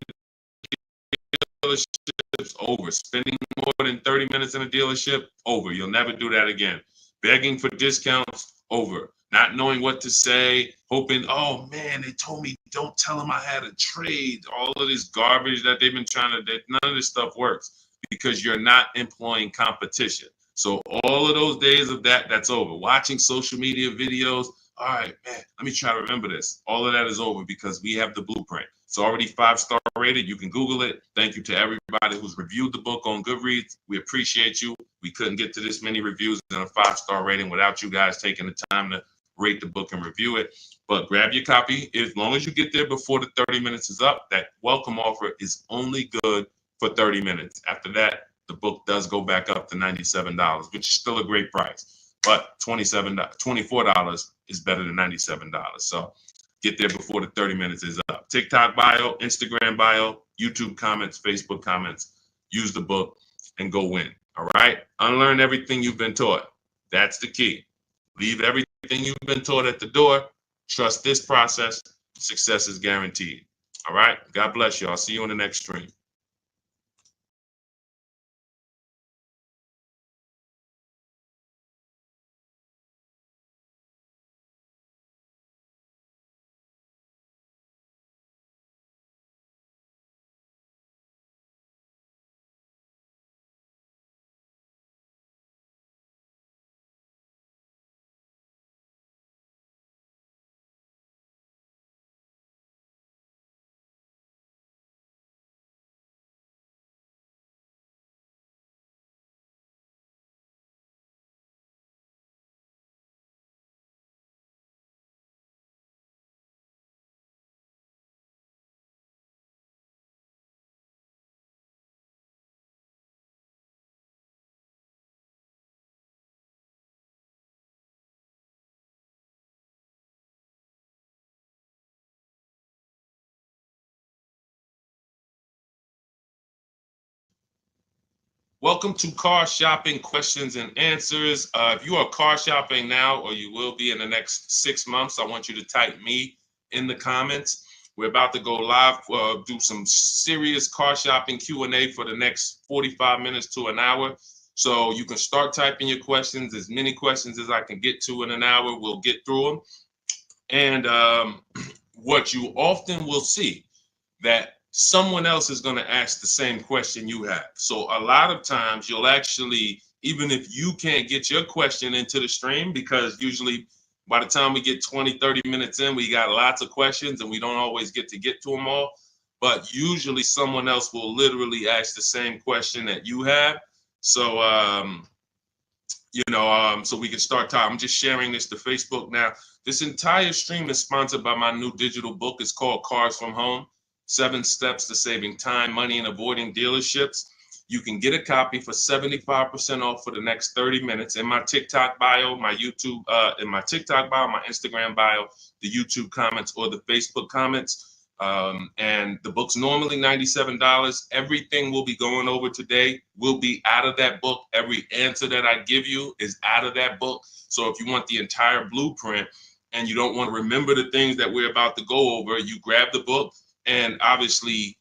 dealerships, over. Spending more than 30 minutes in a dealership, over. You'll never do that again. Begging for discounts, over. Not knowing what to say, hoping, oh man, they told me don't tell them I had a trade. All of this garbage that they've been trying to, none of this stuff works because you're not employing competition. So all of those days of that's over. Watching social media videos, all right, man, let me try to remember this. All of that is over because we have the blueprint. It's already 5-star rated. You can Google it. Thank you to everybody who's reviewed the book on Goodreads. We appreciate you. We couldn't get to this many reviews and a 5-star rating without you guys taking the time to rate the book and review it. But grab your copy. As long as you get there before the 30 minutes is up, that welcome offer is only good for 30 minutes. After that, the book does go back up to $97, which is still a great price. But $24 is better than $97. So get there before the 30 minutes is up. TikTok bio, Instagram bio, YouTube comments, Facebook comments. Use the book and go win. All right? Unlearn everything you've been taught. That's the key. Leave everything you've been taught at the door. Trust this process. Success is guaranteed. All right? God bless you. I'll see you on the next stream. Welcome to Car Shopping Questions and Answers. If you are car shopping now, or you will be in the next 6 months, I want you to type me in the comments. We're about to go live, do some serious car shopping Q&A for the next 45 minutes to an hour. So you can start typing your questions, as many questions as I can get to in an hour. We'll get through them. And what you often will see, that someone else is going to ask the same question you have. So a lot of times you'll actually, even if you can't get your question into the stream, because usually by the time we get 20, 30 minutes in, we got lots of questions and we don't always get to them all. But usually someone else will literally ask the same question that you have. So, so we can start talking. I'm just sharing this to Facebook now. This entire stream is sponsored by my new digital book. It's called Cars from Home. 7 Steps to Saving Time, Money, and Avoiding Dealerships. You can get a copy for 75% off for the next 30 minutes in my TikTok bio, my YouTube, in my TikTok bio, my Instagram bio, the YouTube comments, or the Facebook comments. And the book's normally $97. Everything we'll be going over today will be out of that book. Every answer that I give you is out of that book. So if you want the entire blueprint and you don't want to remember the things that we're about to go over, you grab the book, and obviously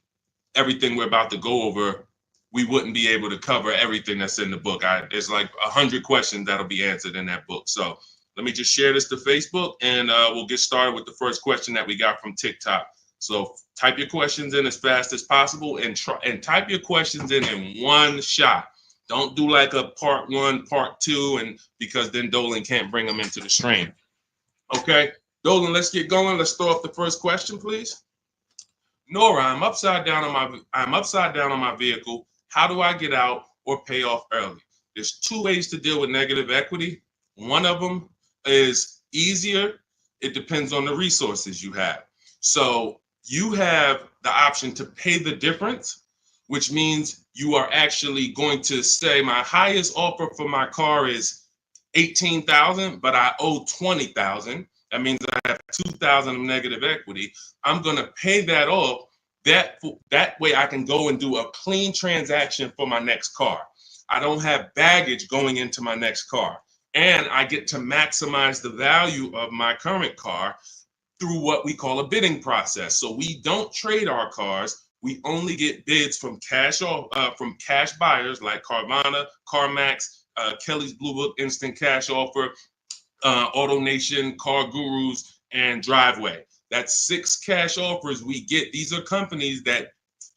everything we're about to go over, we wouldn't be able to cover everything that's in the book. There's like 100 questions that'll be answered in that book. So let me just share this to Facebook, and we'll get started with the first question that we got from TikTok. So type your questions in as fast as possible, and type your questions in one shot. Don't do like a part one, part two, and because then Dolan can't bring them into the stream. Okay, Dolan, let's get going. Let's throw up the first question, please. Nora, I'm upside down on my vehicle. How do I get out or pay off early? There's two ways to deal with negative equity. One of them is easier. It depends on the resources you have. So you have the option to pay the difference, which means you are actually going to say my highest offer for my car is $18,000, but I owe $20,000. That means I have $2,000 of negative equity. I'm going to pay that off. That way I can go and do a clean transaction for my next car. I don't have baggage going into my next car. And I get to maximize the value of my current car through what we call a bidding process. So we don't trade our cars. We only get bids from cash buyers like Carvana, CarMax, Kelly's Blue Book Instant Cash Offer, AutoNation, Car Gurus, and Driveway. That's 6 cash offers we get. These are companies that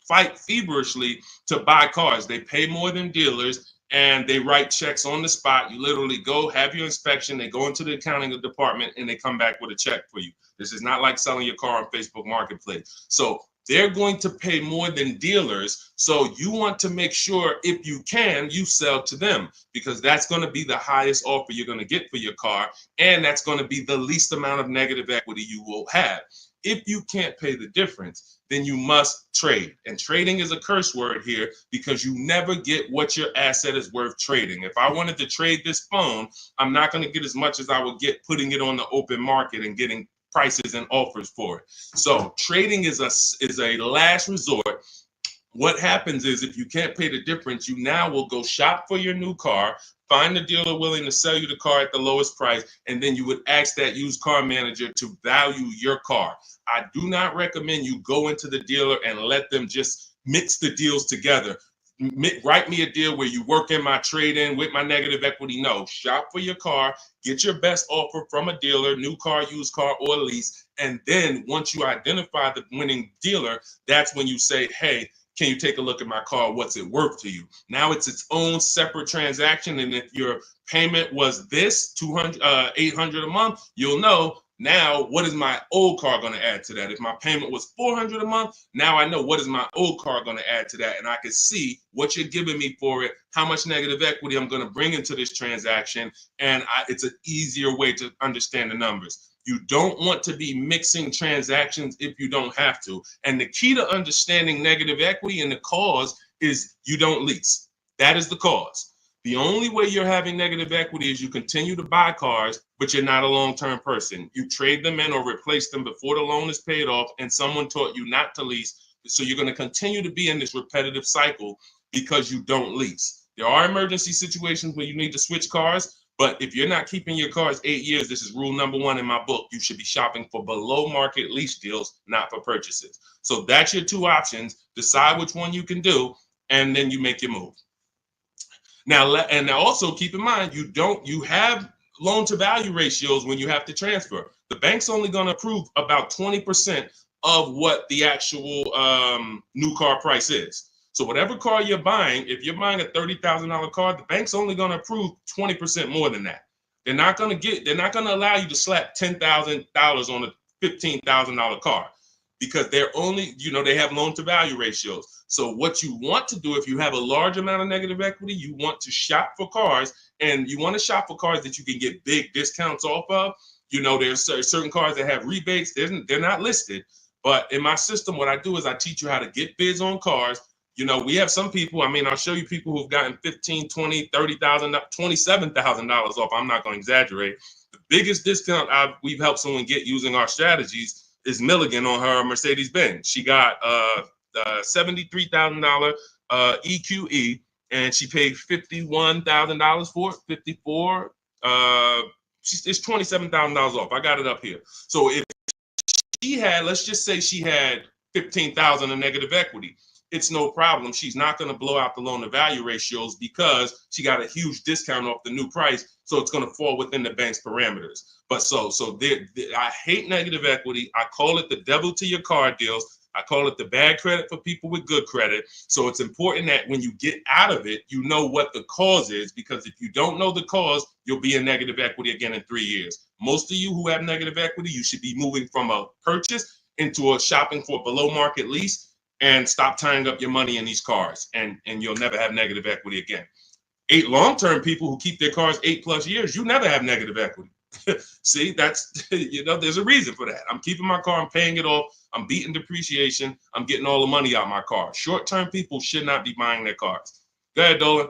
fight feverishly to buy cars. They pay more than dealers, and they write checks on the spot. You literally go, have your inspection, they go into the accounting department, and they come back with a check for you. This is not like selling your car on Facebook Marketplace. So they're going to pay more than dealers. So you want to make sure, if you can, you sell to them, because that's going to be the highest offer you're going to get for your car. And that's going to be the least amount of negative equity you will have. If you can't pay the difference, then you must trade. And trading is a curse word here, because you never get what your asset is worth trading. If I wanted to trade this phone, I'm not going to get as much as I would get putting it on the open market and getting prices and offers for it. So trading is a last resort. What happens is, if you can't pay the difference, you now will go shop for your new car, find a dealer willing to sell you the car at the lowest price, and then you would ask that used car manager to value your car. I do not recommend you go into the dealer and let them just mix the deals together. Write me a deal where you work in my trade-in with my negative equity. No, shop for your car, get your best offer from a dealer, new car, used car, or lease. And then once you identify the winning dealer, that's when you say, hey, can you take a look at my car? What's it worth to you? Now it's its own separate transaction. And if your payment was this $800 a month, you'll know, now what is my old car going to add to that? If my payment was $400 a month, now I know what is my old car going to add to that. And I can see what you're giving me for it, how much negative equity I'm going to bring into this transaction. And it's an easier way to understand the numbers. You don't want to be mixing transactions if you don't have to. And the key to understanding negative equity and the cause is you don't lease. That is the cause. The only way you're having negative equity is you continue to buy cars, but you're not a long-term person. You trade them in or replace them before the loan is paid off, and someone taught you not to lease. So you're going to continue to be in this repetitive cycle because you don't lease. There are emergency situations where you need to switch cars, but if you're not keeping your cars 8 years, this is rule number 1 in my book. You should be shopping for below market lease deals, not for purchases. So that's your 2 options. Decide which one you can do, and then you make your move. Now, and also keep in mind, you have loan to value ratios when you have to transfer. The bank's only going to approve about 20% of what the actual new car price is. So whatever car you're buying, if you're buying a $30,000 car, the bank's only going to approve 20% more than that. They're not going to allow you to slap $10,000 on a $15,000 car, because they're only, they have loan to value ratios. So what you want to do, if you have a large amount of negative equity, you want to shop for cars, and you want to shop for cars that you can get big discounts off of. There's certain cars that have rebates. They're not listed. But in my system, what I do is I teach you how to get bids on cars. You know, we have some people, I mean, I'll show you people who've gotten 15, 20, 30,000, $27,000 off. I'm not going to exaggerate. The biggest discount we've helped someone get using our strategies is Milligan on her Mercedes-Benz. She got $73,000 EQE, and she paid $51,000 for it, 54. It's $27,000 off. I got it up here. So if she had, let's just say she had 15,000 in negative equity, it's no problem. She's not going to blow out the loan to value ratios because she got a huge discount off the new price. So it's going to fall within the bank's parameters. But I hate negative equity. I call it the devil to your car deals. I call it the bad credit for people with good credit. So it's important that when you get out of it, you know what the cause is, because if you don't know the cause, you'll be in negative equity again in 3 years. Most of you who have negative equity, you should be moving from a purchase into a shopping for below market lease, and stop tying up your money in these cars, and you'll never have negative equity again. 8 long-term people who keep their cars 8+ years, you never have negative equity. See, that's, you know, there's a reason for that. I'm keeping my car, I'm paying it off, I'm beating depreciation, I'm getting all the money out of my car. Short-term people should not be buying their cars. Go ahead, Dolan.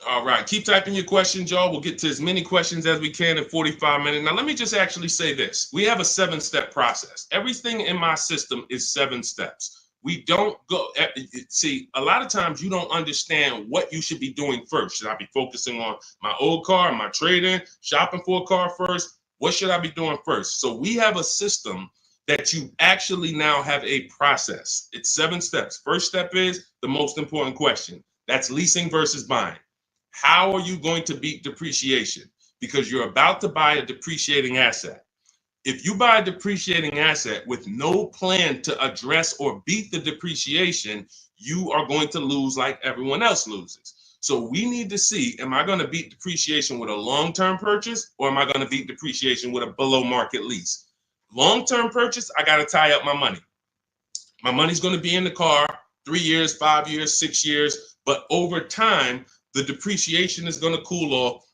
All right, keep typing your questions, y'all. We'll get to as many questions as we can in 45 minutes. Now, let me just actually say this. We have a 7-step process. Everything in my system is 7 steps. We don't go, see, a lot of times you don't understand what you should be doing first. Should I be focusing on my old car, my trade-in, shopping for a car first? What should I be doing first? So we have a system that you actually now have a process. It's 7 steps. First step is the most important question. That's leasing versus buying. How are you going to beat depreciation? Because you're about to buy a depreciating asset. If you buy a depreciating asset with no plan to address or beat the depreciation, you are going to lose like everyone else loses. So we need to see, am I going to beat depreciation with a long-term purchase, or am I going to beat depreciation with a below market lease? Long-term purchase, I got to tie up my money. My money's going to be in the car 3 years, 5 years, 6 years, but over time, the depreciation is going to cool off.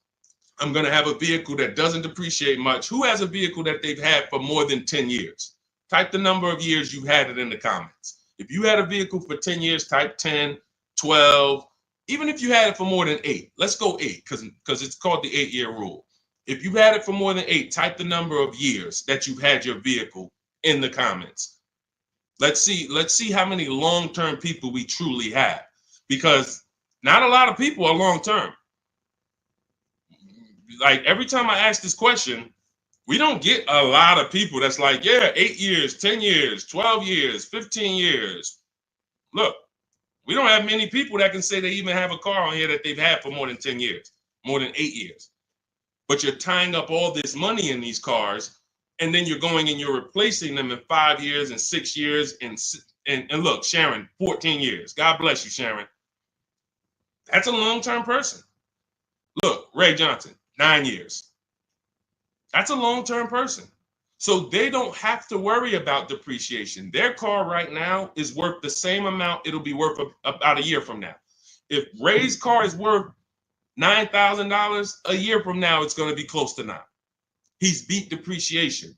I'm going to have a vehicle that doesn't depreciate much. Who has a vehicle that they've had for more than 10 years? Type the number of years you've had it in the comments. If you had a vehicle for 10 years, type 10, 12, even if you had it for more than 8. Let's go 8 because it's called the 8-year rule. If you've had it for more than 8, type the number of years that you've had your vehicle in the comments. Let's see how many long-term people we truly have, because not a lot of people are long-term. Like every time I ask this question, we don't get a lot of people that's like, yeah, 8 years, 10 years, 12 years, 15 years. Look, we don't have many people that can say they even have a car on here that they've had for more than 10 years, more than 8 years. But you're tying up all this money in these cars, and then you're going and you're replacing them in 5 years and 6 years. And look, Sharon, 14 years. God bless you, Sharon. That's a long-term person. Look, Ray Johnson, 9 years. That's a long-term person. So they don't have to worry about depreciation. Their car right now is worth the same amount it'll be worth about a year from now. If Ray's car is worth $9,000, a year from now, it's going to be close to 9. He's beat depreciation.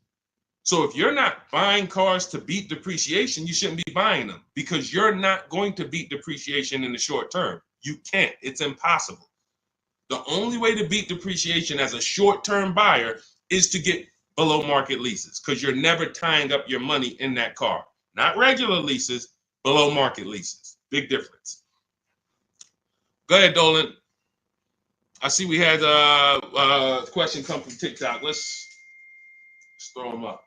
So if you're not buying cars to beat depreciation, you shouldn't be buying them, because you're not going to beat depreciation in the short term. You can't. It's impossible. The only way to beat depreciation as a short-term buyer is to get below market leases, because you're never tying up your money in that car. Not regular leases, below market leases. Big difference. Go ahead, Dolan. I see we had a question come from TikTok. Let's throw them up.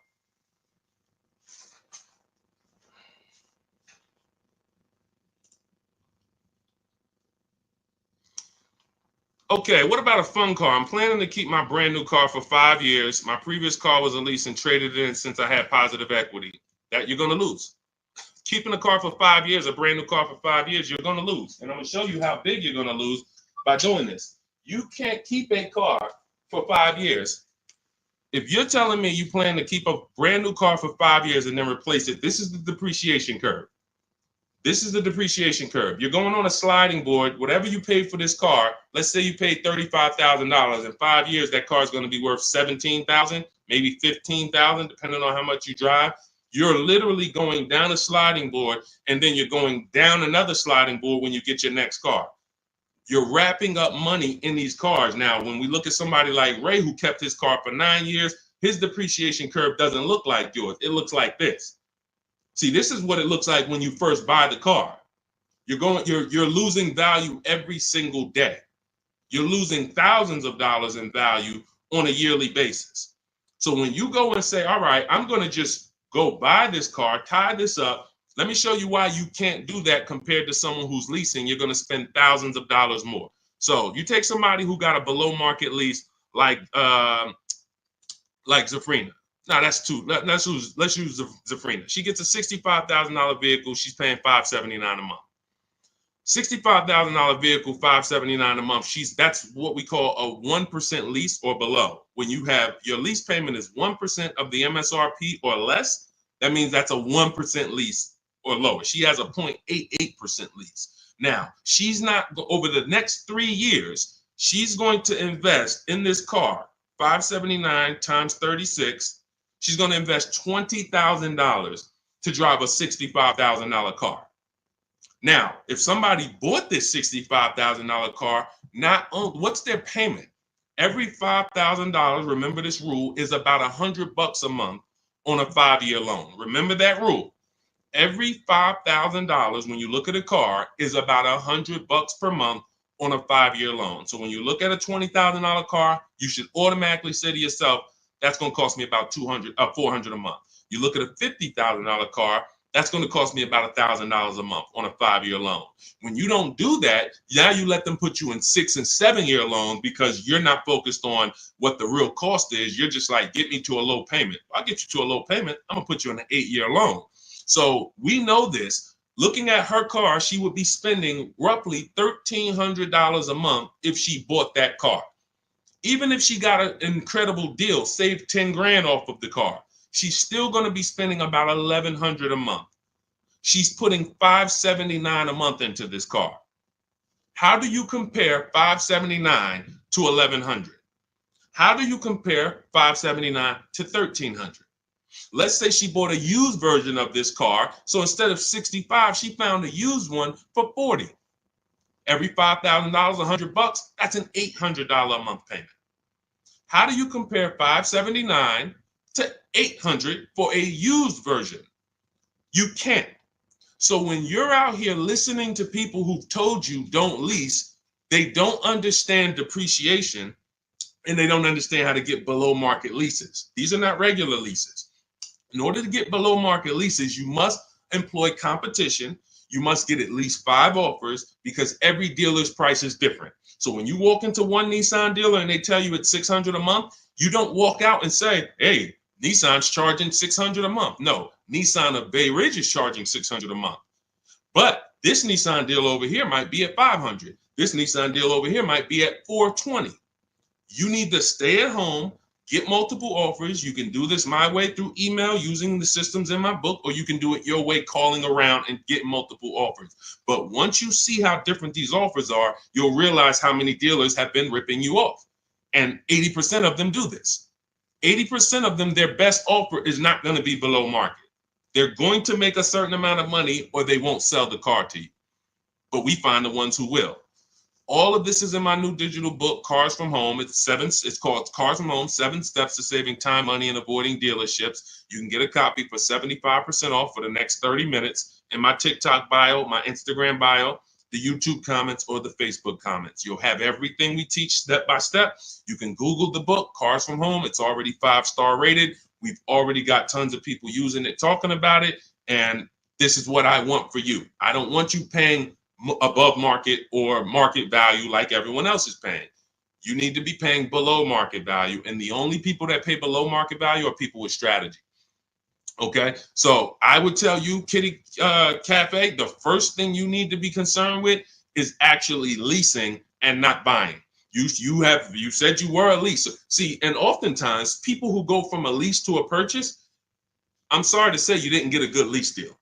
Okay, what about a fun car? I'm planning to keep my brand new car for 5 years. My previous car was a lease and traded in since I had positive equity. That you're going to lose. Keeping a car for 5 years, a brand new car for 5 years, you're going to lose. And I'm going to show you how big you're going to lose by doing this. You can't keep a car for 5 years. If you're telling me you plan to keep a brand new car for 5 years and then replace it, this is the depreciation curve. This is the depreciation curve. You're going on a sliding board. Whatever you paid for this car, let's say you paid $35,000. In 5 years, that car is going to be worth $17,000, maybe $15,000, depending on how much you drive. You're literally going down a sliding board, and then you're going down another sliding board when you get your next car. You're wrapping up money in these cars. Now, when we look at somebody like Ray, who kept his car for 9 years, his depreciation curve doesn't look like yours. It looks like this. See, this is what it looks like when you first buy the car. You're losing value every single day. You're losing thousands of dollars in value on a yearly basis. So when you go and say, all right, I'm going to just go buy this car, tie this up. Let me show you why you can't do that compared to someone who's leasing. You're going to spend thousands of dollars more. So you take somebody who got a below market lease like Zafrina. No, that's too. Let's use Zafrina. She gets a $65,000 vehicle. She's paying $579 a month. $65,000 vehicle, $579 a month. That's what we call a 1% lease or below. When you have your lease payment is 1% of the MSRP or less, that means that's a 1% lease or lower. She has a 0.88% lease. Now, she's not, over the next 3 years, she's going to invest in this car, $579 times 36. She's going to invest $20,000 to drive a $65,000 car. Now, if somebody bought this $65,000 car, what's their payment? Every $5,000, remember this rule, is about $100 a month on a 5-year loan. Remember that rule. Every $5,000, when you look at a car, is about $100 per month on a 5-year loan. So when you look at a $20,000 car, you should automatically say to yourself, that's going to cost me about $400 a month. You look at a $50,000 car, that's going to cost me about $1,000 a month on a 5-year loan. When you don't do that, now you let them put you in 6- and 7-year loans because you're not focused on what the real cost is. You're just like, get me to a low payment. I'll get you to a low payment. I'm going to put you in an 8-year loan. So we know this. Looking at her car, she would be spending roughly $1,300 a month if she bought that car. Even if she got an incredible deal, saved 10 grand off of the car, she's still going to be spending about $1,100 a month. She's putting $579 a month into this car. How do you compare $579 to $1,100? How do you compare $579 to $1,300? Let's say she bought a used version of this car. So instead of $65, she found a used one for $40. Every $5,000, $100, that's an $800 a month payment. How do you compare $579 to $800 for a used version? You can't. So when you're out here listening to people who've told you don't lease, they don't understand depreciation and they don't understand how to get below market leases. These are not regular leases. In order to get below market leases, you must employ competition. You must get at least 5 offers because every dealer's price is different. So when you walk into one Nissan dealer and they tell you it's $600 a month, you don't walk out and say, hey, Nissan's charging $600 a month. No, Nissan of Bay Ridge is charging $600 a month. But this Nissan deal over here might be at $500. This Nissan deal over here might be at $420. You need to stay at home, get multiple offers. You can do this my way through email using the systems in my book, or you can do it your way, calling around and get multiple offers. But once you see how different these offers are, you'll realize how many dealers have been ripping you off. And 80% of them do this. 80% of them, their best offer is not going to be below market. They're going to make a certain amount of money or they won't sell the car to you. But we find the ones who will. All of this is in my new digital book, Cars from Home. It's called Cars from Home, 7 Steps to Saving Time, Money, and Avoiding Dealerships. You can get a copy for 75% off for the next 30 minutes in my TikTok bio, my Instagram bio, the YouTube comments, or the Facebook comments. You'll have everything we teach step by step. You can Google the book, Cars from Home. It's already 5-star rated. We've already got tons of people using it, talking about it. And this is what I want for you. I don't want you paying above market or market value like everyone else is paying. You need to be paying below market value. And the only people that pay below market value are people with strategy. Okay, so I would tell you, Kitty Cafe, the first thing you need to be concerned with is actually leasing and not buying. You said you were a leaser. See, and oftentimes people who go from a lease to a purchase, I'm sorry to say you didn't get a good lease deal.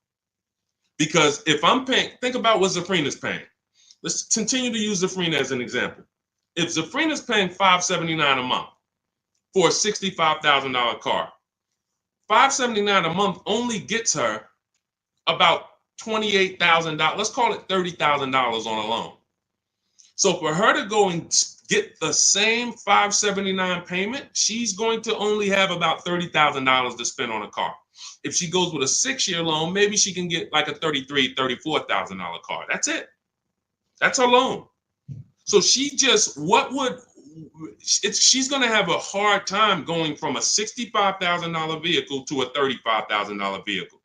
Because if I'm paying, think about what Zafrina's paying. Let's continue to use Zafrina as an example. If Zafrina's paying $579 a month for a $65,000 car, $579 a month only gets her about $28,000. Let's call it $30,000 on a loan. So for her to go and get the same $579 payment, she's going to only have about $30,000 to spend on a car. If she goes with a 6-year loan, maybe she can get like a $33,000, $34,000 car. That's it. That's her loan. So she's going to have a hard time going from a $65,000 vehicle to a $35,000 vehicle.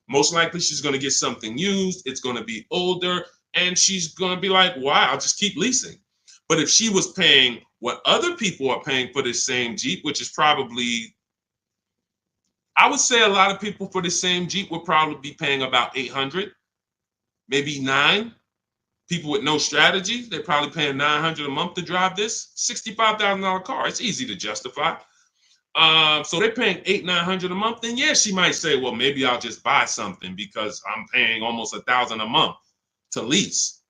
Most likely she's going to get something used. It's going to be older, and she's going to be like, wow, I'll just keep leasing. But if she was paying what other people are paying for this same Jeep, which is probably, I would say a lot of people for the same Jeep would probably be paying about $800, maybe $900. People with no strategy, they're probably paying $900 a month to drive this $65,000 car. It's easy to justify. So they're paying $800-900 a month. Then yeah, she might say, well, maybe I'll just buy something because I'm paying almost $1,000 a month to lease.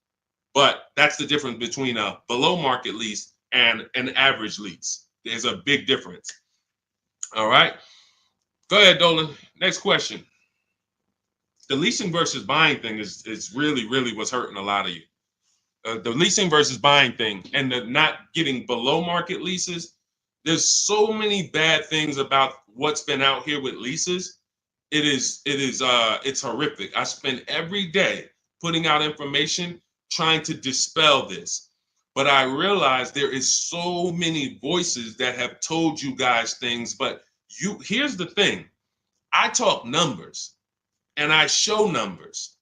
But that's the difference between a below market lease and an average lease. There's a big difference. All right. Go ahead, Dolan. Next question. The leasing versus buying thing is really what's hurting a lot of you. The leasing versus buying thing and the not getting below market leases. There's so many bad things about what's been out here with leases. It's horrific. I spend every day putting out information trying to dispel this. But I realize there is so many voices that have told you guys things, but here's the thing. I talk numbers and I show numbers.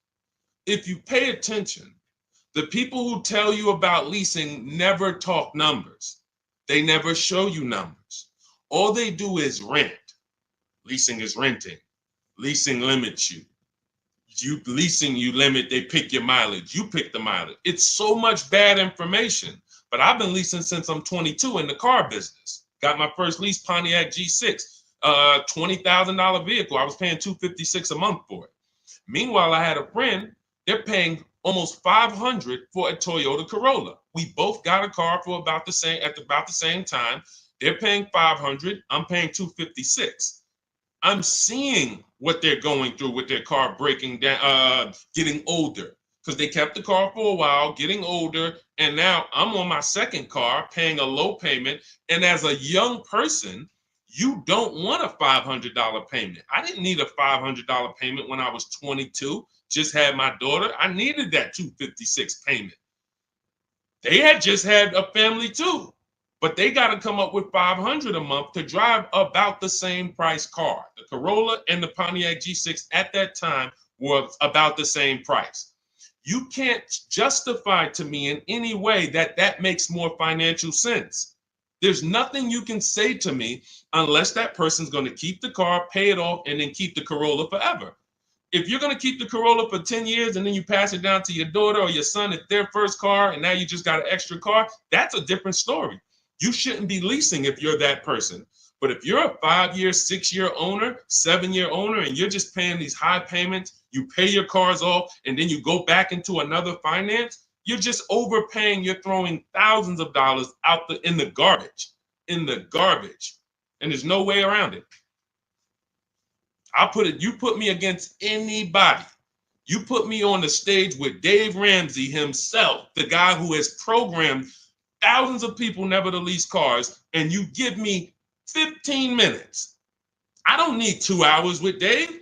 If you pay attention, the people who tell you about leasing never talk numbers. They never show you numbers. All they do is rent. Leasing is renting. Leasing limits you. You limit, they pick your mileage. You pick the mileage. It's so much bad information. But I've been leasing since I'm 22 in the car business. Got my first lease, Pontiac G6, $20,000 vehicle. I was paying $256 a month for it. Meanwhile, I had a friend, they're paying almost $500 for a Toyota Corolla. We both got a car for about the same time. They're paying $500. I'm paying $256. I'm seeing what they're going through with their car breaking down, getting older, because they kept the car for a while, getting older, and now I'm on my second car, paying a low payment. And as a young person, you don't want a $500 payment. I didn't need a $500 payment when I was 22. Just had my daughter. I needed that $256 payment. They had just had a family too, but they got to come up with $500 a month to drive about the same price car. The Corolla and the Pontiac G6 at that time were about the same price. You can't justify to me in any way that makes more financial sense. There's nothing you can say to me unless that person's going to keep the car, pay it off, and then keep the Corolla forever. If you're going to keep the Corolla for 10 years and then you pass it down to your daughter or your son at their first car and now you just got an extra car, that's a different story. You shouldn't be leasing if you're that person. But if you're a 5-year, 6-year owner, 7-year owner, and you're just paying these high payments, you pay your cars off, and then you go back into another finance, you're just overpaying. You're throwing thousands of dollars out in the garbage, and there's no way around it. You put me against anybody. You put me on the stage with Dave Ramsey himself, the guy who has programmed thousands of people never to lease cars, and you give me 15 minutes. I don't need 2 hours with Dave.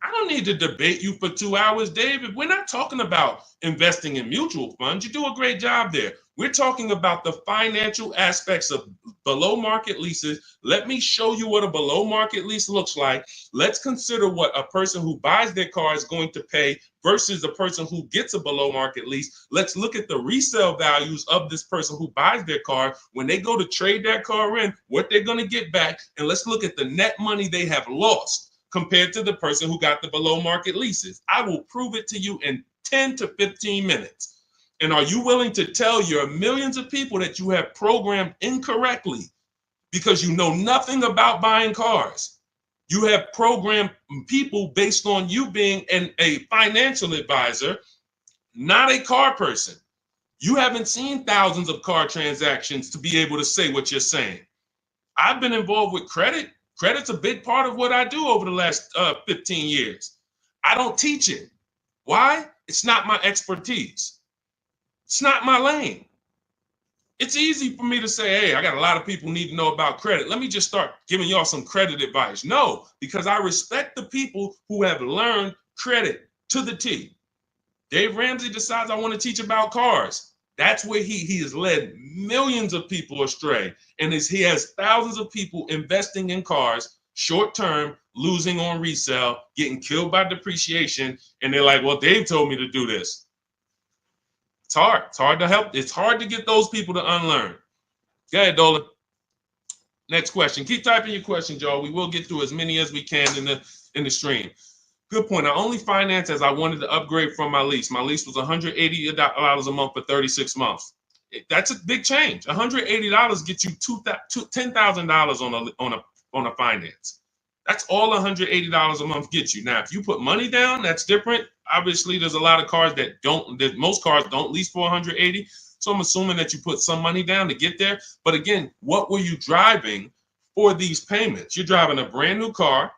I don't need to debate you for 2 hours, Dave. If we're not talking about investing in mutual funds, you do a great job there. We're talking about the financial aspects of below market leases. Let me show you what a below market lease looks like. Let's consider what a person who buys their car is going to pay versus a person who gets a below market lease. Let's look at the resale values of this person who buys their car. When they go to trade that car in, what they're going to get back. And let's look at the net money they have lost compared to the person who got the below market leases. I will prove it to you in 10 to 15 minutes. And are you willing to tell your millions of people that you have programmed incorrectly because you know nothing about buying cars? You have programmed people based on you being a financial advisor, not a car person. You haven't seen thousands of car transactions to be able to say what you're saying. I've been involved with credit. Credit's a big part of what I do over the last 15 years. I don't teach it. Why? It's not my expertise. It's not my lane. It's easy for me to say, hey, I got a lot of people need to know about credit. Let me just start giving y'all some credit advice. No, because I respect the people who have learned credit to the T. Dave Ramsey decides I want to teach about cars. That's where he has led millions of people astray. And he has thousands of people investing in cars, short term, losing on resale, getting killed by depreciation. And they're like, well, Dave told me to do this. It's hard. It's hard to help. It's hard to get those people to unlearn. Go ahead, Dolan. Next question. Keep typing your questions, y'all. We will get through as many as we can in the stream. Good point. I only financed as I wanted to upgrade from my lease. My lease was $180 a month for 36 months. That's a big change. $180 gets you $10,000 on a finance. That's all $180 a month gets you. Now, if you put money down, that's different. Obviously, there's a lot of cars most cars don't lease for $180. So I'm assuming that you put some money down to get there. But again, what were you driving for these payments? You're driving a brand new car.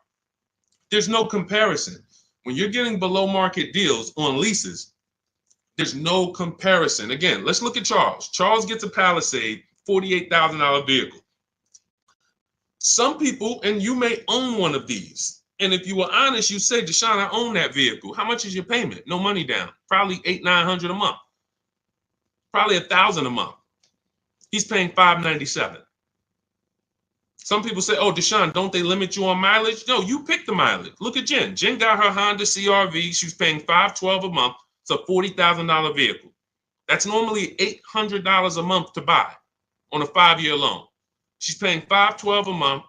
There's no comparison. When you're getting below market deals on leases, there's no comparison. Again, let's look at Charles. Charles gets a Palisade, $48,000 vehicle. Some people, and you may own one of these. And if you were honest, you say, Deshone, I own that vehicle. How much is your payment? No money down. Probably $800-900 a month. Probably $1,000 a month. He's paying $597. Some people say, oh, Deshone, don't they limit you on mileage? No, you pick the mileage. Look at Jen. Jen got her Honda CRV. She's paying $512 a month. It's a $40,000 vehicle. That's normally $800 a month to buy on a 5-year loan. She's paying $512 a month,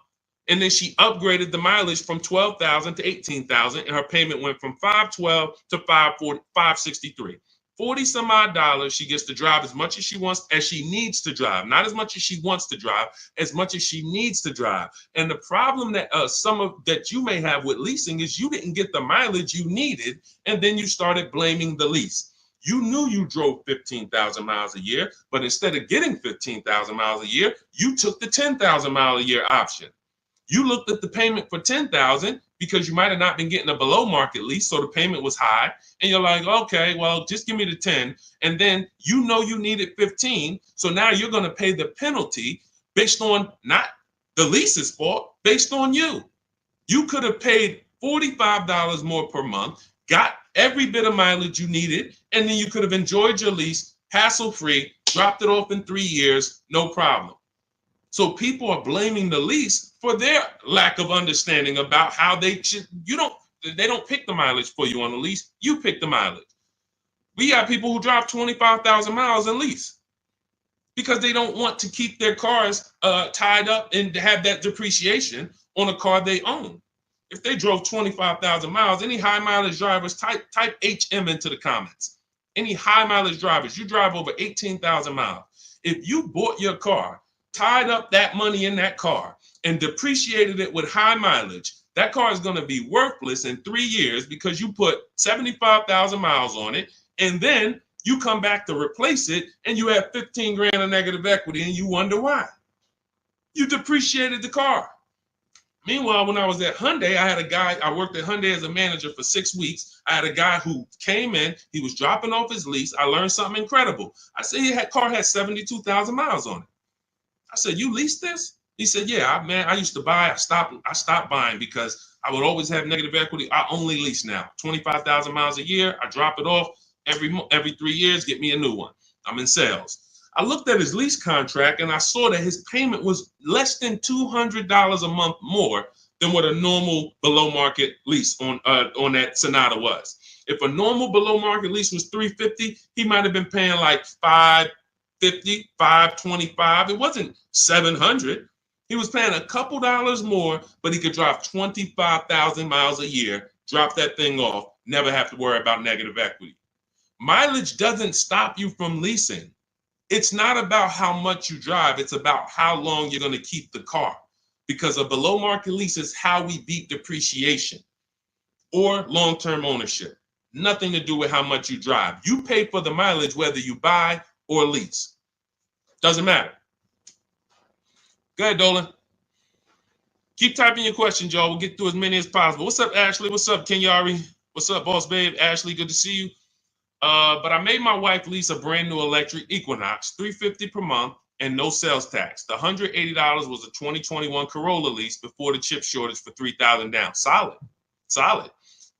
and then she upgraded the mileage from $12,000 to $18,000, and her payment went from $512 to $563. 40 some odd dollars. She gets to drive as much as she wants, as she needs to drive, not as much as she wants to drive, as much as she needs to drive. And the problem that that you may have with leasing is you didn't get the mileage you needed, and then you started blaming the lease. You knew you drove 15,000 miles a year, but instead of getting 15,000 miles a year, you took the 10,000 mile a year option. You looked at the payment for 10,000 because you might have not been getting a below market lease, so the payment was high, and you're like, okay, well, just give me the 10, and then you know you needed 15, so now you're going to pay the penalty based on not the lease's fault, based on you. You could have paid $45 more per month, got every bit of mileage you needed, and then you could have enjoyed your lease hassle-free, dropped it off in 3 years, no problem. So people are blaming the lease for their lack of understanding about how they don't pick the mileage for you on the lease. You pick the mileage. We got people who drive 25,000 miles in lease because they don't want to keep their cars tied up and have that depreciation on a car they own. If they drove 25,000 miles, any high mileage drivers, type HM into the comments. Any high mileage drivers, you drive over 18,000 miles. If you bought your car, tied up that money in that car, and depreciated it with high mileage, that car is going to be worthless in 3 years because you put 75,000 miles on it, and then you come back to replace it, and you have 15 grand of negative equity, and you wonder why. You depreciated the car. Meanwhile, when I was at Hyundai, I worked at Hyundai as a manager for 6 weeks. I had a guy who came in, he was dropping off his lease. I learned something incredible. I said, car had 72,000 miles on it. I said, you leased this? He said, yeah, man, I used to buy. I stopped buying because I would always have negative equity. I only lease now. 25,000 miles a year. I drop it off every 3 years, get me a new one. I'm in sales. I looked at his lease contract and I saw that his payment was less than $200 a month more than what a normal below market lease on that Sonata was. If a normal below market lease was $350, he might have been paying like $550, $525. It wasn't $700. He was paying a couple dollars more, but he could drive 25,000 miles a year, drop that thing off, never have to worry about negative equity. Mileage doesn't stop you from leasing. It's not about how much you drive. It's about how long you're going to keep the car. because a below market lease is how we beat depreciation or long-term ownership. Nothing to do with how much you drive. You pay for the mileage whether you buy or lease. Doesn't matter. Go ahead, Dolan. Keep typing your questions, y'all. We'll get through as many as possible. What's up, Ashley? What's up, Kenyari? What's up, boss babe? Ashley, good to see you. But I made my wife lease a brand new electric Equinox, $350 per month, and no sales tax. The $180 was a 2021 Corolla lease before the chip shortage for $3,000 down. Solid, solid.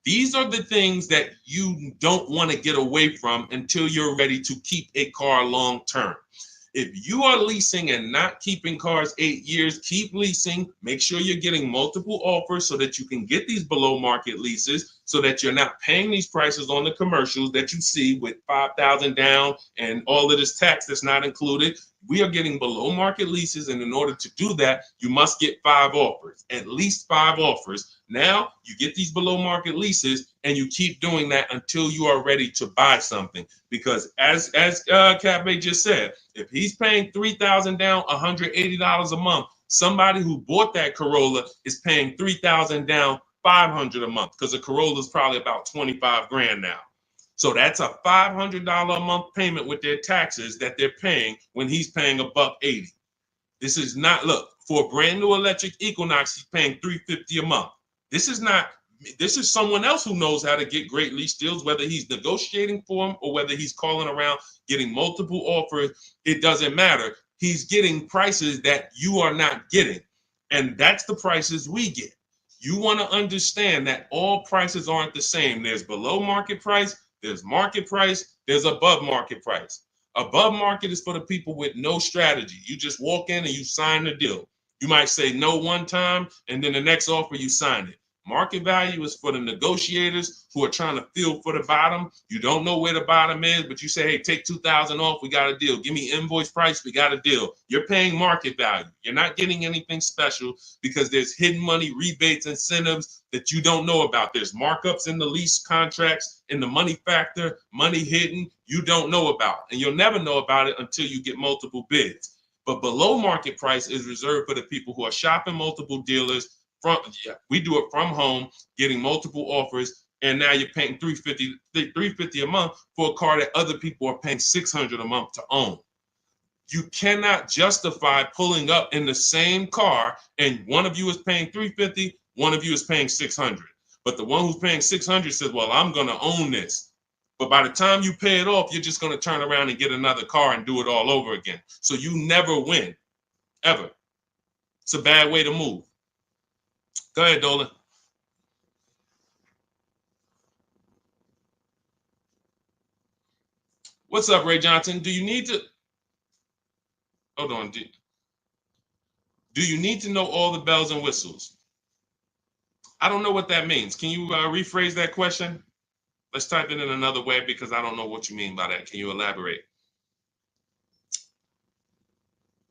These are the things that you don't want to get away from until you're ready to keep a car long term. If you are leasing and not keeping cars 8 years, keep leasing. Make sure you're getting multiple offers so that you can get these below market leases, so that you're not paying these prices on the commercials that you see with $5,000 down and all of this tax that's not included. We are getting below market leases, and in order to do that, you must get 5 offers, at least 5 offers. Now you get these below market leases, and you keep doing that until you are ready to buy something. Because as Cafe just said, if he's paying $3,000 down, $180 a month, somebody who bought that Corolla is paying $3,000 down, $500 a month, because a Corolla is probably about 25 grand now. So that's a $500 a month payment with their taxes that they're paying when he's paying $180. This is not, look, for a brand new electric Equinox, he's paying $350 a month. This is someone else who knows how to get great lease deals, whether he's negotiating for them or whether he's calling around getting multiple offers. It doesn't matter. He's getting prices that you are not getting. And that's the prices we get. You want to understand that all prices aren't the same. There's below market price, there's market price, there's above market price. Above market is for the people with no strategy. You just walk in and you sign the deal. You might say no one time, and then the next offer you sign it. Market value is for the negotiators who are trying to feel for the bottom. You don't know where the bottom is, but you say, hey, take $2,000 off, we got a deal. Give me invoice price, we got a deal. You're paying market value. You're not getting anything special because there's hidden money, rebates, incentives that you don't know about. There's markups in the lease contracts, in the money factor, money hidden, you don't know about. And you'll never know about it until you get multiple bids. But below market price is reserved for the people who are shopping multiple dealers. We do it from home, getting multiple offers, and now you're paying $350 a month for a car that other people are paying $600 a month to own. You cannot justify pulling up in the same car and one of you is paying $350, one of you is paying $600. But the one who's paying $600 says, well, I'm going to own this. But by the time you pay it off, you're just going to turn around and get another car and do it all over again. So you never win, ever. It's a bad way to move. Go ahead, Dolan. What's up, Ray Johnson? Do you need to... Hold on. Do you need to know all the bells and whistles? I don't know what that means. Can you rephrase that question? Let's type it in another way because I don't know what you mean by that. Can you elaborate?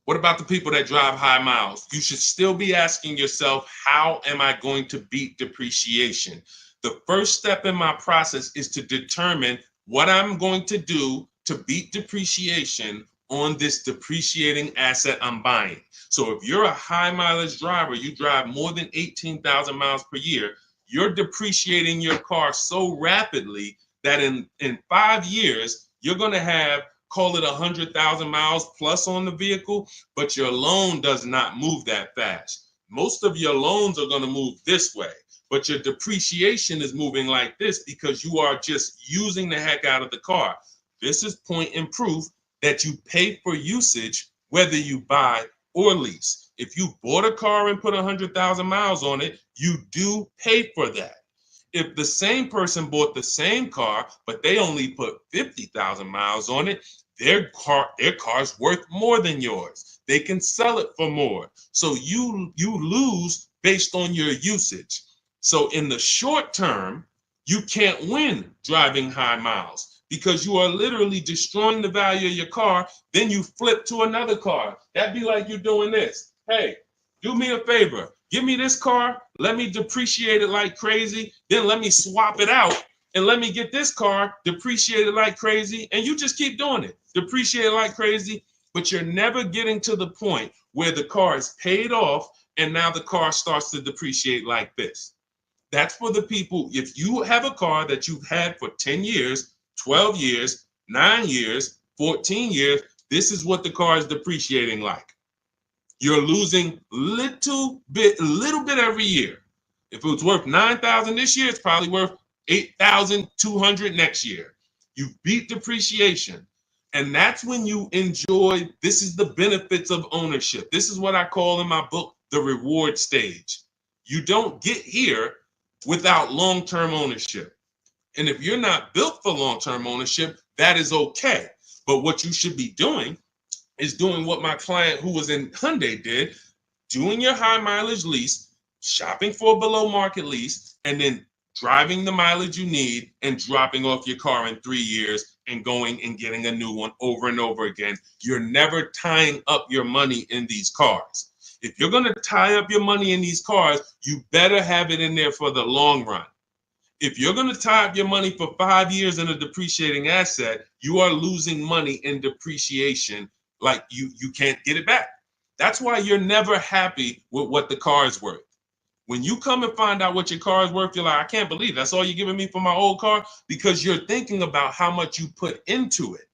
What about the people that drive high miles? You should still be asking yourself, how am I going to beat depreciation? The first step in my process is to determine what I'm going to do to beat depreciation on this depreciating asset I'm buying. So if you're a high mileage driver, you drive more than 18,000 miles per year, you're depreciating your car so rapidly that in 5 years, you're going to have, call it 100,000 miles plus on the vehicle, but your loan does not move that fast. Most of your loans are going to move this way, but your depreciation is moving like this because you are just using the heck out of the car. This is point and proof that you pay for usage, whether you buy or lease. If you bought a car and put 100,000 miles on it, you do pay for that. If the same person bought the same car, but they only put 50,000 miles on it, their car's worth more than yours. They can sell it for more. So you lose based on your usage. So in the short term, you can't win driving high miles because you are literally destroying the value of your car. Then you flip to another car. That'd be like you doing this. Hey, do me a favor. Give me this car, let me depreciate it like crazy, then let me swap it out and let me get this car depreciated like crazy, and you just keep doing it. Depreciate it like crazy, but you're never getting to the point where the car is paid off and now the car starts to depreciate like this. That's for the people. If you have a car that you've had for 10 years, 12 years, 9 years, 14 years, this is what the car is depreciating like. You're losing a little bit every year. If it was worth 9,000 this year, it's probably worth 8,200 next year. You beat depreciation. And that's when you enjoy, this is the benefits of ownership. This is what I call in my book, the reward stage. You don't get here without long-term ownership. And if you're not built for long-term ownership, that is okay. But what you should be doing is doing what my client who was in Hyundai did, doing your high mileage lease, shopping for a below market lease, and then driving the mileage you need and dropping off your car in 3 years and going and getting a new one over and over again. You're never tying up your money in these cars. If you're going to tie up your money in these cars, you better have it in there for the long run. If you're going to tie up your money for 5 years in a depreciating asset, you are losing money in depreciation. Like you can't get it back. That's why you're never happy with what the car is worth. When you come and find out what your car is worth, you're like, I can't believe that's all you're giving me for my old car, because you're thinking about how much you put into it.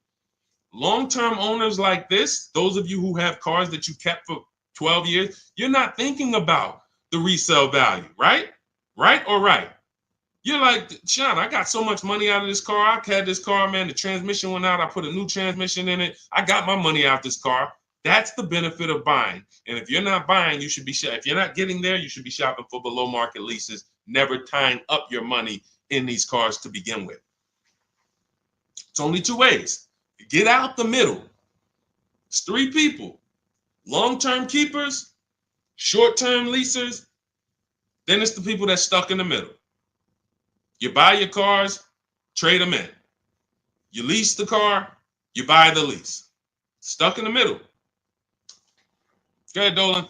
Long-term owners like this, those of you who have cars that you kept for 12 years, you're not thinking about the resale value, right? Right or right? You're like, Sean, I got so much money out of this car. I had this car, man. The transmission went out. I put a new transmission in it. I got my money out this car. That's the benefit of buying. And if you're not buying, you should be if you're not getting there, you should be shopping for below market leases, never tying up your money in these cars to begin with. It's only 2 ways. Get out the middle. It's 3 people. Long-term keepers, short-term leasers, then it's the people that's stuck in the middle. You buy your cars, trade them in. You lease the car, you buy the lease. Stuck in the middle. Go ahead, Dolan.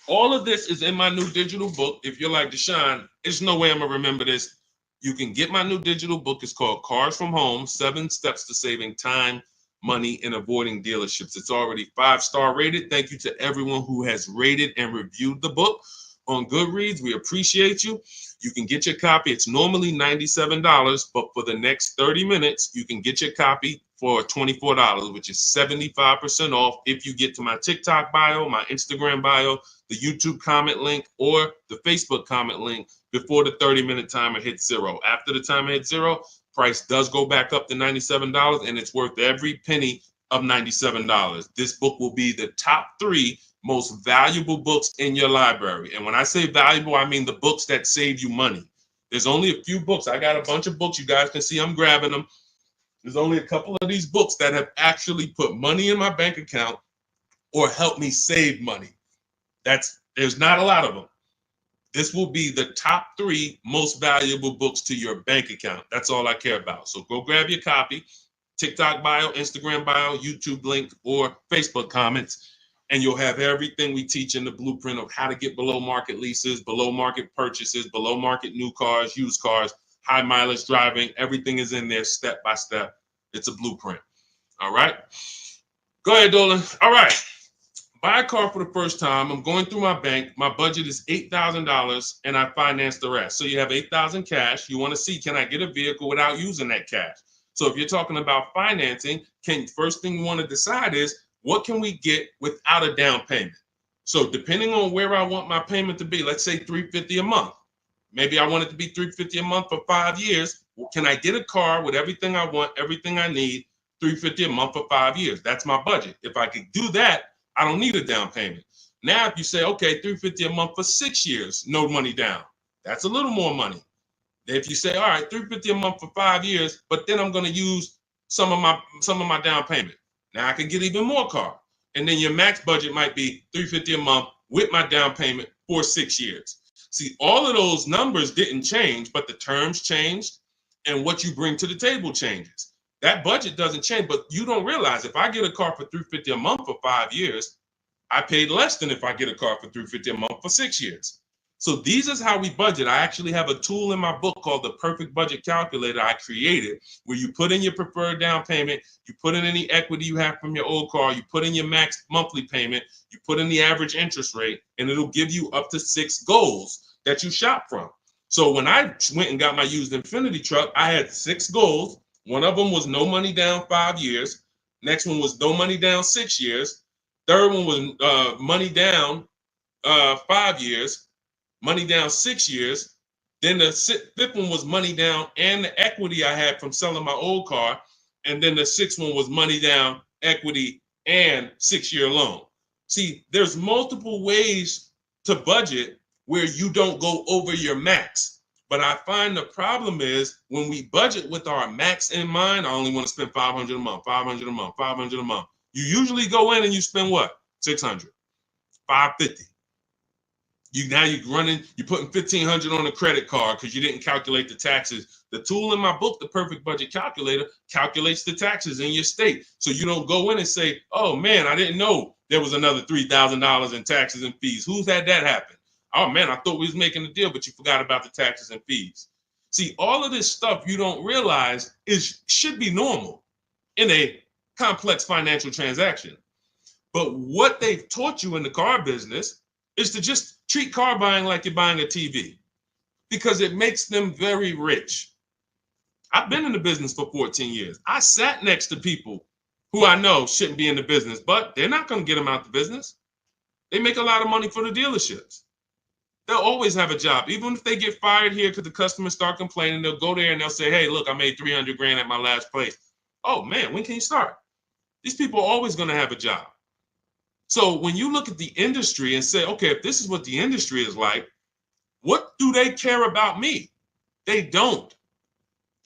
All of this is in my new digital book. If you're like, Deshone, there's no way I'm going to remember this. You can get my new digital book. It's called Cars from Home, 7 Steps to Saving Time, Money, and Avoiding Dealerships. It's already 5-star rated. Thank you to everyone who has rated and reviewed the book on Goodreads. We appreciate you. You can get your copy. It's normally $97, but for the next 30 minutes, you can get your copy for $24, which is 75% off if you get to my TikTok bio, my Instagram bio, the YouTube comment link, or the Facebook comment link before the 30-minute timer hits 0. After the timer hits 0, price does go back up to $97, and it's worth every penny of $97. This book will be the top 3 most valuable books in your library. And when I say valuable, I mean the books that save you money. There's only a few books. I got a bunch of books. You guys can see I'm grabbing them. There's only a couple of these books that have actually put money in my bank account or helped me save money. There's not a lot of them. This will be the top 3 most valuable books to your bank account. That's all I care about. So go grab your copy, TikTok bio, Instagram bio, YouTube link, or Facebook comments, and you'll have everything we teach in the blueprint of how to get below market leases, below market purchases, below market new cars, used cars, high mileage driving. Everything is in there step by step. It's a blueprint. All right. Go ahead, Dolan. All right. Buy a car for the first time. I'm going through my bank. My budget is $8,000 and I finance the rest. So you have $8,000 cash. You want to see, can I get a vehicle without using that cash? So if you're talking about financing, first thing you want to decide is, what can we get without a down payment? So depending on where I want my payment to be, let's say $350 a month. Maybe I want it to be $350 a month for 5 years. Well, can I get a car with everything I want, everything I need, $350 a month for 5 years? That's my budget. If I could do that, I don't need a down payment. Now, if you say, okay, $350 a month for 6 years, no money down, that's a little more money. If you say, all right, $350 a month for 5 years, but then I'm going to use some of my down payment. Now I can get even more car. And then your max budget might be $350 a month with my down payment for 6 years. See, all of those numbers didn't change, but the terms changed and what you bring to the table changes. That budget doesn't change, but you don't realize if I get a car for $350 a month for 5 years, I paid less than if I get a car for $350 a month for 6 years. So these is how we budget. I actually have a tool in my book called the Perfect Budget Calculator I created, where you put in your preferred down payment, you put in any equity you have from your old car, you put in your max monthly payment, you put in the average interest rate, and it'll give you up to 6 goals that you shop from. So when I went and got my used Infiniti truck, I had 6 goals. One of them was no money down 5 years. Next one was no money down 6 years. Third one was money down 5 years. Money down 6 years. Then the fifth one was money down and the equity I had from selling my old car. And then the sixth one was money down, equity, and 6-year loan. See, there's multiple ways to budget where you don't go over your max. But I find the problem is when we budget with our max in mind, I only want to spend $500 a month, $500 a month, $500 a month. You usually go in and you spend what? $600, $550. You're putting $1,500 on a credit card because you didn't calculate the taxes. The tool in my book, the Perfect Budget Calculator, calculates the taxes in your state. So you don't go in and say, oh man, I didn't know there was another $3,000 in taxes and fees. Who's had that happen? Oh man, I thought we was making a deal, but you forgot about the taxes and fees. See, all of this stuff you don't realize should be normal in a complex financial transaction. But what they've taught you in the car business is to just treat car buying like you're buying a TV because it makes them very rich. I've been in the business for 14 years. I sat next to people who I know shouldn't be in the business, but they're not going to get them out the business. They make a lot of money for the dealerships. They'll always have a job. Even if they get fired here because the customers start complaining, they'll go there and they'll say, hey, look, I made 300 grand at my last place. Oh man, when can you start? These people are always going to have a job. So when you look at the industry and say, okay, if this is what the industry is like, what do they care about me? They don't.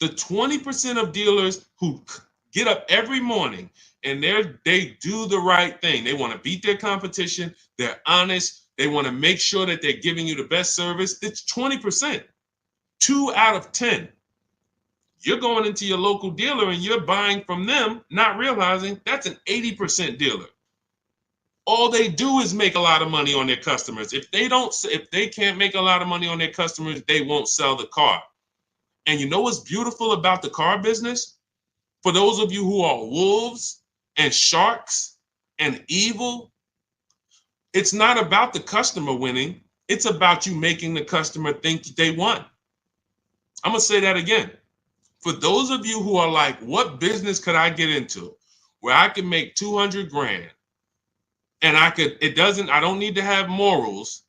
The 20% of dealers who get up every morning and they do the right thing. They want to beat their competition. They're honest. They want to make sure that they're giving you the best service. It's 20%. 2 out of 10. You're going into your local dealer and you're buying from them, not realizing that's an 80% dealer. All they do is make a lot of money on their customers. If they can't make a lot of money on their customers, they won't sell the car. And you know what's beautiful about the car business? For those of you who are wolves and sharks and evil, it's not about the customer winning. It's about you making the customer think they won. I'm going to say that again. For those of you who are like, what business could I get into where I can make 200 grand? And I don't need to have morals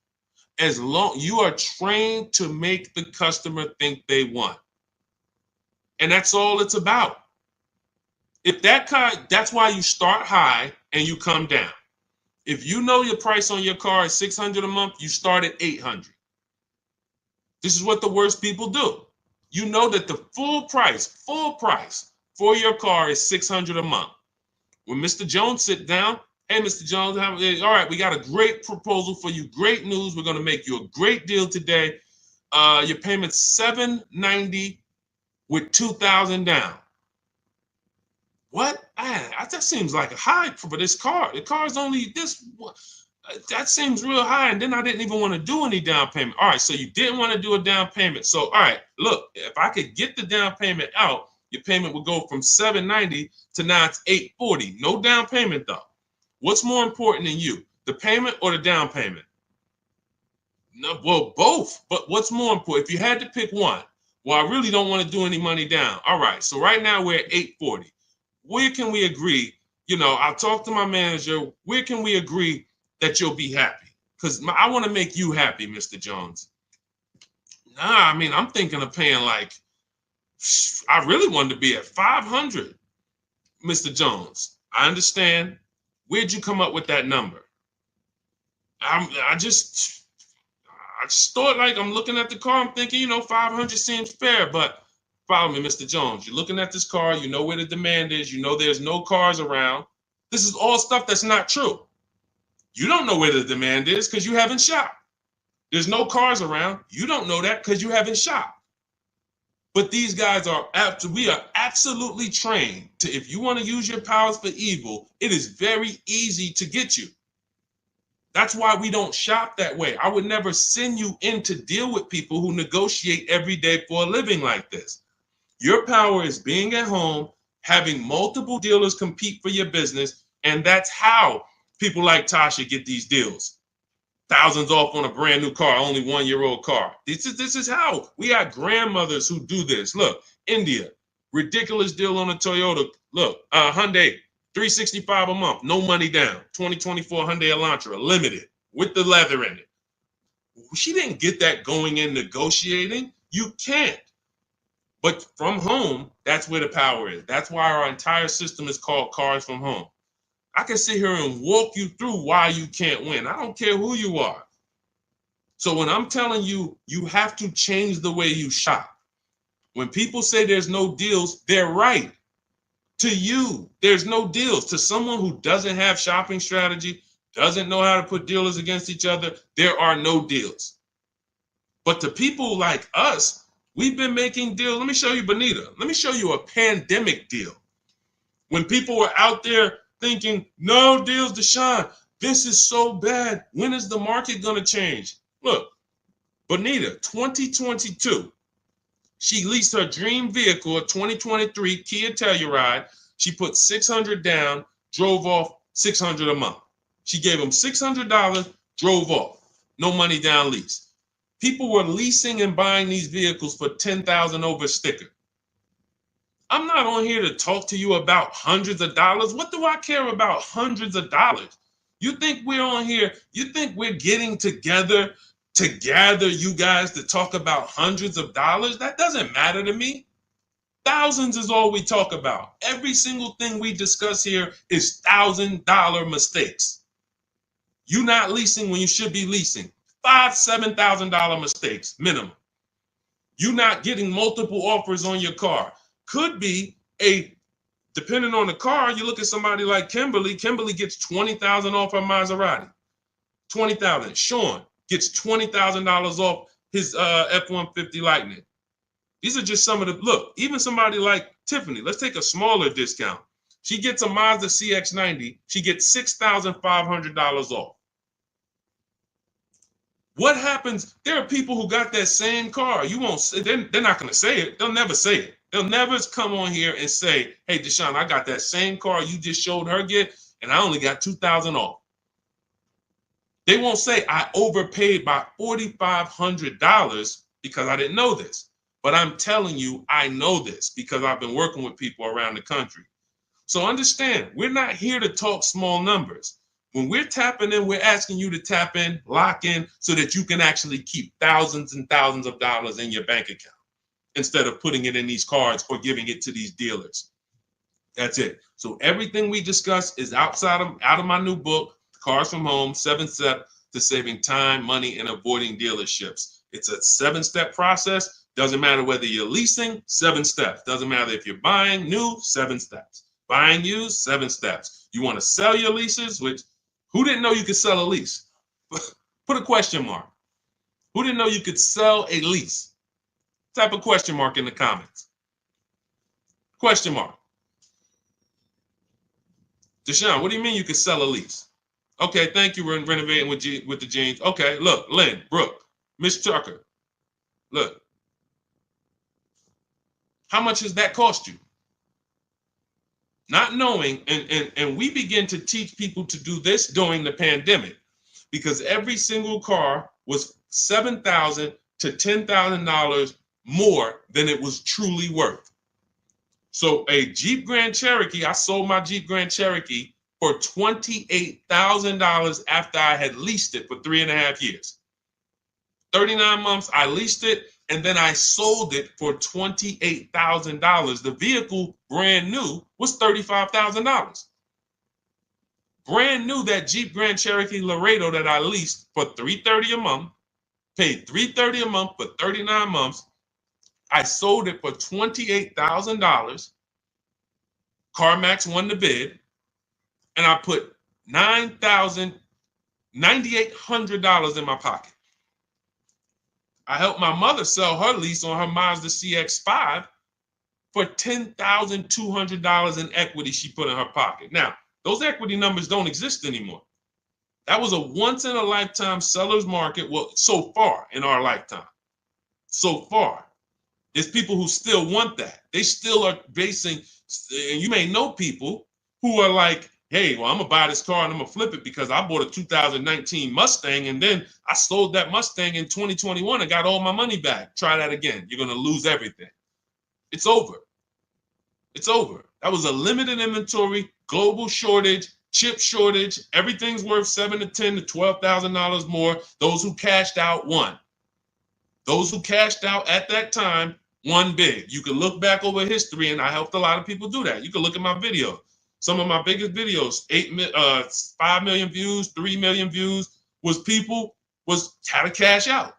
as long you are trained to make the customer think they won. And that's all it's about. If that's why you start high and you come down. If you know your price on your car is $600 a month, you start at $800. This is what the worst people do. You know that the full price for your car is $600 a month. When Mr. Jones sit down, hey, Mr. Jones, all right, we got a great proposal for you. Great news. We're going to make you a great deal today. Your payment's $790 with $2,000 down. What? That seems like a high for this car. The car's only this. That seems real high. And then I didn't even want to do any down payment. All right, so you didn't want to do a down payment. So, all right, look, if I could get the down payment out, your payment would go from $790 to now it's $840. No down payment, though. What's more important than you, the payment or the down payment? No, well, both. But what's more important? If you had to pick one, well, I really don't want to do any money down. All right, so right now we're at $840. Where can we agree? I'll talk to my manager. Where can we agree that you'll be happy? Because I want to make you happy, Mr. Jones. Nah, I mean, I'm thinking of paying I really wanted to be at $500, Mr. Jones. I understand. Where'd you come up with that number? I just thought I'm looking at the car. I'm thinking, 500 seems fair, but follow me, Mr. Jones. You're looking at this car. You know where the demand is. You know there's no cars around. This is all stuff that's not true. You don't know where the demand is because you haven't shopped. There's no cars around. You don't know that because you haven't shopped. But these guys we are absolutely trained to, if you want to use your powers for evil, it is very easy to get you. That's why we don't shop that way. I would never send you in to deal with people who negotiate every day for a living like this. Your power is being at home, having multiple dealers compete for your business, and that's how people like Tasha get these deals. Thousands off on a brand new car, only 1-year-old car. This is how we got grandmothers who do this. Look, India, ridiculous deal on a Toyota. Look, Hyundai, $365 a month, no money down. 2024 Hyundai Elantra, limited with the leather in it. She didn't get that going in negotiating. You can't. But from home, that's where the power is. That's why our entire system is called Cars from Home. I can sit here and walk you through why you can't win. I don't care who you are. So when I'm telling you, you have to change the way you shop. When people say there's no deals, they're right. To you, there's no deals. To someone who doesn't have shopping strategy, doesn't know how to put dealers against each other, there are no deals. But to people like us, we've been making deals. Let me show you, Bonita. Let me show you a pandemic deal. When people were out there thinking, no deals, Deshone, this is so bad. When is the market going to change? Look, Bonita, 2022, she leased her dream vehicle, a 2023 Kia Telluride. She put $600 down, drove off $600 a month. She gave him $600, drove off. No money down lease. People were leasing and buying these vehicles for $10,000 over sticker. I'm not on here to talk to you about hundreds of dollars. What do I care about hundreds of dollars? You think we're on here? You think we're getting together to gather you guys to talk about hundreds of dollars? That doesn't matter to me. Thousands is all we talk about. Every single thing we discuss here is $1,000 mistakes. You not leasing when you should be leasing. $5,000, $7,000 mistakes minimum. You not getting multiple offers on your car. Could be depending on the car, you look at somebody like Kimberly. Kimberly gets $20,000 off her Maserati. $20,000. Sean gets $20,000 off his F-150 Lightning. These are just some of the, look, even somebody like Tiffany, let's take a smaller discount. She gets a Mazda CX-90. She gets $6,500 off. What happens? There are people who got that same car. You won't say, they're not going to say it. They'll never say it. They'll never come on here and say, hey, Deshone, I got that same car you just showed her get, and I only got $2,000 off. They won't say I overpaid by $4,500 because I didn't know this. But I'm telling you, I know this because I've been working with people around the country. So understand, we're not here to talk small numbers. When we're tapping in, we're asking you to tap in, lock in, so that you can actually keep thousands and thousands of dollars in your bank account instead of putting it in these cards or giving it to these dealers. That's it. So everything we discuss is out of my new book, Cars from Home, 7 Steps to Saving Time, Money, and Avoiding Dealerships. It's a 7-step process. Doesn't matter whether you're leasing, 7 steps. Doesn't matter if you're buying new, 7 steps. Buying used, 7 steps. You want to sell your leases, which who didn't know you could sell a lease? Put a question mark. Who didn't know you could sell a lease? Type a question mark in the comments. Question mark. Deshone, what do you mean you could sell a lease? Okay, thank you. We're renovating with the jeans. Okay, look, Lynn, Brooke, Miss Tucker. Look. How much does that cost you? Not knowing, and we begin to teach people to do this during the pandemic because every single car was $7,000 to $10,000 more than it was truly worth. So a Jeep Grand Cherokee, I sold my Jeep Grand Cherokee for $28,000 after I had leased it for 3.5 years. 39 months, I leased it, and then I sold it for $28,000. The vehicle, brand new, was $35,000. Brand new, that Jeep Grand Cherokee Laredo that I leased for $330 a month, paid $330 a month for 39 months. I sold it for $28,000. CarMax won the bid, and I put $9,800 in my pocket. I helped my mother sell her lease on her Mazda CX-5 for $10,200 in equity she put in her pocket. Now, those equity numbers don't exist anymore. That was a once in a lifetime seller's market. Well, so far in our lifetime, so far, there's people who still want that. They still are basing, and you may know people who are like, hey, well, I'm gonna buy this car and I'm gonna flip it because I bought a 2019 Mustang and then I sold that Mustang in 2021 and got all my money back. Try that again. You're gonna lose everything. It's over. It's over. That was a limited inventory, global shortage, chip shortage. Everything's worth $7,000 to $10,000 to $12,000 more. Those who cashed out won. Those who cashed out at that time won big. You can look back over history, and I helped a lot of people do that. You can look at my videos. Some of my biggest videos, 5 million views, 3 million views, was how to cash out.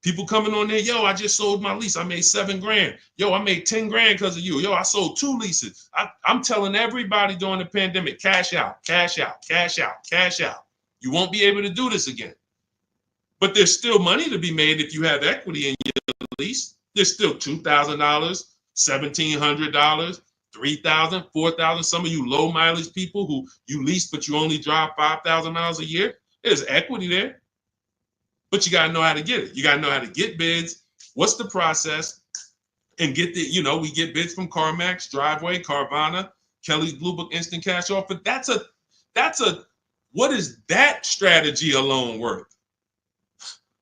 People coming on there, yo, I just sold my lease. I made $7,000. Yo, I made 10 grand because of you. Yo, I sold 2 leases. I'm telling everybody during the pandemic, cash out, cash out, cash out, cash out. You won't be able to do this again. But there's still money to be made if you have equity in your lease. There's still $2,000, $1,700, $3,000, $4,000. Some of you low mileage people who you lease, but you only drive 5,000 miles a year. There's equity there. But you got to know how to get it. You got to know how to get bids. What's the process? And get we get bids from CarMax, Driveway, Carvana, Kelly's Blue Book Instant Cash Offer. What is that strategy alone worth?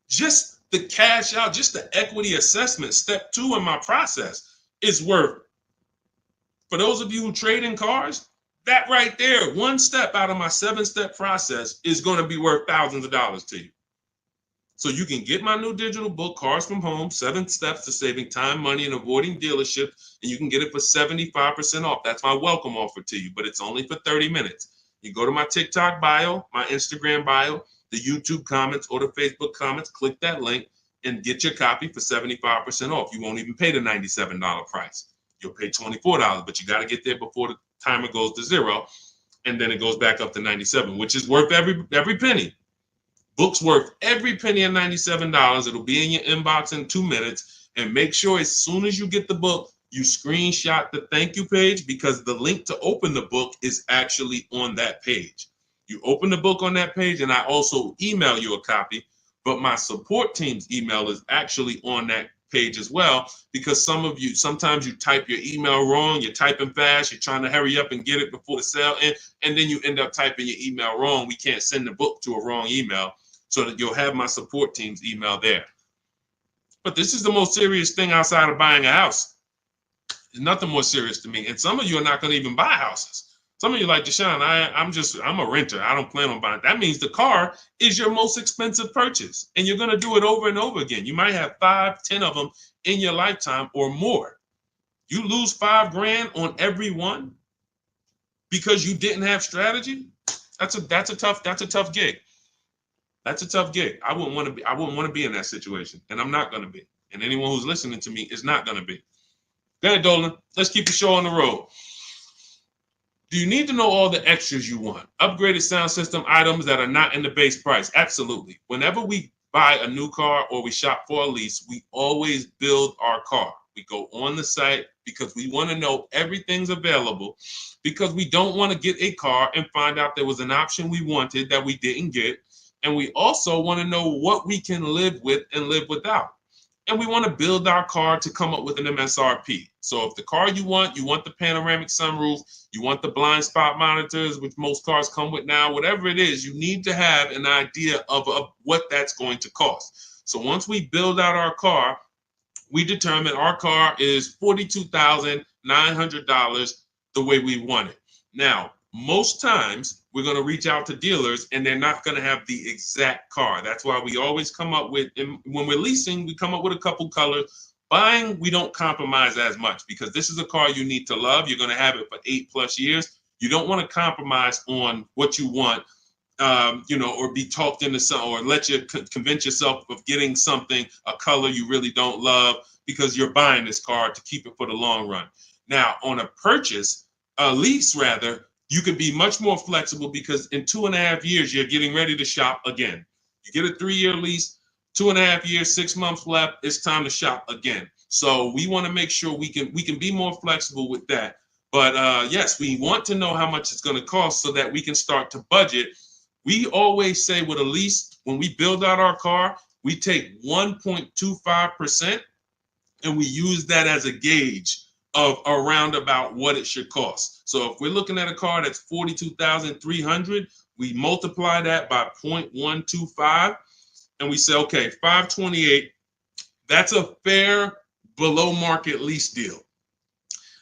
Just the cash out, just the equity assessment, step 2 in my process is worth. For those of you who trade in cars, that right there, one step out of my 7-step process is going to be worth thousands of dollars to you. So you can get my new digital book, Cars from Home, 7 Steps to Saving Time, Money, and Avoiding Dealership, and you can get it for 75% off. That's my welcome offer to you, but it's only for 30 minutes. You go to my TikTok bio, my Instagram bio, the YouTube comments, or the Facebook comments, click that link, and get your copy for 75% off. You won't even pay the $97 price. You'll pay $24, but you got to get there before the timer goes to 0, and then it goes back up to $97, which is worth every penny. Book's worth every penny of $97. It'll be in your inbox in 2 minutes. And make sure as soon as you get the book, you screenshot the thank you page, because the link to open the book is actually on that page. You open the book on that page, and I also email you a copy, but my support team's email is actually on that page as well, because sometimes you type your email wrong, you're typing fast, you're trying to hurry up and get it before the sale, and then you end up typing your email wrong. We can't send the book to a wrong email, so that you'll have my support team's email there. But this is the most serious thing outside of buying a house. There's nothing more serious to me. And some of you are not going to even buy houses. Some of you like, Deshone, I'm a renter. I don't plan on buying. That means the car is your most expensive purchase. And you're going to do it over and over again. You might have 5, 10 of them in your lifetime or more. You lose $5,000 on every one because you didn't have strategy. That's a tough gig. That's a tough gig. I wouldn't want to be in that situation. And I'm not going to be. And anyone who's listening to me is not going to be. Go ahead, Dolan. Let's keep the show on the road. Do you need to know all the extras you want? Upgraded sound system items that are not in the base price? Absolutely. Whenever we buy a new car or we shop for a lease, we always build our car. We go on the site because we want to know everything's available, because we don't want to get a car and find out there was an option we wanted that we didn't get. And we also want to know what we can live with and live without. And we want to build our car to come up with an MSRP. So if the car you want the panoramic sunroof, you want the blind spot monitors, which most cars come with now, whatever it is, you need to have an idea of what that's going to cost. So once we build out our car, we determine our car is $42,900 the way we want it. Now, most times we're going to reach out to dealers and they're not going to have the exact car. That's why we always come up with, and when we're leasing, we come up with a couple colors. Buying, we don't compromise as much, because this is a car you need to love. You're going to have it for 8+ years. You don't want to compromise on what you want, or be talked into something, or let you convince yourself of getting something, a color you really don't love, because you're buying this car to keep it for the long run. Now, on a lease rather, you can be much more flexible, because in 2.5 years, you're getting ready to shop again. You get a 3-year lease, 2.5 years, 6 months left, it's time to shop again. So we want to make sure we can be more flexible with that. But yes, we want to know how much it's going to cost so that we can start to budget We always say with a lease, when we build out our car, we take 1.25% and we use that as a gauge of around about what it should cost. So if we're looking at a car that's 42,300, we multiply that by 0.125 and we say, okay, 528, that's a fair below market lease deal.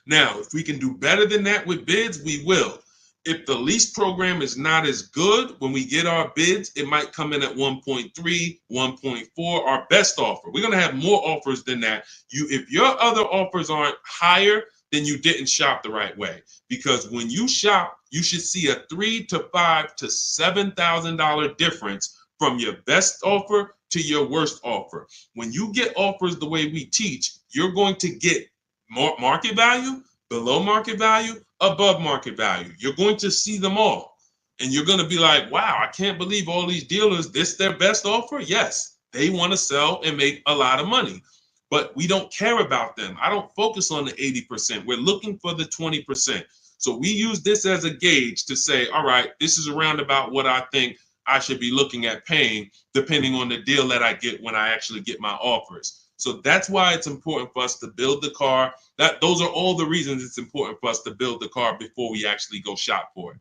Now, if we can do better than that with bids, we will. If the lease program is not as good, when we get our bids, it might come in at 1.3, 1.4, our best offer. We're going to have more offers than that. If your other offers aren't higher, then you didn't shop the right way. Because when you shop, you should see a $3,000 to $5,000 to $7,000 difference from your best offer to your worst offer. When you get offers the way we teach, you're going to get more market value, below market value, above market value. You're going to see them all. And you're going to be like, wow, I can't believe all these dealers, this their best offer? Yes, they want to sell and make a lot of money. But we don't care about them. I don't focus on the 80%. We're looking for the 20%. So we use this as a gauge to say, all right, this is around about what I think I should be looking at paying, depending on the deal that I get when I actually get my offers. So that's why it's important for us to build the car. Those are all the reasons it's important for us to build the car before we actually go shop for it.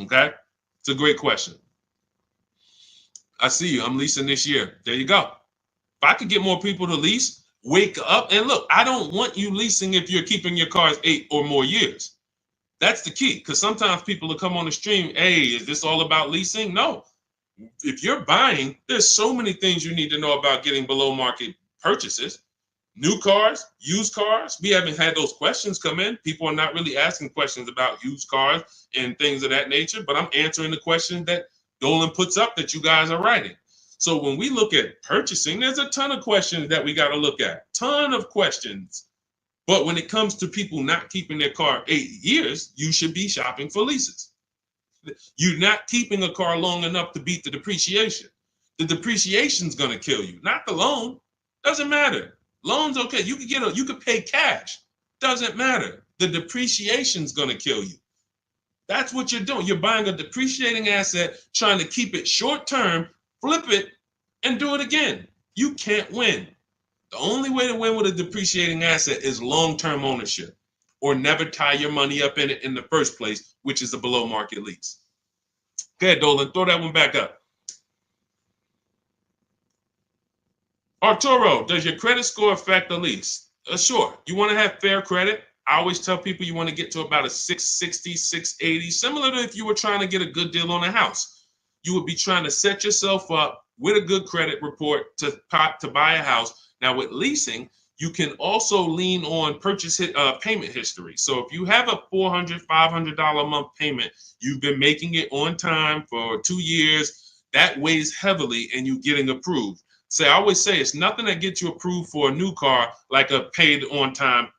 Okay? It's a great question. I see you. I'm leasing this year. There you go. If I could get more people to lease, wake up and look. I don't want you leasing if you're keeping your cars 8 or more years. That's the key, because sometimes people will come on the stream, hey, is this all about leasing? No. If you're buying, there's so many things you need to know about getting below market purchases. New cars, used cars, we haven't had those questions come in. People are not really asking questions about used cars and things of that nature, but I'm answering the questions that Dolan puts up that you guys are writing. So when we look at purchasing, there's a ton of questions that we got to look at, ton of questions. But when it comes to people not keeping their car 8 years, you should be shopping for leases. You're not keeping a car long enough to beat the depreciation. The depreciation's going to kill you, not the loan. Doesn't matter. Loans, okay, you could pay cash. Doesn't matter. The depreciation's going to kill you. That's what you're doing. You're buying a depreciating asset, trying to keep it short term, flip it, and do it again. You can't win. The only way to win with a depreciating asset is long-term ownership, or never tie your money up in it in the first place, which is a below market lease. Go ahead, Dolan, throw that one back up. Arturo, does your credit score affect the lease? Sure. You want to have fair credit. I always tell people you want to get to about a 660, 680, similar to if you were trying to get a good deal on a house. You would be trying to set yourself up with a good credit report to buy a house. Now with leasing, you can also lean on payment history. So if you have a $400, $500 a month payment, you've been making it on time for 2 years, that weighs heavily in you getting approved. I always say it's nothing that gets you approved for a new car like a paid on-time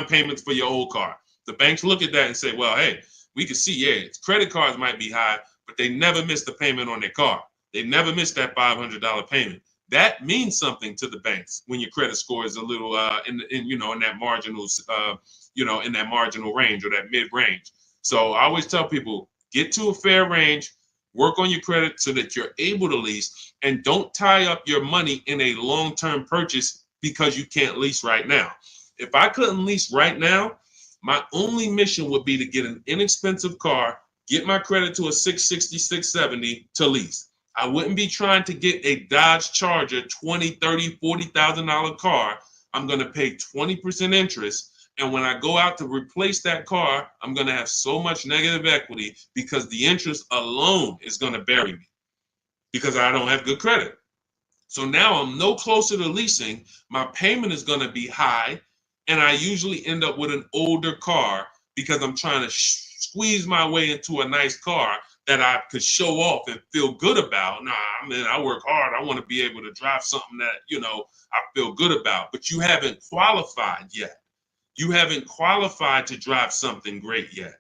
payments for your old car. The banks look at that and say, well, hey, we can see, yeah, credit cards might be high, but they never miss the payment on their car. They never miss that $500 payment. That means something to the banks when your credit score is a little in that marginal in that marginal range or that mid range. So I always tell people, get to a fair range, work on your credit so that you're able to lease, and don't tie up your money in a long-term purchase because you can't lease right now. If I couldn't lease right now, my only mission would be to get an inexpensive car, get my credit to a 660, 670 to lease. I wouldn't be trying to get a Dodge Charger, $20,000, $30,000, $40,000 car. I'm going to pay 20% interest. And when I go out to replace that car, I'm going to have so much negative equity because the interest alone is going to bury me because I don't have good credit. So now I'm no closer to leasing. My payment is going to be high. And I usually end up with an older car because I'm trying to squeeze my way into a nice car that I could show off and feel good about. Nah, I mean, I work hard. I want to be able to drive something that, I feel good about. But you haven't qualified yet. You haven't qualified to drive something great yet.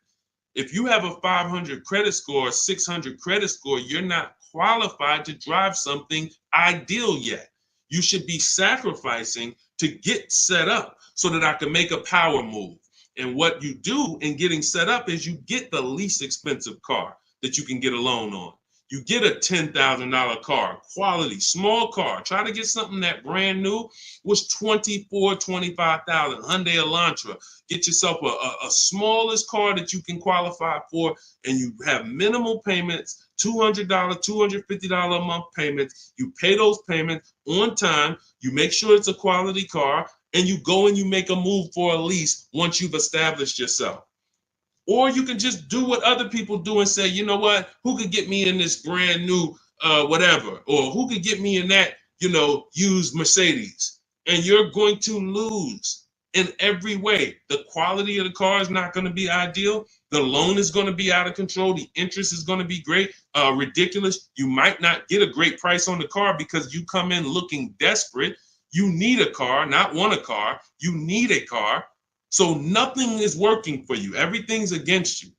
If you have a 500 credit score, 600 credit score, you're not qualified to drive something ideal yet. You should be sacrificing to get set up so that I can make a power move. And what you do in getting set up is you get the least expensive car. that you can get a loan on. You get a $10,000 car, quality, small car. Try to get something that brand new was $24,000, $25,000, Hyundai Elantra. Get yourself a smallest car that you can qualify for, and you have minimal payments, $200, $250 a month payments. You pay those payments on time. You make sure it's a quality car, and you go and you make a move for a lease once you've established yourself. Or you can just do what other people do and say, you know what, who could get me in this brand new whatever, or who could get me in that, used Mercedes? And you're going to lose in every way. The quality of the car is not going to be ideal. The loan is going to be out of control. The interest is going to be great, ridiculous. You might not get a great price on the car because you come in looking desperate. You need a car, not want a car. You need a car. So nothing is working for you. Everything's against you.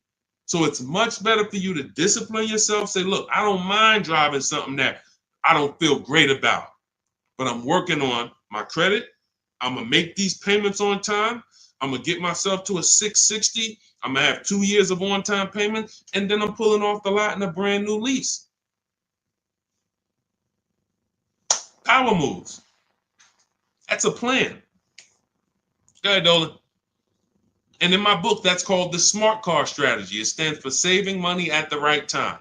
So it's much better for you to discipline yourself. Say, look, I don't mind driving something that I don't feel great about, but I'm working on my credit. I'm going to make these payments on time. I'm going to get myself to a 660. I'm going to have 2 years of on-time payments, and then I'm pulling off the lot in a brand new lease. Power moves. That's a plan. Go ahead, Dolan. And in my book, that's called the SMART car strategy. It stands for saving money at the right time.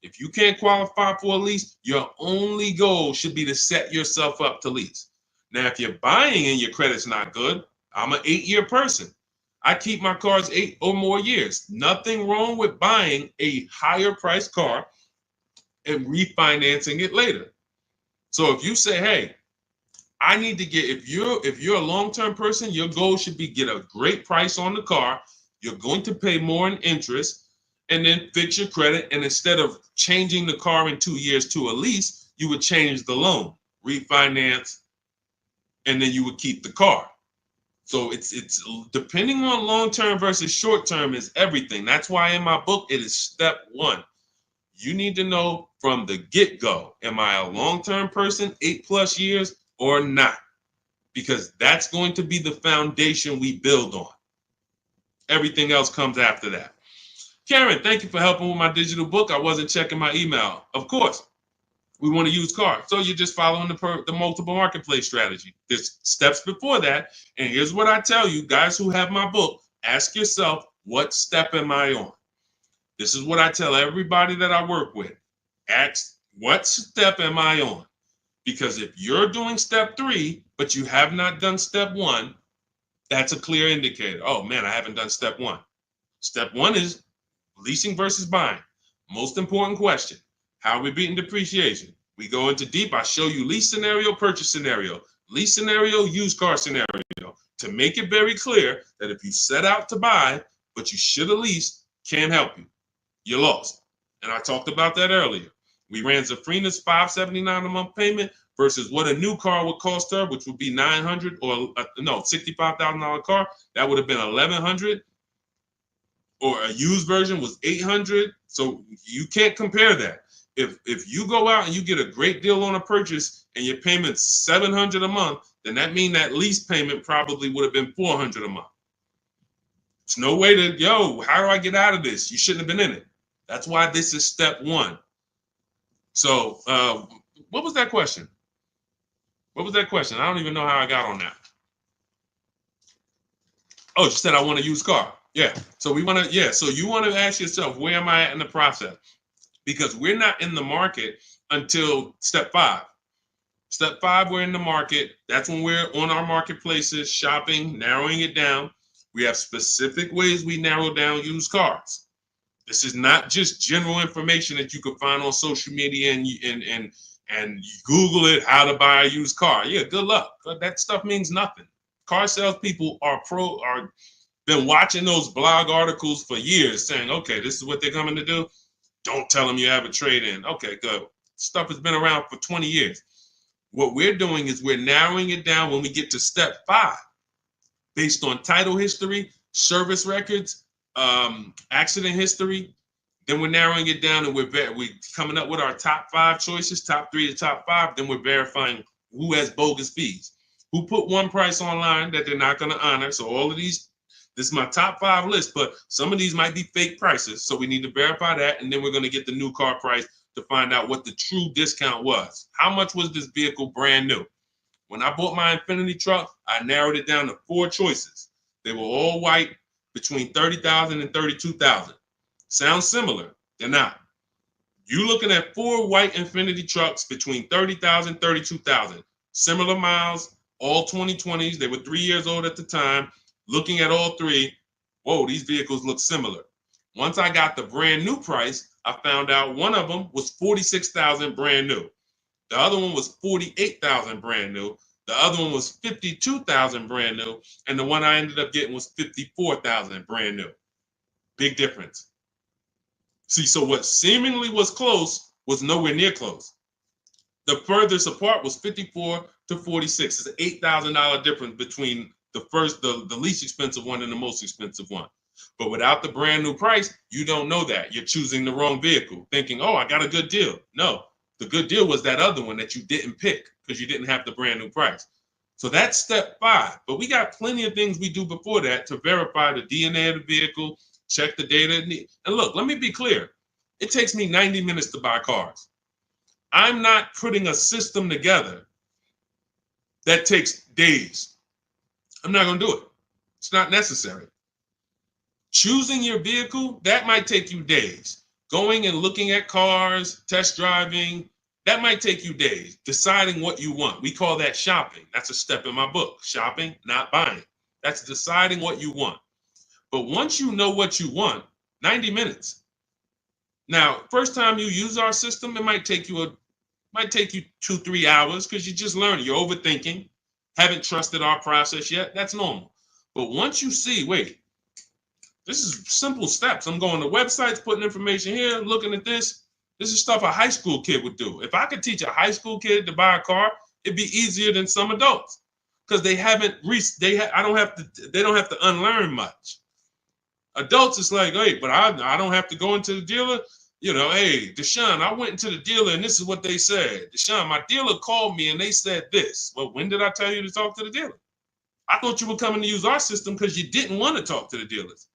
If you can't qualify for a lease, your only goal should be to set yourself up to lease. Now, if you're buying and your credit's not good, I'm an 8-year person. I keep my cars 8 or more years. Nothing wrong with buying a higher priced car and refinancing it later. So if you say, hey, I need to get, if you're a long-term person, your goal should be get a great price on the car. You're going to pay more in interest and then fix your credit. And instead of changing the car in 2 years to a lease, you would change the loan, refinance, and then you would keep the car. So it's depending on long-term versus short-term is everything. That's why in my book, it is step 1. You need to know from the get-go, am I a long-term person, 8+ years, or not? Because that's going to be the foundation we build on. Everything else comes after that. Karen, thank you for helping with my digital book. I wasn't checking my email. Of course, we want to use cars. So you're just following the multiple marketplace strategy. There's steps before that. And here's what I tell you, guys who have my book, ask yourself, what step am I on? This is what I tell everybody that I work with. Ask, what step am I on? Because if you're doing step 3, but you have not done step 1, that's a clear indicator. Oh man, I haven't done step 1. Step 1 is leasing versus buying. Most important question. How are we beating depreciation? We go into deep. I show you lease scenario, purchase scenario, lease scenario, used car scenario, to make it very clear that if you set out to buy, but you should have leased, can't help you. You're lost. And I talked about that earlier. We ran Zafrina's $579 a month payment versus what a new car would cost her, which would be $900 or $65,000 car. That would have been $1,100. Or a used version was $800. So you can't compare that. If you go out and you get a great deal on a purchase and your payment's $700 a month, then that means that lease payment probably would have been $400 a month. There's no way to, how do I get out of this? You shouldn't have been in it. That's why this is step 1. So what was that question? What was that question? I don't even know how I got on that. Oh, you said I want a used car. Yeah. So so you want to ask yourself, where am I at in the process? Because we're not in the market until step 5. Step 5, we're in the market. That's when we're on our marketplaces, shopping, narrowing it down. We have specific ways we narrow down used cars. This is not just general information that you could find on social media and you Google it, how to buy a used car. Yeah, good luck. That stuff means nothing. Car salespeople are been watching those blog articles for years saying, okay, this is what they're coming to do. Don't tell them you have a trade-in. Okay, good. Stuff has been around for 20 years. What we're doing is we're narrowing it down when we get to step 5, based on title history, service records, accident history. Then we're narrowing it down and we're coming up with our top 5 choices, top 3 to top 5. Then we're verifying who has bogus fees, who put one price online that they're not going to honor. So all of these This is my top 5 list, but some of these might be fake prices. So we need to verify that. And then we're going to get the new car price to find out what the true discount was. How much was this vehicle brand new? When I bought my Infiniti truck, I narrowed it down to 4 choices. They were all white, between $30,000 and $32,000. Sounds similar. They're not. You're looking at 4 white Infiniti trucks between $30,000 and $32,000. Similar miles, all 2020s. They were 3 years old at the time. Looking at all 3, whoa, these vehicles look similar. Once I got the brand new price, I found out one of them was $46,000 brand new. The other one was $48,000 brand new. The other one was $52,000 brand new. And the one I ended up getting was $54,000 brand new. Big difference. See, so what seemingly was close was nowhere near close. The furthest apart was 54 to 46. It's an $8,000 difference between the least expensive one and the most expensive one. But without the brand new price, you don't know that. You're choosing the wrong vehicle, thinking, oh, I got a good deal. No, the good deal was that other one that you didn't pick because you didn't have the brand new price. So that's step 5. But we got plenty of things we do before that to verify the DNA of the vehicle, check the data. And look, let me be clear. It takes me 90 minutes to buy cars. I'm not putting a system together that takes days. I'm not going to do it. It's not necessary. Choosing your vehicle, that might take you days. Going and looking at cars, test driving, that might take you days. Deciding what you want. We call that shopping. That's a step in my book. Shopping, not buying. That's deciding what you want. But once you know what you want, 90 minutes. Now, first time you use our system, it might take you 2-3 hours because you're just learning. You're overthinking. Haven't trusted our process yet. That's normal. But once you see, wait, this is simple steps. I'm going to websites, putting information here, looking at this. This is stuff a high school kid would do. If I could teach a high school kid to buy a car, it'd be easier than some adults because they don't have to unlearn much. Adults, it's like, hey, but I don't have to go into the dealer. You know, hey, Deshone, I went into the dealer and this is what they said. Deshone, my dealer called me and they said this. Well, when did I tell you to talk to the dealer? I thought you were coming to use our system because you didn't want to talk to the dealers.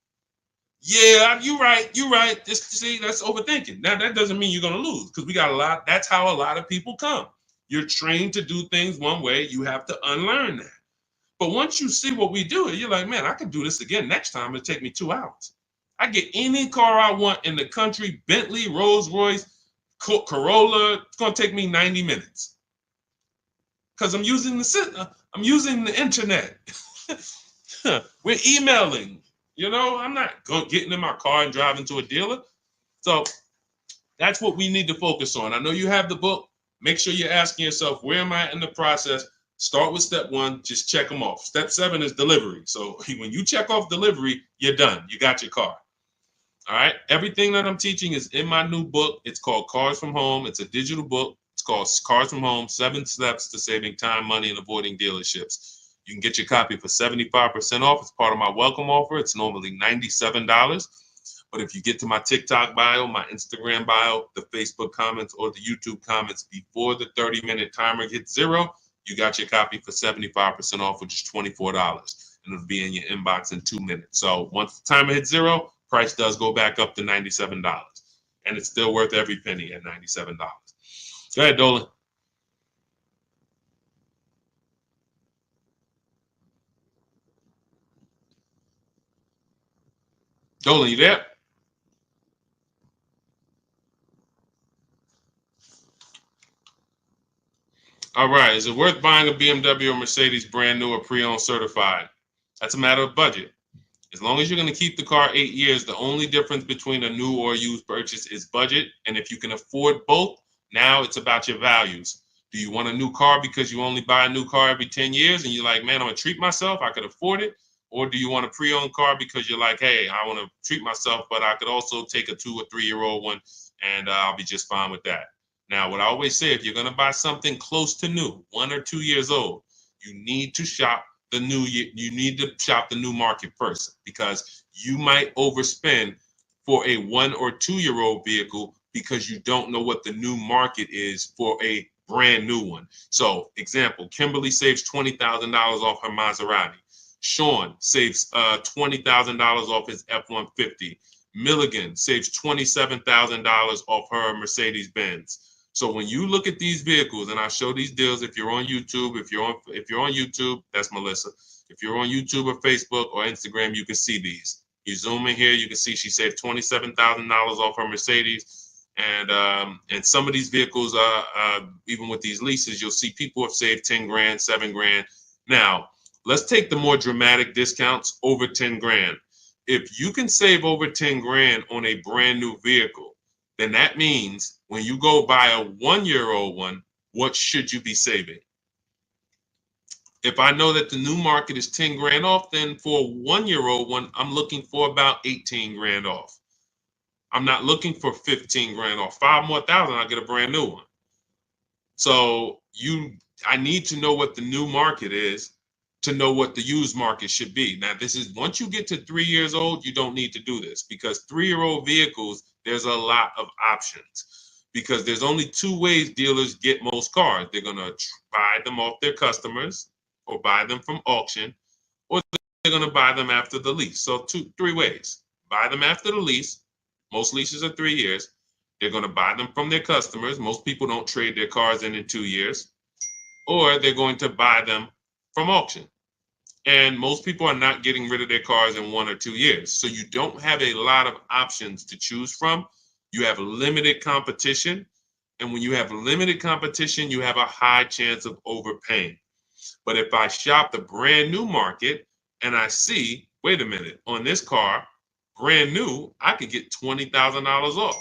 Yeah, you're right. See, that's overthinking. Now, that doesn't mean you're going to lose because we got a lot. That's how a lot of people come. You're trained to do things one way. You have to unlearn that. But once you see what we do, you're like, man, I can do this again next time. It'll take me 2 hours. I get any car I want in the country, Bentley, Rolls Royce, Corolla. It's going to take me 90 minutes because I'm using the internet. We're emailing. You know, I'm not getting in my car and driving to a dealer. So that's what we need to focus on. I know you have the book. Make sure you're asking yourself, where am I in the process? Start with step 1, just check them off. Step 7 is delivery. So when you check off delivery, you're done. You got your car. All right. Everything that I'm teaching is in my new book. It's called Cars from Home. It's a digital book. It's called Cars from Home, 7 Steps to Saving Time, Money, and Avoiding Dealerships. You can get your copy for 75% off. It's part of my welcome offer. It's normally $97. But if you get to my TikTok bio, my Instagram bio, the Facebook comments, or the YouTube comments before the 30-minute timer hits 0, you got your copy for 75% off, which is $24. And it'll be in your inbox in 2 minutes. So once the timer hits 0, price does go back up to $97. And it's still worth every penny at $97. Go ahead, Dolan. Dolan, you there? All right. Is it worth buying a BMW or Mercedes brand new or pre-owned certified? That's a matter of budget. As long as you're going to keep the car 8 years, the only difference between a new or used purchase is budget. And if you can afford both, now it's about your values. Do you want a new car because you only buy a new car every 10 years and you're like, man, I'm going to treat myself, I could afford it? Or do you want a pre-owned car because you're like, hey, I want to treat myself, but I could also take a 2 or 3 year old one and I'll be just fine with that. Now, what I always say, if you're going to buy something close to new, 1 or 2 years old, you need to shop the new market first because you might overspend for a 1 or 2 year old vehicle because you don't know what the new market is for a brand new one. So, example, Kimberly saves $20,000 off her Maserati. Sean saves $20,000 off his F-150. Milligan saves $27,000 off her Mercedes-Benz. So when you look at these vehicles, and I show these deals, if you're on YouTube, if you're on YouTube, that's Melissa. If you're on YouTube or Facebook or Instagram, you can see these. You zoom in here, you can see she saved $27,000 off her Mercedes. And some of these vehicles, even with these leases, you'll see people have saved 10 grand, 7 grand. Now, let's take the more dramatic discounts over 10 grand. If you can save over 10 grand on a brand new vehicle, then that means when you go buy a 1-year-old one, what should you be saving? If I know that the new market is 10 grand off, then for a 1-year-old one, I'm looking for about 18 grand off. I'm not looking for 15 grand off. 5 more thousand, I'll get a brand new one. So I need to know what the new market is to know what the used market should be. Now, this is once you get to 3 years old, you don't need to do this because 3-year-old vehicles, there's a lot of options because there's only 2 ways dealers get most cars. They're going to buy them off their customers or buy them from auction, or they're going to buy them after the lease. So 3 ways. Buy them after the lease. Most leases are 3 years. They're going to buy them from their customers. Most people don't trade their cars in 2 years. Or they're going to buy them from auction. And most people are not getting rid of their cars in 1 or 2 years. So you don't have a lot of options to choose from. You have limited competition. And when you have limited competition, you have a high chance of overpaying. But if I shop the brand new market and I see, wait a minute, on this car, brand new, I could get $20,000 off.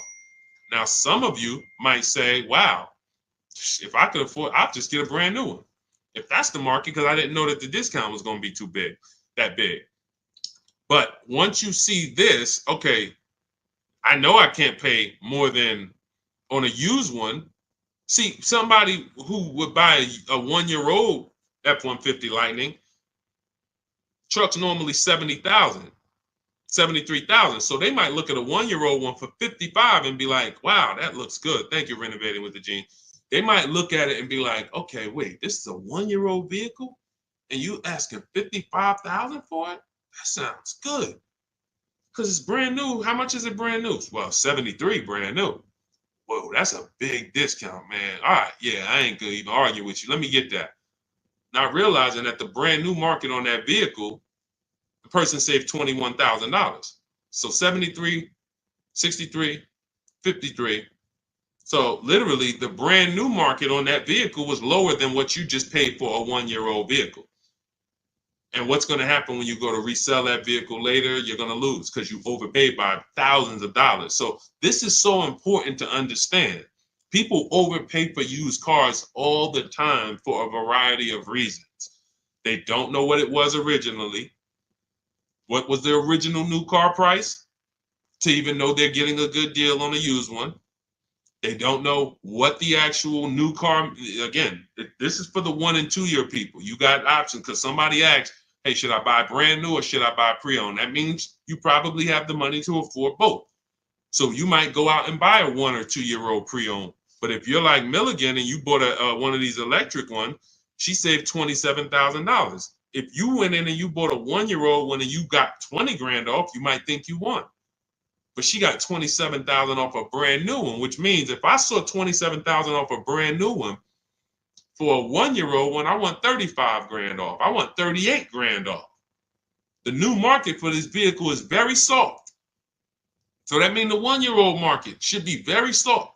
Now, some of you might say, wow, if I could afford, I'll just get a brand new one. If that's the market, because I didn't know that the discount was going to be that big. But once you see this, okay, I know I can't pay more than on a used one. See, somebody who would buy a 1-year-old F-150 Lightning, truck's normally 70,000, 73,000. So they might look at a 1-year-old one for 55 and be like, wow, that looks good. Thank you, Renovating with the Gene. They might look at it and be like, okay, wait, this is a 1-year-old vehicle and you asking 55,000 for it? That sounds good. Because it's brand new. How much is it brand new? Well, 73 brand new. Whoa, that's a big discount, man. All right, yeah, I ain't gonna even argue with you. Let me get that. Not realizing that the brand new market on that vehicle, the person saved $21,000. So 73, 63, 53. So literally the brand new market on that vehicle was lower than what you just paid for a 1-year-old vehicle. And what's going to happen when you go to resell that vehicle later? You're going to lose because you overpaid by thousands of dollars. So this is so important to understand. People overpay for used cars all the time for a variety of reasons. They don't know what it was originally. What was the original new car price? To even know they're getting a good deal on a used one. They don't know what the actual new car, again, this is for the 1 and 2 year people. You got options because somebody asked, hey, should I buy brand new or should I buy pre-owned? That means you probably have the money to afford both. So you might go out and buy a 1 or 2 year old pre-owned. But if you're like Milligan and you bought one of these electric ones, she saved $27,000. If you went in and you bought a 1-year-old one and you got 20 grand off, you might think you won. But she got 27,000 off a brand new one, which means if I saw 27,000 off a brand new one, for a 1-year-old one, I want 35 grand off. I want 38 grand off. The new market for this vehicle is very soft. So that means the 1-year-old market should be very soft.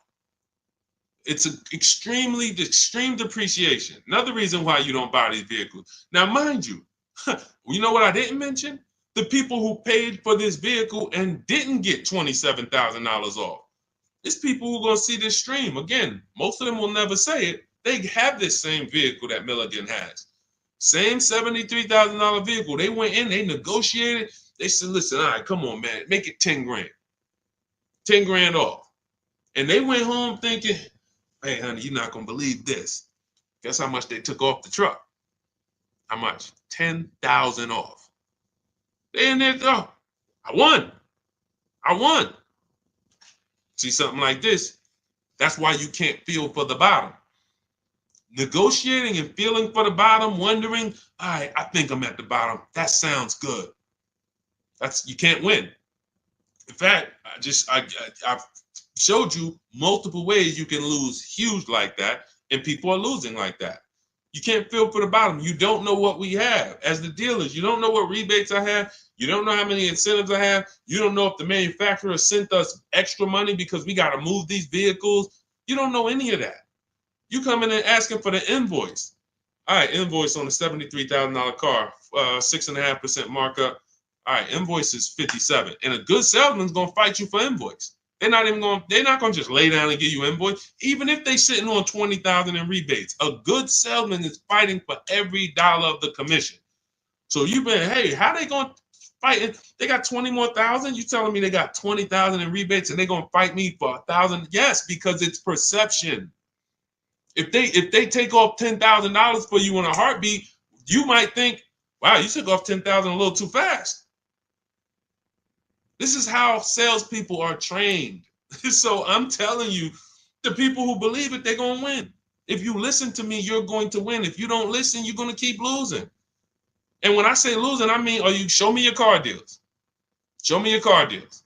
It's an extreme depreciation. Another reason why you don't buy these vehicles. Now, mind you, you know what I didn't mention? The people who paid for this vehicle and didn't get $27,000 off. It's people who are going to see this stream. Again, most of them will never say it. They have this same vehicle that Milligan has. Same $73,000 vehicle. They went in, they negotiated. They said, listen, all right, come on, man, make it 10 grand. 10 grand off. And they went home thinking, hey, honey, you're not going to believe this. Guess how much they took off the truck? How much? 10,000 off. They in there, oh, I won. See something like this? That's why you can't feel for the bottom. Negotiating and feeling for the bottom, wondering, all right, I think I'm at the bottom. That sounds good. You can't win. In fact, I've showed you multiple ways you can lose huge like that, and people are losing like that. You can't feel for the bottom. You don't know what we have as the dealers. You don't know what rebates I have. You don't know how many incentives I have. You don't know if the manufacturer sent us extra money because we got to move these vehicles. You don't know any of that. You come in and asking for the invoice. All right, invoice on a $73,000 car, 6.5% markup. All right, invoice is 57, and a good salesman's gonna fight you for invoice. They're not gonna just lay down and give you invoice, even if they sitting on 20,000 in rebates. A good salesman is fighting for every dollar of the commission. So you've been, hey, how they gonna fight? They got 20 more thousand. You telling me they got 20,000 in rebates and they gonna fight me for 1,000? Yes, because it's perception. If they take off $10,000 for you in a heartbeat, you might think, wow, you took off 10,000 a little too fast. This is how salespeople are trained. So I'm telling you, the people who believe it, they're going to win. If you listen to me, you're going to win. If you don't listen, you're going to keep losing. And when I say losing, I mean, show me your car deals. Show me your car deals.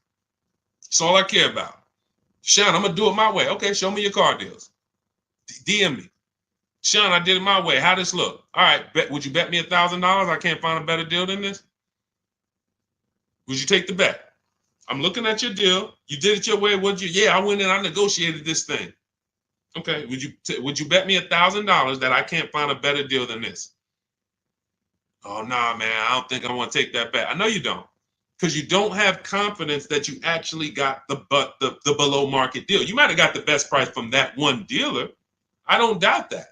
That's all I care about. Sean, I'm going to do it my way. Okay, show me your car deals. DM me. Sean, I did it my way. How this look? All right, would you bet me $1,000? I can't find a better deal than this. Would you take the bet? I'm looking at your deal. You did it your way. Yeah, I went in. I negotiated this thing. Okay. Would you bet me $1,000 that I can't find a better deal than this? Oh nah, man. I don't think I want to take that bet. I know you don't, because you don't have confidence that you actually got the below market deal. You might have got the best price from that one dealer. I don't doubt that.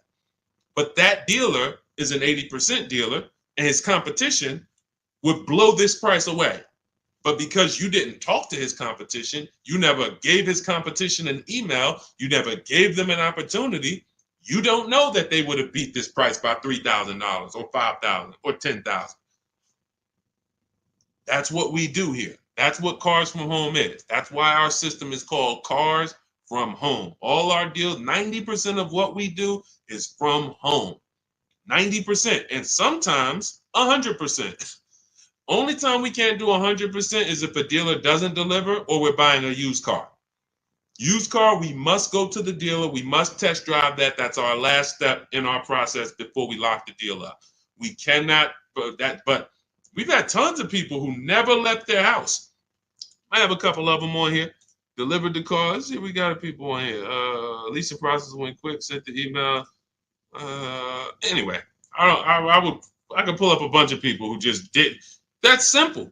But that dealer is an 80% dealer, and his competition would blow this price away. But because you didn't talk to his competition, you never gave his competition an email, you never gave them an opportunity, you don't know that they would have beat this price by $3,000 or $5,000 or $10,000. That's what we do here. That's what Cars from Home is. That's why our system is called Cars from Home. All our deals, 90% of what we do is from home. 90%, and sometimes 100%. Only time we can't do 100% is if a dealer doesn't deliver or we're buying a used car. Used car, we must go to the dealer. We must test drive that. That's our last step in our process before we lock the deal up. We cannot, but we've had tons of people who never left their house. I have a couple of them on here. Delivered the car. Let's see, we got people on here. Leasing process went quick. Sent the email. Anyway, I could pull up a bunch of people who just did. That's simple,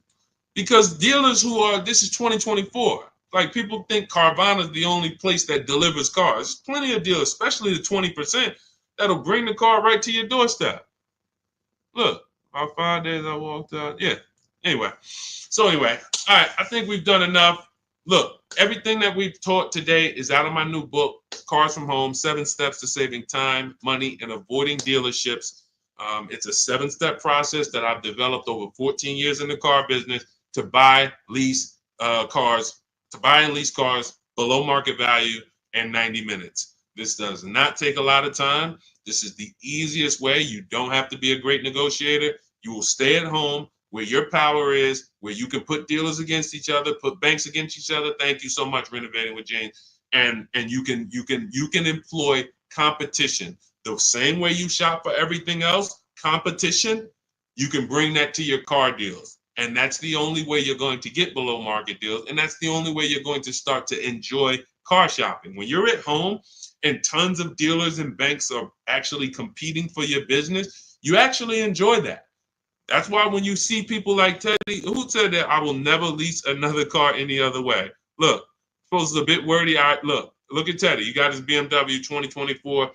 because dealers this is 2024. Like, people think Carvana is the only place that delivers cars. There's plenty of dealers, especially the 20%, that'll bring the car right to your doorstep. Look, about 5 days I walked out. Yeah. Anyway, all right. I think we've done enough. Look, everything that we've taught today is out of my new book, Cars from Home, 7 Steps to Saving Time, Money, and Avoiding Dealerships. It's a 7-step process that I've developed over 14 years in the car business to buy, lease cars, below market value in 90 minutes. This does not take a lot of time. This is the easiest way. You don't have to be a great negotiator. You will stay at home where your power is, where you can put dealers against each other, put banks against each other. Thank you so much, Renovating with James. And you can employ competition. The same way you shop for everything else, competition, you can bring that to your car deals. And that's the only way you're going to get below market deals. And that's the only way you're going to start to enjoy car shopping. When you're at home and tons of dealers and banks are actually competing for your business, you actually enjoy that. That's why when you see people like Teddy, who said that I will never lease another car any other way. Look, suppose it's a bit wordy. Look at Teddy. You got his BMW 2024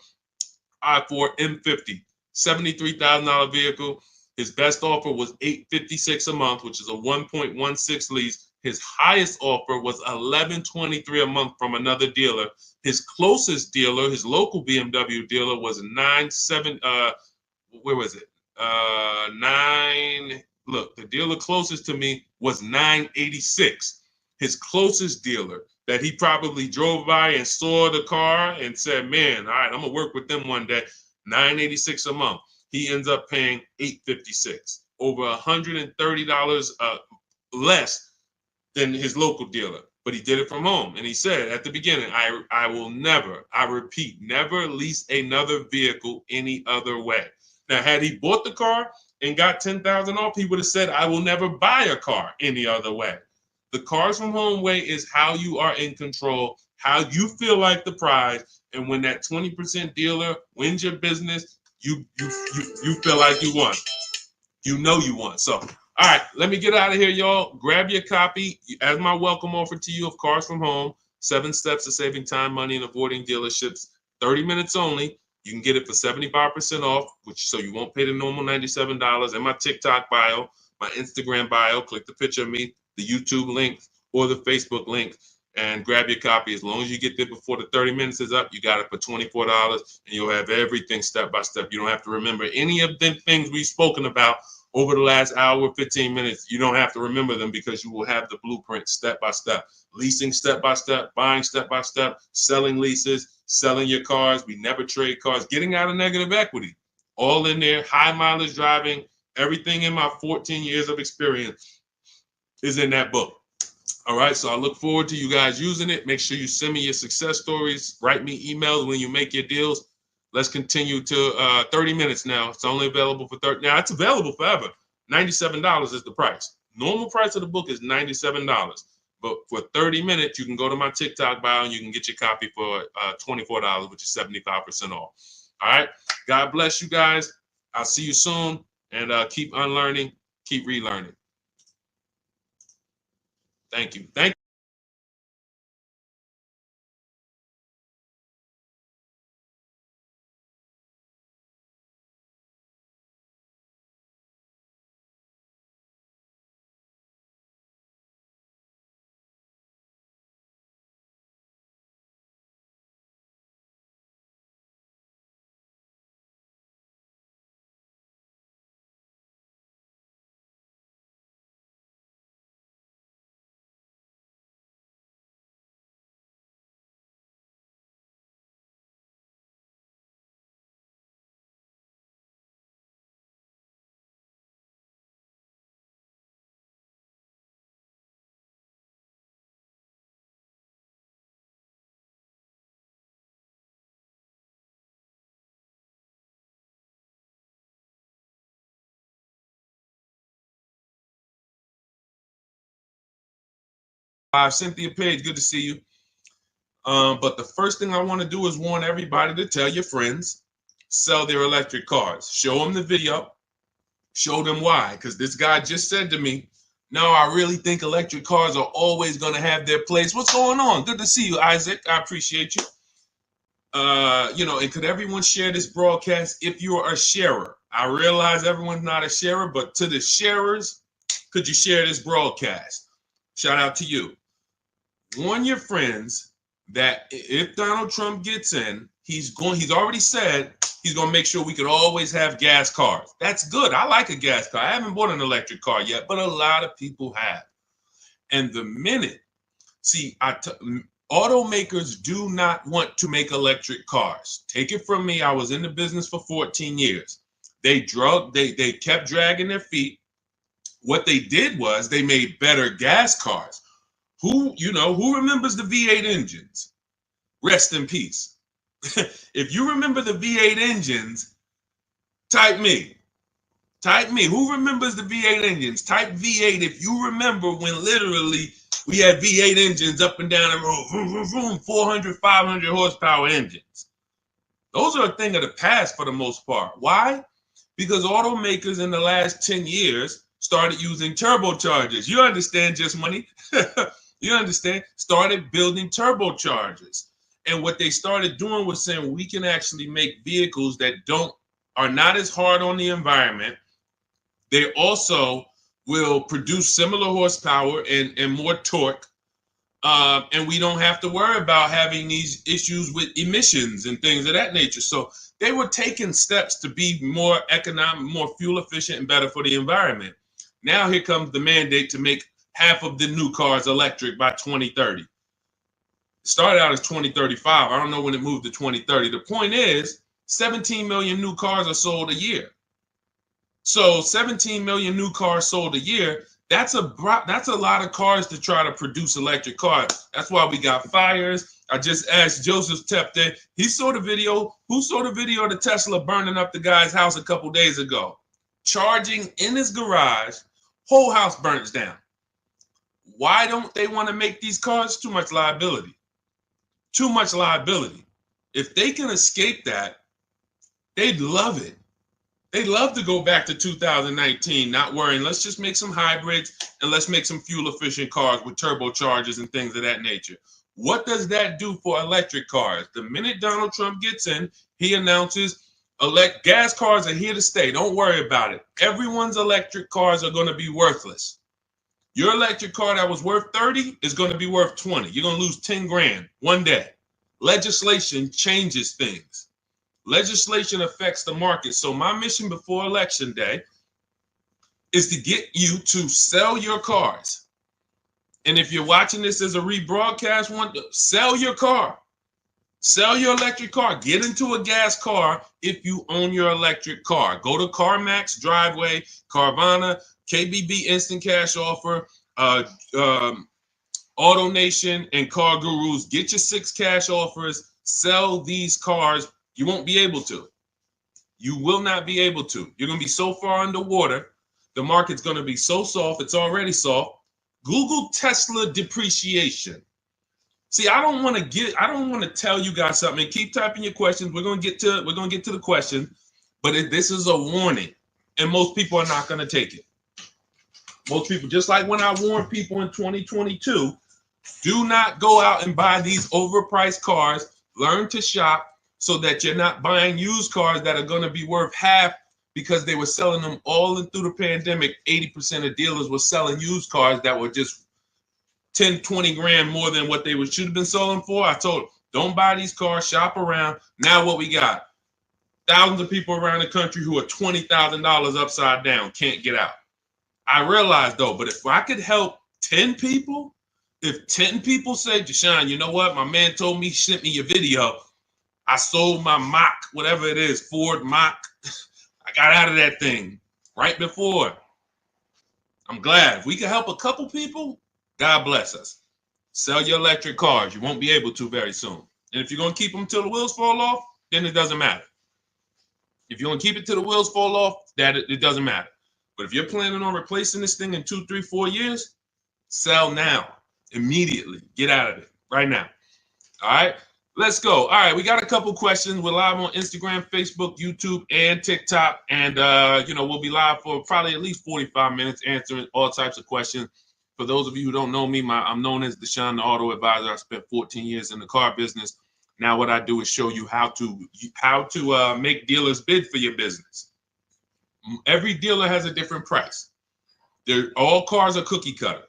i4 M50, $73,000 vehicle. His best offer was $856 a month, which is a 1.16 lease. His highest offer was $1,123 a month from another dealer. His closest dealer, his local BMW dealer, was where was it? Look, the dealer closest to me was $986. His closest dealer that he probably drove by and saw the car and said, man, all right, I'm gonna work with them one day. $986 a month. He ends up paying $856, over $130 less than his local dealer. But he did it from home. And he said at the beginning, I will never, I repeat, never lease another vehicle any other way. Now, had he bought the car and got $10,000 off, he would have said, I will never buy a car any other way. The Cars from Home way is how you are in control, how you feel like the prize. And when that 20% dealer wins your business, you feel like you won. You know you won. So, all right, let me get out of here, y'all. Grab your copy as my welcome offer to you of Cars from Home, 7 steps to saving time, money, and avoiding dealerships. 30 minutes only. You can get it for 75% off, which so you won't pay the normal $97. In my TikTok bio, my Instagram bio, click the picture of me, the YouTube link, or the Facebook link, and grab your copy. As long as you get there before the 30 minutes is up, you got it for $24, and you'll have everything step by step. You don't have to remember any of the things we've spoken about over the last hour, 15 minutes. You don't have to remember them because you will have the blueprint step by step. Leasing step by step, buying step by step, selling leases, selling your cars. We never trade cars, getting out of negative equity. All in there, high mileage driving, everything in my 14 years of experience is in that book. All right, so I look forward to you guys using it. Make sure you send me your success stories. Write me emails when you make your deals. Let's continue to 30 minutes now. It's only available for 30. Now, it's available forever. $97 is the price. Normal price of the book is $97. But for 30 minutes, you can go to my TikTok bio and you can get your copy for $24, which is 75% off. All right. God bless you guys. I'll see you soon. And keep unlearning, keep relearning. Thank you. Thank you. Cynthia Page, good to see you. But the first thing I want to do is warn everybody to tell your friends, sell their electric cars. Show them the video. Show them why. Because this guy just said to me, no, I really think electric cars are always going to have their place. What's going on? Good to see you, Isaac. I appreciate you. And could everyone share this broadcast if you're a sharer? I realize everyone's not a sharer, but to the sharers, could you share this broadcast? Shout out to you. Warn your friends that if Donald Trump gets in, he's already said he's going to make sure we could always have gas cars. That's good. I like a gas car. I haven't bought an electric car yet, but a lot of people have. And the minute, automakers do not want to make electric cars. Take it from me. I was in the business for 14 years. They kept dragging their feet. What they did was they made better gas cars. Who remembers the V8 engines? Rest in peace. If you remember the V8 engines, type me. Who remembers the V8 engines? Type V8 if you remember when literally we had V8 engines up and down the road, vroom, vroom, vroom, 400, 500 horsepower engines. Those are a thing of the past for the most part. Why? Because automakers in the last 10 years started using turbochargers. You understand, Just Money? You understand? Started building turbochargers. And what they started doing was saying we can actually make vehicles that are not as hard on the environment. They also will produce similar horsepower and more torque. And we don't have to worry about having these issues with emissions and things of that nature. So they were taking steps to be more economic, more fuel efficient, and better for the environment. Now here comes the mandate to make half of the new cars electric by 2030. It started out as 2035. I don't know when it moved to 2030. The point is, 17 million new cars are sold a year. So 17 million new cars sold a year. That's a lot of cars to try to produce electric cars. That's why we got fires. I just asked Joseph Tepte. He saw the video. Who saw the video of the Tesla burning up the guy's house a couple days ago? Charging in his garage, whole house burns down. Why don't they want to make these cars? Too much liability. Too much liability. If they can escape that, they'd love it. They'd love to go back to 2019, not worrying. Let's just make some hybrids and let's make some fuel-efficient cars with turbochargers and things of that nature. What does that do for electric cars? The minute Donald Trump gets in, he announces gas cars are here to stay. Don't worry about it. Everyone's electric cars are going to be worthless. Your electric car that was worth 30 is going to be worth 20. You're going to lose 10 grand one day. Legislation changes things. Legislation affects the market. So my mission before Election Day is to get you to sell your cars. And if you're watching this as a rebroadcast, sell your car. Sell your electric car. Get into a gas car if you own your electric car. Go to CarMax, Driveway, Carvana, KBB Instant Cash Offer, AutoNation, and Car Gurus. Get your 6 cash offers. Sell these cars. You won't be able to. You will not be able to. You're going to be so far underwater. The market's going to be so soft. It's already soft. Google Tesla depreciation. See, I don't want to tell you guys something. Keep typing your questions. We're going to get to the question, but this is a warning, and most people are not going to take it. Most people, just like when I warned people in 2022, do not go out and buy these overpriced cars. Learn to shop so that you're not buying used cars that are going to be worth half because they were selling them all through the pandemic. 80% of dealers were selling used cars that were just 10, 20 grand more than what they should have been selling for. I told them, don't buy these cars, shop around. Now what we got? Thousands of people around the country who are $20,000 upside down, can't get out. I realize though, but if I could help 10 people, if 10 people say, Deshone, you know what? My man told me, he sent me your video. I sold my Mach, whatever it is, Ford Mach. I got out of that thing right before. I'm glad. If we can help a couple people, God bless us. Sell your electric cars. You won't be able to very soon. And if you're going to keep them till the wheels fall off, then it doesn't matter. If you're going to keep it till the wheels fall off, it doesn't matter. But if you're planning on replacing this thing in 2, 3, 4 years, sell now, immediately. Get out of it right now. All right. Let's go. All right, we got a couple questions. We're live on Instagram, Facebook, YouTube, and TikTok. And, we'll be live for probably at least 45 minutes answering all types of questions. For those of you who don't know me, I'm known as Deshone, the auto advisor. I spent 14 years in the car business. Now what I do is show you how to make dealers bid for your business. Every dealer has a different price. All cars are cookie cutter.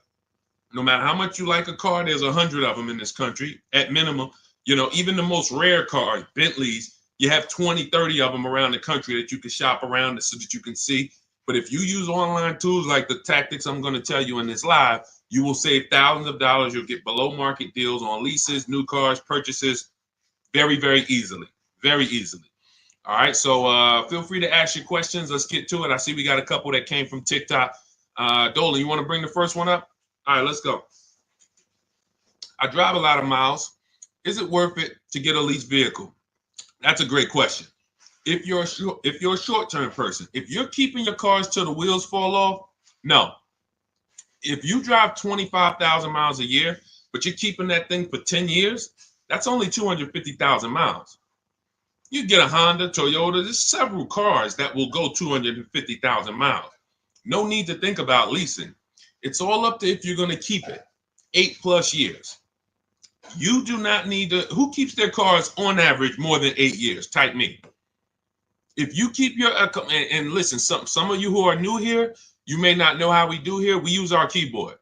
No matter how much you like a car, there's 100 of them in this country at minimum. Even the most rare cars, Bentleys, you have 20, 30 of them around the country that you can shop around so that you can see. But if you use online tools like the tactics I'm going to tell you in this live, you will save thousands of dollars. You'll get below market deals on leases, new cars, purchases very, very easily. Very easily. All right. So feel free to ask your questions. Let's get to it. I see we got a couple that came from TikTok. Dolan, you want to bring the first one up? All right, let's go. I drive a lot of miles. Is it worth it to get a leased vehicle? That's a great question. If you're a short-term person, if you're keeping your cars till the wheels fall off, no. If you drive 25,000 miles a year, but you're keeping that thing for 10 years, that's only 250,000 miles. You get a Honda, Toyota, there's several cars that will go 250,000 miles. No need to think about leasing. It's all up to if you're going to keep it 8+ years. You do not need to. Who keeps their cars on average more than 8 years? Type me. If you keep your and listen, some of you who are new here, you may not know how we do here. We use our keyboard.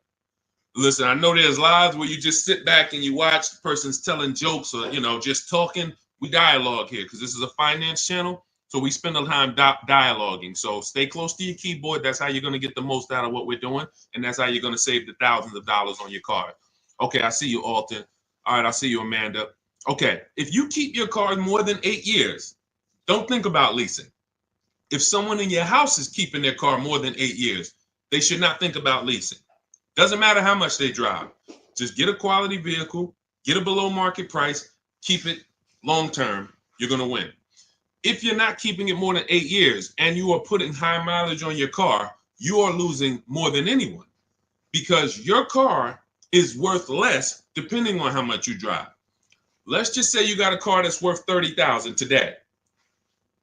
Listen, I know there's lives where you just sit back and you watch the person's telling jokes or just talking. We dialogue here because this is a finance channel, so we spend a time dialoguing. So stay close to your keyboard. That's how you're going to get the most out of what we're doing, and that's how you're going to save the thousands of dollars on your car. Okay, I see you, Alton. All right, I see you, Amanda. Okay, if you keep your car more than 8 years, Don't think about leasing. If someone in your house is keeping their car more than 8 years, they should not think about leasing. Doesn't matter how much they drive. Just get a quality vehicle, get a below market price, keep it long term. You're going to win. If you're not keeping it more than 8 years and you are putting high mileage on your car, you are losing more than anyone because your car is worth less depending on how much you drive. Let's just say you got a car that's worth 30,000 today.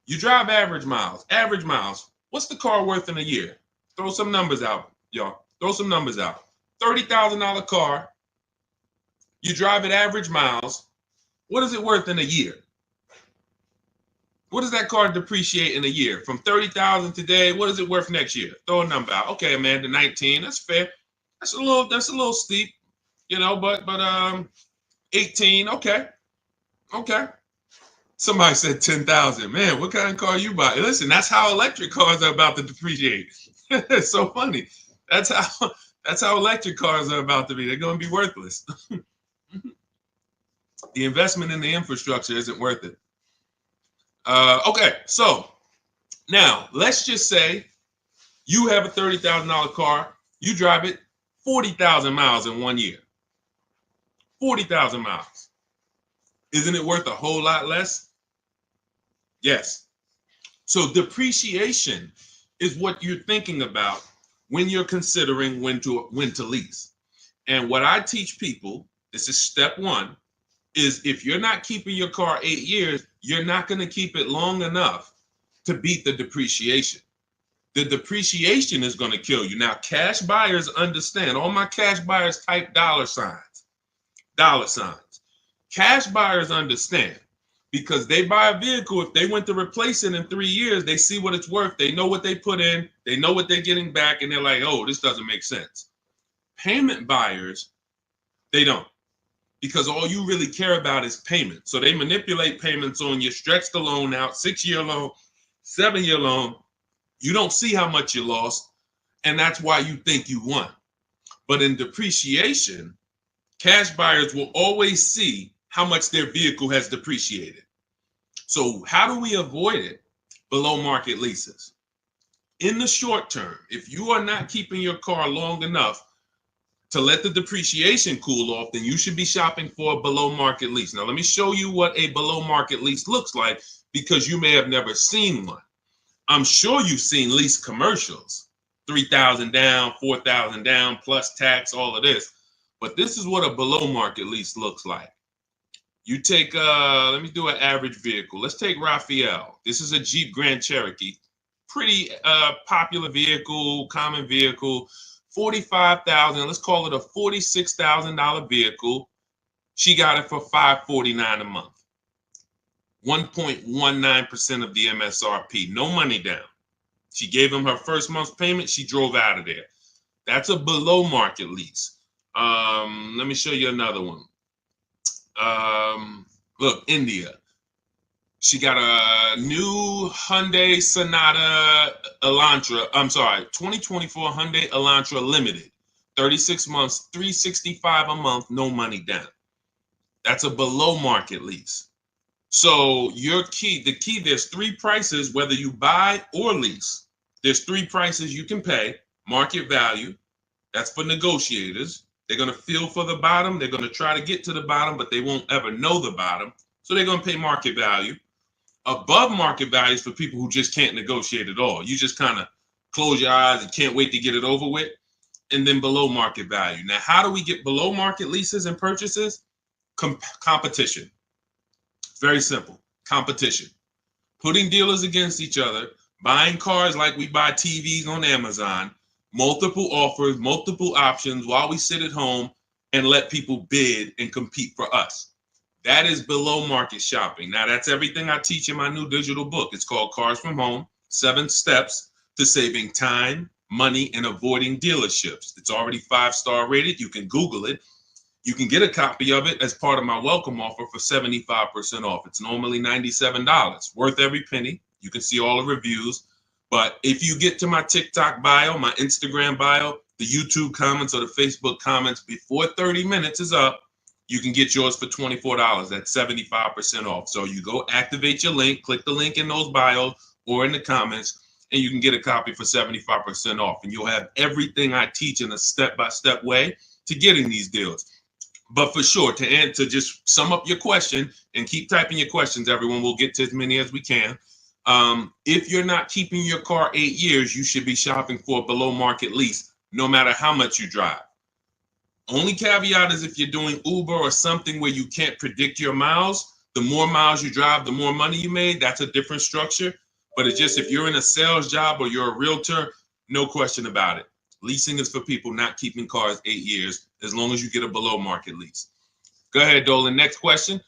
You drive average miles. Average miles. What's the car worth in a year? Throw some numbers out, y'all. Throw some numbers out. $30,000 car. You drive at average miles. What is it worth in a year? What does that car depreciate in a year? From 30,000 today, what is it worth next year? Throw a number out. Okay, Amanda, 19. That's fair. That's a little steep, but 18. Okay. Somebody said 10,000. Man, what kind of car you buy? Listen, that's how electric cars are about to depreciate. It's so funny. That's how electric cars are about to be. They're going to be worthless. The investment in the infrastructure isn't worth it. Okay, so now let's just say you have a $30,000 car. You drive it 40,000 miles in 1 year. 40,000 miles. Isn't it worth a whole lot less? Yes. So depreciation is what you're thinking about when you're considering when to lease. And what I teach people, this is step one, is if you're not keeping your car 8 years, you're not going to keep it long enough to beat the depreciation. The depreciation is going to kill you. Now, cash buyers understand. All my cash buyers type dollar signs. Dollar signs. Cash buyers understand because they buy a vehicle. If they went to replace it in 3 years, they see what it's worth. They know what they put in. They know what they're getting back. And they're like, oh, this doesn't make sense. Payment buyers, they don't. Because all you really care about is payment. So they manipulate payments on you, stretch the loan out, 6-year loan, 7-year loan. You don't see how much you lost, and that's why you think you won. But in depreciation, cash buyers will always see how much their vehicle has depreciated. So how do we avoid it? Below market leases. In the short term, if you are not keeping your car long enough to let the depreciation cool off, then you should be shopping for a below market lease. Now, let me show you what a below market lease looks like because you may have never seen one. I'm sure you've seen lease commercials, 3,000 down, 4,000 down, plus tax, all of this. But this is what a below market lease looks like. You take, let me do an average vehicle. Let's take Raphael. This is a Jeep Grand Cherokee. Pretty popular vehicle, common vehicle. 45,000, let's call it a $46,000 vehicle. She got it for $549 a month. 1.19% of the MSRP, no money down. She gave him her first month's payment. She drove out of there. That's a below market lease. Let me show you another one. Look, India. She got a new Hyundai Sonata Elantra. 2024 Hyundai Elantra Limited. 36 months, $365 a month, no money down. That's a below market lease. So the key, there's 3 prices, whether you buy or lease. There's 3 prices you can pay. Market value, that's for negotiators. They're going to feel for the bottom. They're going to try to get to the bottom, but they won't ever know the bottom. So they're going to pay market value. Above market value is for people who just can't negotiate at all. You just kind of close your eyes and can't wait to get it over with. And then below market value. Now, how do we get below market leases and purchases? Competition. Very simple. Competition. Putting dealers against each other, buying cars like we buy TVs on Amazon, multiple offers, multiple options while we sit at home and let people bid and compete for us. That is below market shopping. Now, that's everything I teach in my new digital book. It's called Cars from Home, 7 Steps to Saving Time, Money, and Avoiding Dealerships. It's already 5-star rated. You can Google it. You can get a copy of it as part of my welcome offer for 75% off. It's normally $97, worth every penny. You can see all the reviews. But if you get to my TikTok bio, my Instagram bio, the YouTube comments or the Facebook comments before 30 minutes is up, you can get yours for $24. That's 75% off. So you go activate your link, click the link in those bios or in the comments, and you can get a copy for 75% off. And you'll have everything I teach in a step-by-step way to getting these deals. But for sure, to just sum up your question and keep typing your questions, everyone, we'll get to as many as we can. If you're not keeping your car 8 years, you should be shopping for a below market lease, no matter how much you drive. Only caveat is if you're doing Uber or something where you can't predict your miles, the more miles you drive, the more money you made. That's a different structure. But it's just if you're in a sales job or you're a realtor, no question about it. Leasing is for people not keeping cars 8 years, as long as you get a below market lease. Go ahead, Dolan. Next question.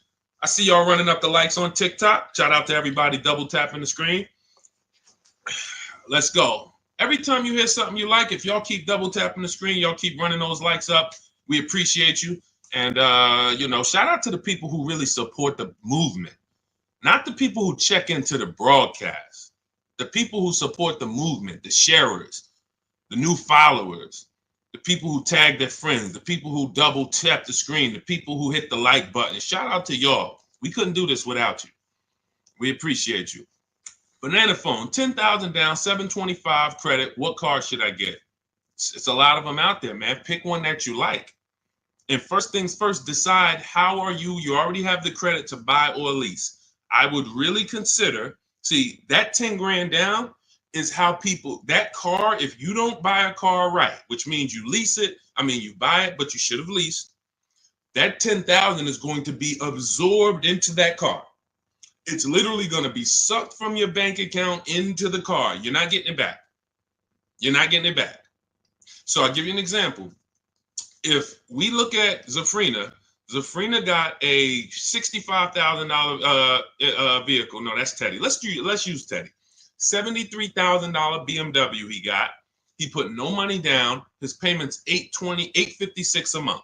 I see y'all running up the likes on TikTok. Shout out to everybody double tapping the screen. Let's go. Every time you hear something you like, if y'all keep double tapping the screen, y'all keep running those likes up. We appreciate you. And, shout out to the people who really support the movement, not the people who check into the broadcast, the people who support the movement, the sharers, the new followers, the people who tag their friends, the people who double tap the screen, the people who hit the like button. Shout out to y'all. We couldn't do this without you. We appreciate you. Banana phone, 10,000 down, 725 credit. What car should I get? It's a lot of them out there, man. Pick one that you like. And first things first, decide how are you already have the credit to buy or lease. I would really consider, see, that 10 grand down is how people, that car, if you don't buy a car right, which means you lease it, you buy it, but you should have leased, that 10,000 is going to be absorbed into that car. It's literally going to be sucked from your bank account into the car. You're not getting it back. You're not getting it back. So I'll give you an example. If we look at Zafrina got a $65,000 vehicle. No, that's Teddy. Let's use Teddy. $73,000 BMW he got. He put no money down. His payment's $856 a month.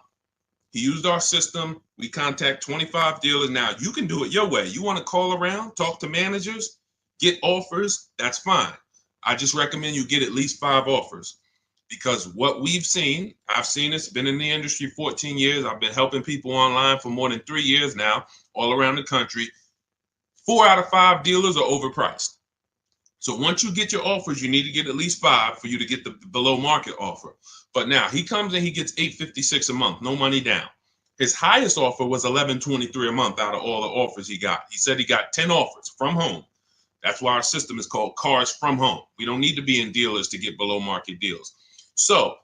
He used our system. We contact 25 dealers. Now you can do it your way. You want to call around, talk to managers, get offers. That's fine. I just recommend you get at least 5 offers. Because what we've seen, I've seen this, been in the industry 14 years. I've been helping people online for more than 3 years now, all around the country. 4 out of 5 dealers are overpriced. So once you get your offers, you need to get at least 5 for you to get the below market offer. But now he comes and he gets $856 a month, no money down. His highest offer was $1123 a month out of all the offers he got. He said he got 10 offers from home. That's why our system is called Cars from Home. We don't need to be in dealers to get below market deals. So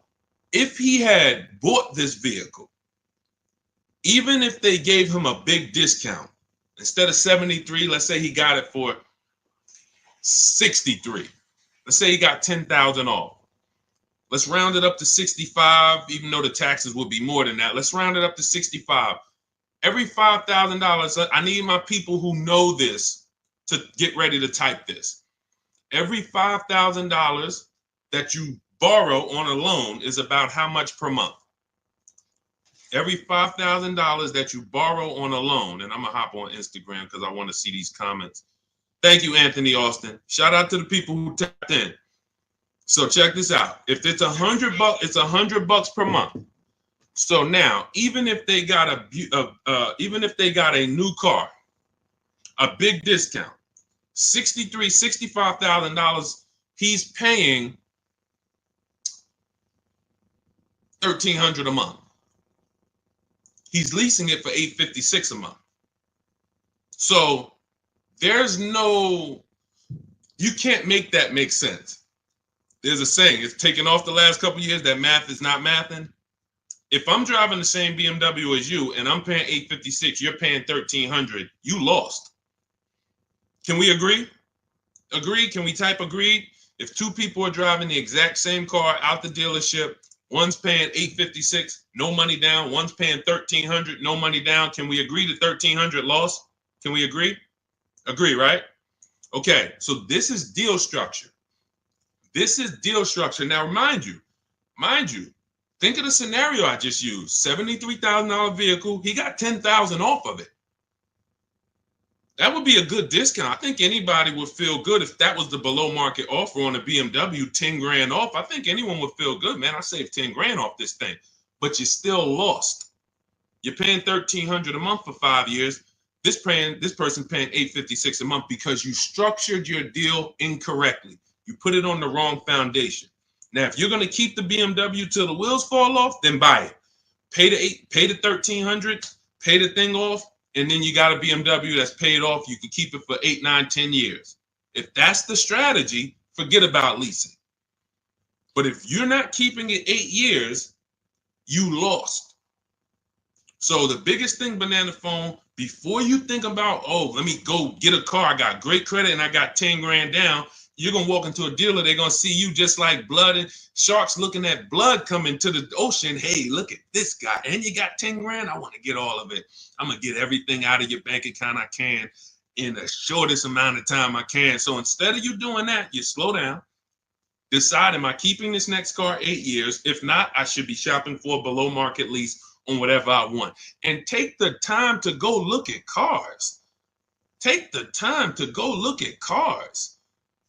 if he had bought this vehicle, even if they gave him a big discount, instead of 73, let's say he got it for 63. Let's say he got 10,000 off. Let's round it up to 65, even though the taxes would be more than that. Let's round it up to 65. Every $5,000, I need my people who know this to get ready to type this. Every $5,000 that you borrow on a loan is about how much per month? Every $5,000 that you borrow on a loan, and I'm going to hop on Instagram because I want to see these comments. Thank you, Anthony Austin. Shout out to the people who tapped in. So check this out. If it's $100, it's $100 per month. So now, even if they got a new car, a big discount, $65,000, he's paying $1,300 a month. He's leasing it for $856 a month. So you can't make that make sense. There's a saying, it's taken off the last couple of years that math is not mathing. If I'm driving the same BMW as you and I'm paying $856, you're paying $1,300, you lost. Can we agree? Agree? Can we type agreed? If 2 people are driving the exact same car out the dealership, one's paying $856, no money down. One's paying $1,300, no money down. Can we agree to $1,300 loss? Can we agree? Agree, right? Okay, so this is deal structure. This is deal structure. Now, mind you, think of the scenario I just used. $73,000 vehicle. He got $10,000 off of it. That would be a good discount. I think anybody would feel good if that was the below market offer on a BMW, 10 grand off. I think anyone would feel good, man. I saved 10 grand off this thing, but you still lost. You're paying $1,300 a month for 5 years. This person paying $856 a month because you structured your deal incorrectly. You put it on the wrong foundation. Now, if you're going to keep the BMW till the wheels fall off, then buy it. Pay the $1,300, pay the thing off, and then you got a BMW that's paid off. You can keep it for 8, 9, 10 years. If that's the strategy, forget about leasing. But if you're not keeping it 8 years, you lost. So the biggest thing, Banana Phone, before you think about, oh, let me go get a car, I got great credit and I got 10 grand down, you're going to walk into a dealer, they're going to see you just like blood and sharks looking at blood coming to the ocean. Hey, look at this guy. And you got 10 grand? I want to get all of it. I'm going to get everything out of your bank account I can in the shortest amount of time I can. So instead of you doing that, you slow down. Decide, am I keeping this next car 8 years? If not, I should be shopping for a below market lease on whatever I want. And take the time to go look at cars. Take the time to go look at cars.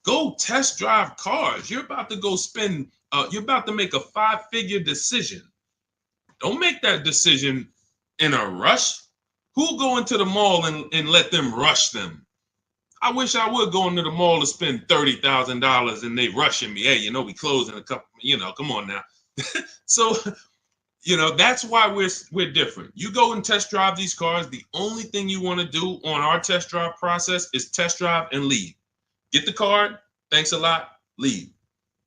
Go test drive cars. You're about to go spend, you're about to make a 5-figure decision. Don't make that decision in a rush. Who'll go into the mall and let them rush them? I wish I would go into the mall to spend $30,000 and they rushing me. Hey, we close in a couple, come on now. So, that's why we're different. You go and test drive these cars. The only thing you want to do on our test drive process is test drive and leave. Get the card. Thanks a lot. Leave.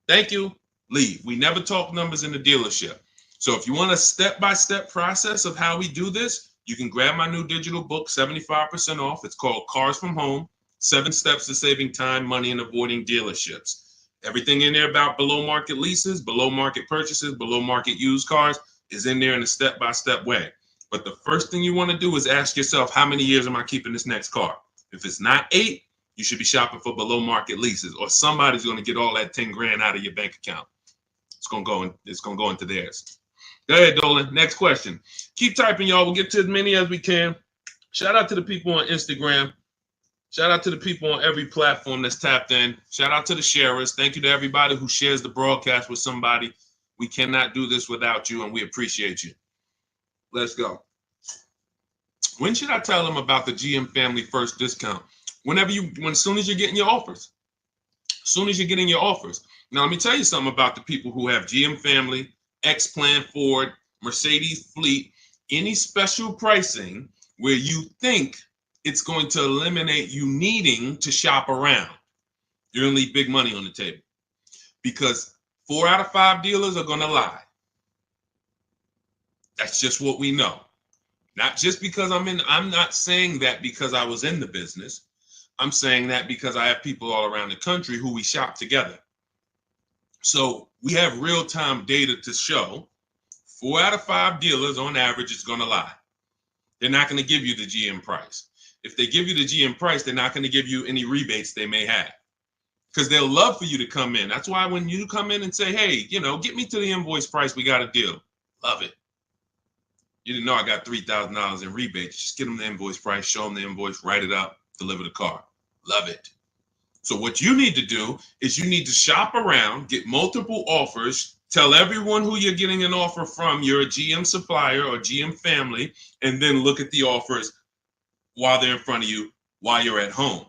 Thank you. Leave. We never talk numbers in the dealership. So if you want a step-by-step process of how we do this, you can grab my new digital book, 75% off. It's called Cars from Home, 7 Steps to Saving Time, Money, and Avoiding Dealerships. Everything in there about below market leases, below market purchases, below market used cars is in there in a step-by-step way. But the first thing you want to do is ask yourself, how many years am I keeping this next car? If it's not 8, you should be shopping for below market leases, or somebody's going to get all that 10 grand out of your bank account. It's going to go into theirs. Go ahead, Dolan. Next question. Keep typing, y'all. We'll get to as many as we can. Shout out to the people on Instagram. Shout out to the people on every platform that's tapped in. Shout out to the sharers. Thank you to everybody who shares the broadcast with somebody. We cannot do this without you, and we appreciate you. Let's go. When should I tell them about the GM Family First discount? As soon as you're getting your offers. As soon as you're getting your offers. Now, let me tell you something about the people who have GM Family, X-Plan Ford, Mercedes Fleet, any special pricing where you think it's going to eliminate you needing to shop around. You're going to leave big money on the table because 4 out of 5 dealers are going to lie. That's just what we know. Not just because I'm not saying that because I was in the business. I'm saying that because I have people all around the country who we shop together. So we have real-time data to show 4 out of 5 dealers on average is going to lie. They're not going to give you the GM price. If they give you the GM price, they're not going to give you any rebates they may have because they'll love for you to come in. That's why when you come in and say, hey, get me to the invoice price, we got a deal. Love it. You didn't know I got $3,000 in rebates. Just get them the invoice price, show them the invoice, write it up, deliver the car. Love it. So what you need to do is you need to shop around, get multiple offers, tell everyone who you're getting an offer from, you're a GM supplier or GM family, and then look at the offers while they're in front of you, while you're at home.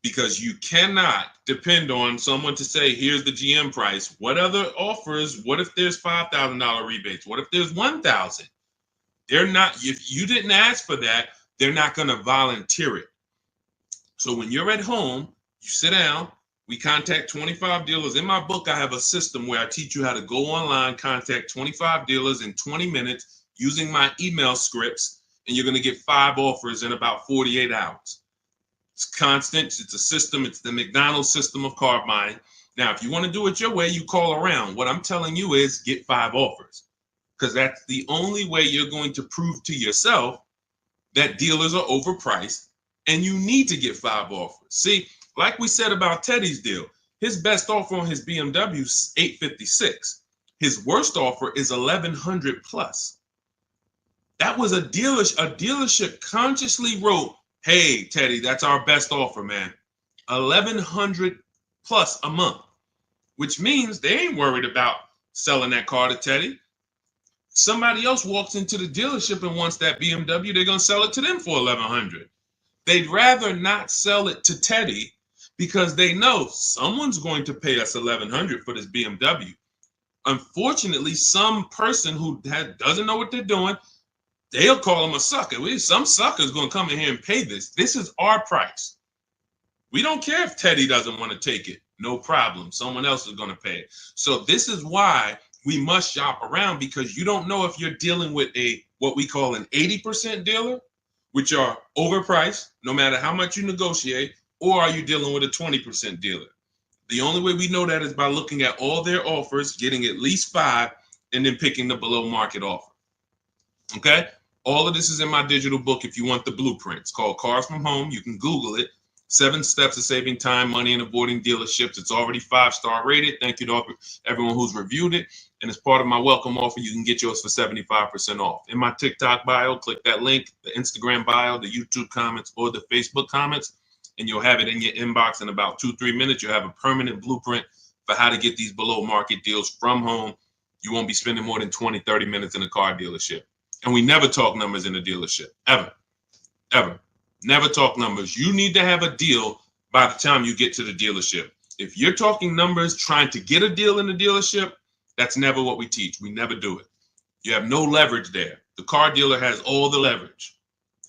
Because you cannot depend on someone to say, here's the GM price. What other offers? What if there's $5,000 rebates? What if there's $1,000? They're not, if you didn't ask for that, they're not going to volunteer it. So when you're at home, you sit down, we contact 25 dealers. In my book, I have a system where I teach you how to go online, contact 25 dealers in 20 minutes using my email scripts, and you're going to get 5 offers in about 48 hours. It's constant. It's a system. It's the McDonald's system of car buying. Now, if you want to do it your way, you call around. What I'm telling you is get 5 offers because that's the only way you're going to prove to yourself that dealers are overpriced and you need to get 5 offers. See, like we said about Teddy's deal, his best offer on his BMW is $856. His worst offer is $1,100 plus. That was a dealership consciously wrote, hey, Teddy, that's our best offer, man. $1,100 plus a month, which means they ain't worried about selling that car to Teddy. Somebody else walks into the dealership and wants that BMW, they're going to sell it to them for $1,100. They'd rather not sell it to Teddy because they know someone's going to pay us $1,100 for this BMW. Unfortunately, some person who doesn't know what they're doing, they'll call them a sucker. Some sucker's going to come in here and pay this. This is our price. We don't care if Teddy doesn't want to take it. No problem. Someone else is going to pay it. So this is why we must shop around, because you don't know if you're dealing with what we call an 80% dealer, which are overpriced no matter how much you negotiate, or are you dealing with a 20% dealer? The only way we know that is by looking at all their offers, getting at least 5, and then picking the below market offer. Okay? All of this is in my digital book if you want the blueprint. It's called Cars from Home. You can Google it. 7 steps of saving time, money, and avoiding dealerships. It's already 5-star rated. Thank you to everyone who's reviewed it. And as part of my welcome offer, you can get yours for 75% off. In my TikTok bio, click that link, the Instagram bio, the YouTube comments, or the Facebook comments, and you'll have it in your inbox in about 2-3 minutes. You'll have a permanent blueprint for how to get these below market deals from home. You won't be spending more than 20-30 minutes in a car dealership. And we never talk numbers in a dealership, ever, ever. Never talk numbers. You need to have a deal by the time you get to the dealership. If you're talking numbers, trying to get a deal in the dealership, that's never what we teach. We never do it. You have no leverage there. The car dealer has all the leverage,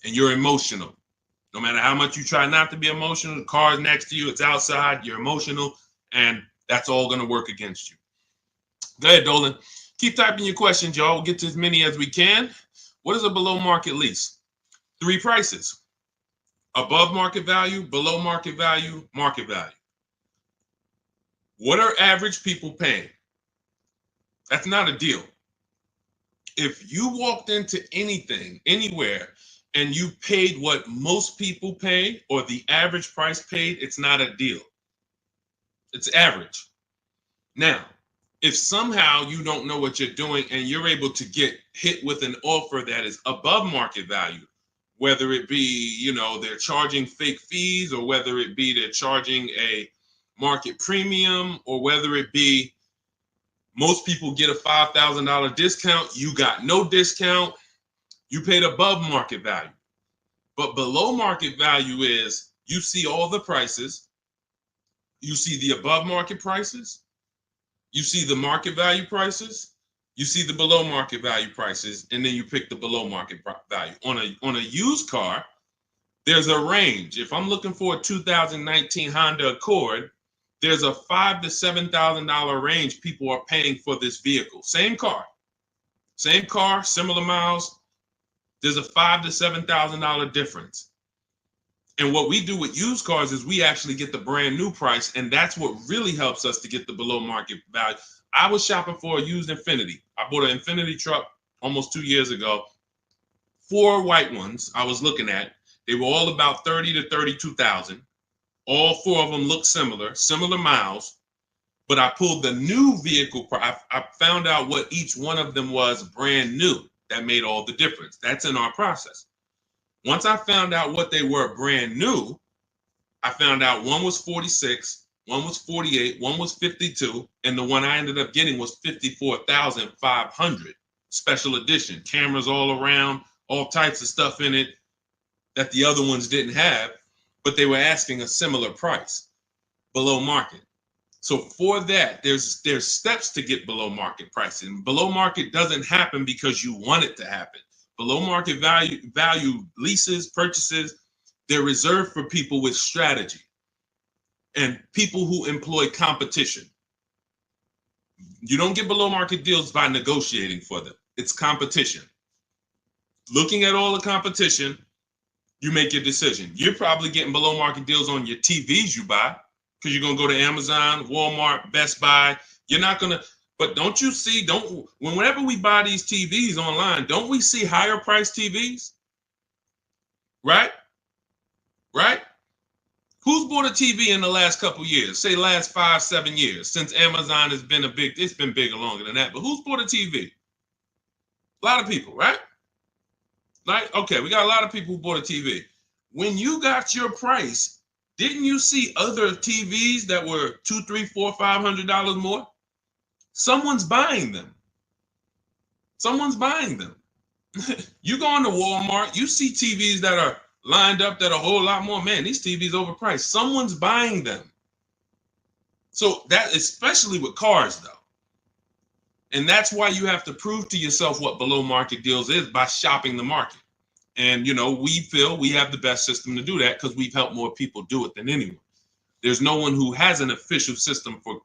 and you're emotional. No matter how much you try not to be emotional, the car is next to you, it's outside, you're emotional, and that's all going to work against you. Go ahead, Dolan. Keep typing your questions, y'all. We'll get to as many as we can. What is a below market lease? 3 prices. Above market value, below market value, market value. What are average people paying? That's not a deal. If you walked into anything, anywhere, and you paid what most people pay or the average price paid, it's not a deal. It's average. Now, if somehow you don't know what you're doing and you're able to get hit with an offer that is above market value, whether it be, they're charging fake fees, or whether it be they're charging a market premium, or whether it be most people get a $5,000 discount, you got no discount, you paid above market value. But below market value is you see all the prices, you see the above market prices, you see the market value prices, you see the below market value prices, and then you pick the below market value. On a used car, there's a range. If I'm looking for a 2019 Honda Accord, there's a $5,000 to $7,000 range people are paying for this vehicle. Same car, similar miles. There's a $5,000 to $7,000 difference. And what we do with used cars is we actually get the brand new price, and that's what really helps us to get the below market value. I was shopping for a used Infiniti. I bought an Infiniti truck almost 2 years ago. 4 white ones I was looking at. They were all about 30 to 32,000. All 4 of them looked similar miles. But I pulled the new vehicle. I found out what each one of them was brand new. That made all the difference. That's in our process. Once I found out what they were brand new, I found out one was 46, one was 48, one was 52, and the one I ended up getting was 54,500 special edition. Cameras all around, all types of stuff in it that the other ones didn't have, but they were asking a similar price, below market. So for that, there's steps to get below market pricing. Below market doesn't happen because you want it to happen. Below market value leases, purchases, they're reserved for people with strategy and people who employ competition. You don't get below market deals by negotiating for them. It's competition. Looking at all the competition, you make your decision. You're probably getting below market deals on your TVs you buy, because you're going to go to Amazon, Walmart, Best Buy. You're not going to, but don't you see, whenever we buy these TVs online, don't we see higher priced TVs? Right? Right? Who's bought a TV in the last couple years? Say last 5-7 years, since Amazon has been it's been bigger longer than that, but who's bought a TV? A lot of people, right? Like, okay, we got a lot of people who bought a TV. When you got your price, didn't you see other TVs that were $200, $300, $400, $500 more? Someone's buying them. Someone's buying them. You go into Walmart, you see TVs that are lined up that are a whole lot more. Man, these TVs overpriced. Someone's buying them. So that, especially with cars though. And that's why you have to prove to yourself what below market deals is by shopping the market. And, we feel we have the best system to do that because we've helped more people do it than anyone. There's no one who has an official system for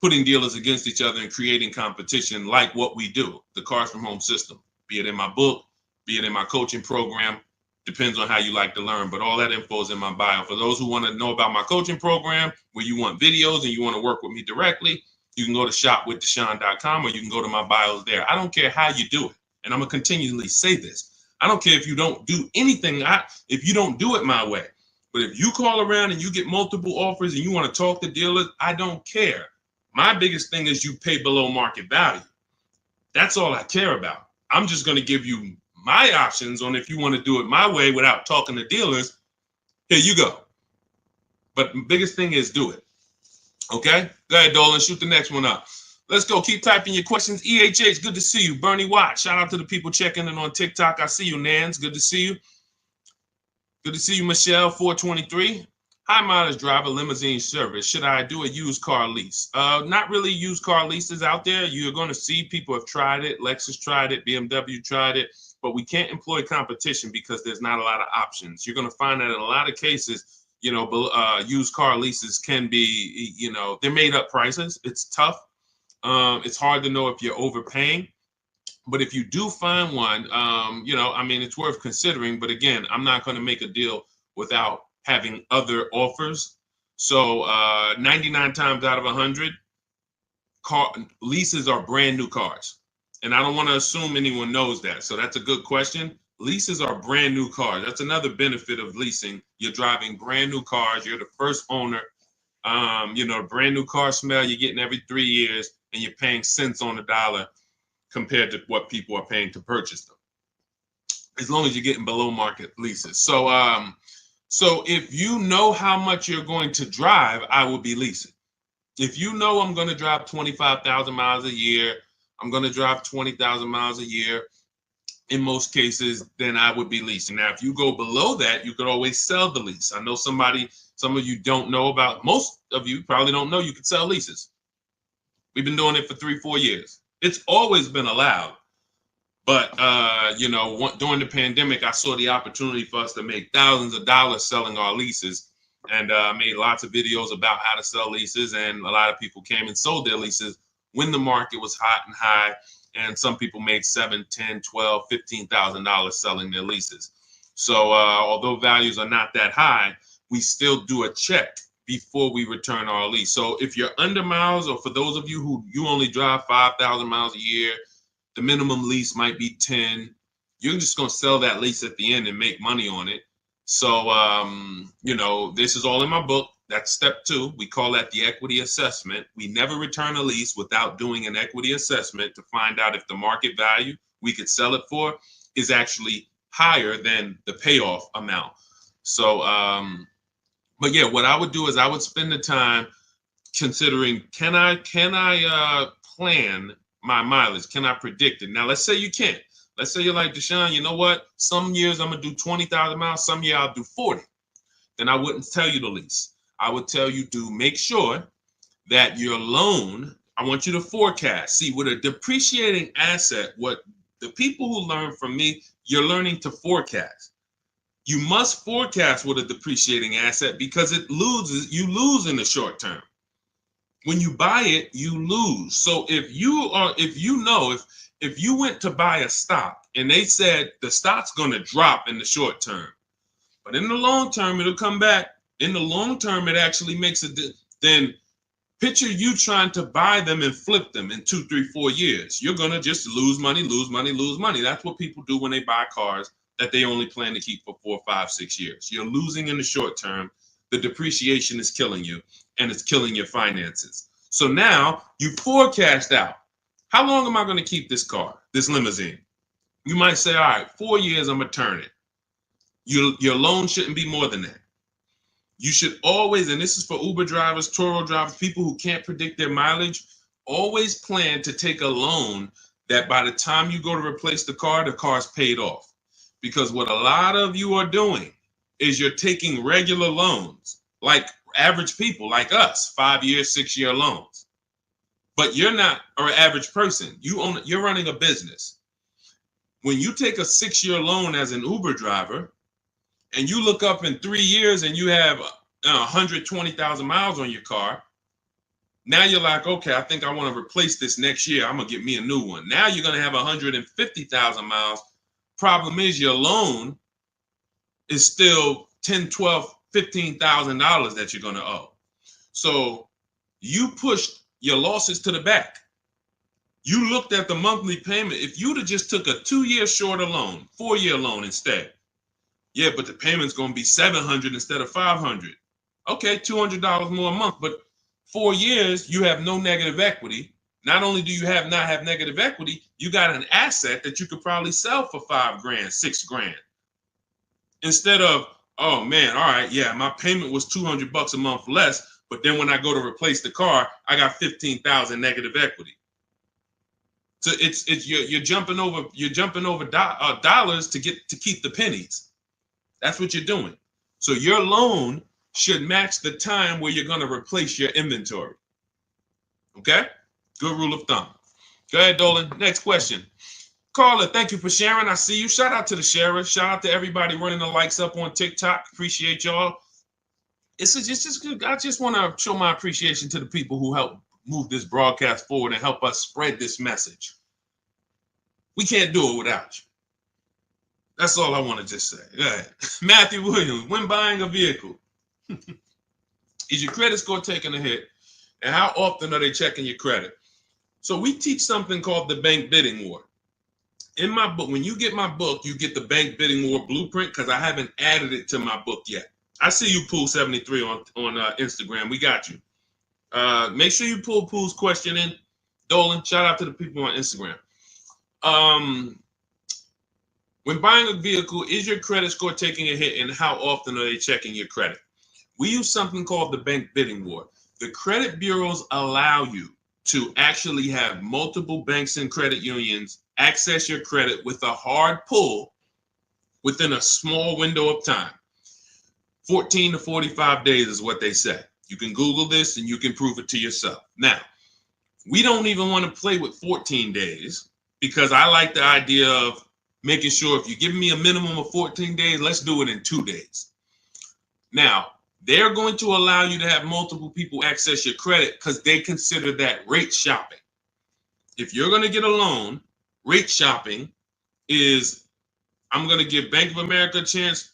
putting dealers against each other and creating competition like what we do, the Cars from Home system, be it in my book, be it in my coaching program, depends on how you like to learn, but all that info is in my bio. For those who want to know about my coaching program, where you want videos and you want to work with me directly, you can go to shopwithdeshone.com or you can go to my bios there. I don't care how you do it. And I'm going to continually say this. I don't care if you don't do anything, if you don't do it my way. But if you call around and you get multiple offers and you want to talk to dealers, I don't care. My biggest thing is you pay below market value. That's all I care about. I'm just going to give you my options on if you want to do it my way without talking to dealers. Here you go. But the biggest thing is do it. Okay? Go ahead, Dolan. Shoot the next one up. Let's go. Keep typing your questions. EHH, good to see you. Bernie Watt, shout out to the people checking in on TikTok. I see you, Nans. Good to see you. Good to see you, Michelle, 423. High mileage driver, limousine service. Should I do a used car lease? Not really used car leases out there. You're going to see people have tried it. Lexus tried it. BMW tried it. But we can't employ competition because there's not a lot of options. You're going to find that in a lot of cases, used car leases can be, they're made up prices. It's tough. It's hard to know if you're overpaying. But if you do find one, it's worth considering. But again, I'm not going to make a deal without having other offers. So 99 times out of 100, leases are brand new cars. And I don't want to assume anyone knows that. So that's a good question. Leases are brand new cars. That's another benefit of leasing. You're driving brand new cars. You're the first owner. Brand new car smell you're getting every 3 years, and you're paying cents on the dollar compared to what people are paying to purchase them, as long as you're getting below market leases. So if you know how much you're going to drive, I will be leasing. If you know I'm going to drive 25,000 miles a year, I'm going to drive 20,000 miles a year, in most cases, then I would be leasing. Now, if you go below that, you could always sell the lease. I know some of you don't know about, most of you probably don't know you could sell leases. We've been doing it for 3-4 years. It's always been allowed. But, during the pandemic, I saw the opportunity for us to make thousands of dollars selling our leases. And made lots of videos about how to sell leases. And a lot of people came and sold their leases when the market was hot and high. And some people made $7,000, $10,000, $12,000, $15,000 selling their leases. So although values are not that high, we still do a check before we return our lease. So if you're under miles, or for those of you who you only drive 5,000 miles a year, the minimum lease might be 10. You're just going to sell that lease at the end and make money on it. So, this is all in my book. That's step 2. We call that the equity assessment. We never return a lease without doing an equity assessment to find out if the market value we could sell it for is actually higher than the payoff amount. So, but yeah, what I would do is I would spend the time considering, can I plan my mileage? Can I predict it? Now, let's say you can't. Let's say you're like, Deshone, you know what? Some years I'm going to do 20,000 miles. Some year I'll do 40. Then I wouldn't tell you to lease. I would tell you to make sure that your loan, I want you to forecast. See, with a depreciating asset, what the people who learn from me, you're learning to forecast. You must forecast with a depreciating asset because you lose in the short term. When you buy it, you lose. So if you went to buy a stock and they said the stock's going to drop in the short term, but in the long term, it'll come back. In the long term, it actually makes then picture you trying to buy them and flip them in 2, 3, 4 years. You're going to just lose money, lose money, lose money. That's what people do when they buy cars that they only plan to keep for 4, 5, 6 years. You're losing in the short term. The depreciation is killing you, and it's killing your finances. So now you forecast out. How long am I going to keep this car, this limousine? You might say, all right, 4 years, I'm going to turn it. Your loan shouldn't be more than that. You should always, and this is for Uber drivers, Turo drivers, people who can't predict their mileage, always plan to take a loan that by the time you go to replace the car's paid off. Because what a lot of you are doing is you're taking regular loans, like average people like us, 5-year, 6-year loans. But you're not an average person. You're running a business. When you take a 6-year loan as an Uber driver and you look up in 3 years and you have 120,000 miles on your car, now you're like, okay, I think I want to replace this next year. I'm going to get me a new one. Now you're going to have 150,000 miles. Problem is your loan is still $10, $12, $15,000 that you're going to owe. So you pushed your losses to the back. You looked at the monthly payment. If you'd have just took a 2-year shorter loan, 4-year loan instead, yeah, but the payment's going to be $700 instead of $500. Okay, $200 more a month, but 4 years, you have no negative equity. Not only do you not have negative equity, you got an asset that you could probably sell for $5,000, $6,000. Instead of, oh man, all right, yeah, my payment was $200 a month less, but then when I go to replace the car, I got 15,000 negative equity. So you're jumping over dollars to keep the pennies. That's what you're doing. So your loan should match the time where you're going to replace your inventory. Okay? Good rule of thumb. Go ahead, Dolan. Next question. Carla, thank you for sharing. I see you. Shout out to the sharers. Shout out to everybody running the likes up on TikTok. Appreciate y'all. It's just good. I just want to show my appreciation to the people who help move this broadcast forward and help us spread this message. We can't do it without you. That's all I want to just say. Go ahead. Matthew Williams, when buying a vehicle, is your credit score taking a hit? And how often are they checking your credit? So we teach something called the bank bidding war. In my book, when you get my book, you get the bank bidding war blueprint because I haven't added it to my book yet. I see you, Pool73 on Instagram. We got you. Make sure you pull Pool's question in. Dolan, shout out to the people on Instagram. When buying a vehicle, is your credit score taking a hit, and how often are they checking your credit? We use something called the bank bidding war. The credit bureaus allow you to actually have multiple banks and credit unions access your credit with a hard pull within a small window of time. 14 to 45 days is what they say. You can Google this and you can prove it to yourself. Now, we don't even want to play with 14 days because I like the idea of making sure if you give me a minimum of 14 days, let's do it in 2 days. Now, they're going to allow you to have multiple people access your credit because they consider that rate shopping. If you're going to get a loan, rate shopping is, I'm going to give Bank of America a chance,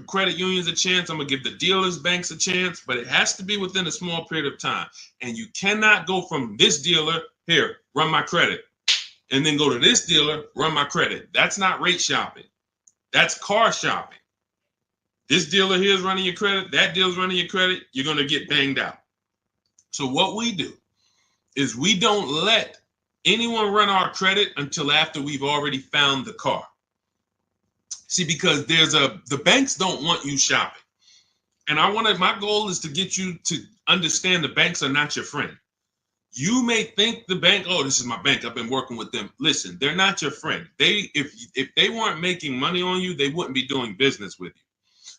credit unions a chance, I'm going to give the dealers, banks a chance, but it has to be within a small period of time. And you cannot go from this dealer, here, run my credit, and then go to this dealer, run my credit. That's not rate shopping. That's car shopping. This dealer here is running your credit, that dealer's running your credit, you're going to get banged out. So what we do is we don't let anyone run our credit until after we've already found the car. See, because the banks don't want you shopping. And my goal is to get you to understand the banks are not your friend. You may think the bank, oh, this is my bank, I've been working with them. Listen, they're not your friend. If they weren't making money on you, they wouldn't be doing business with you.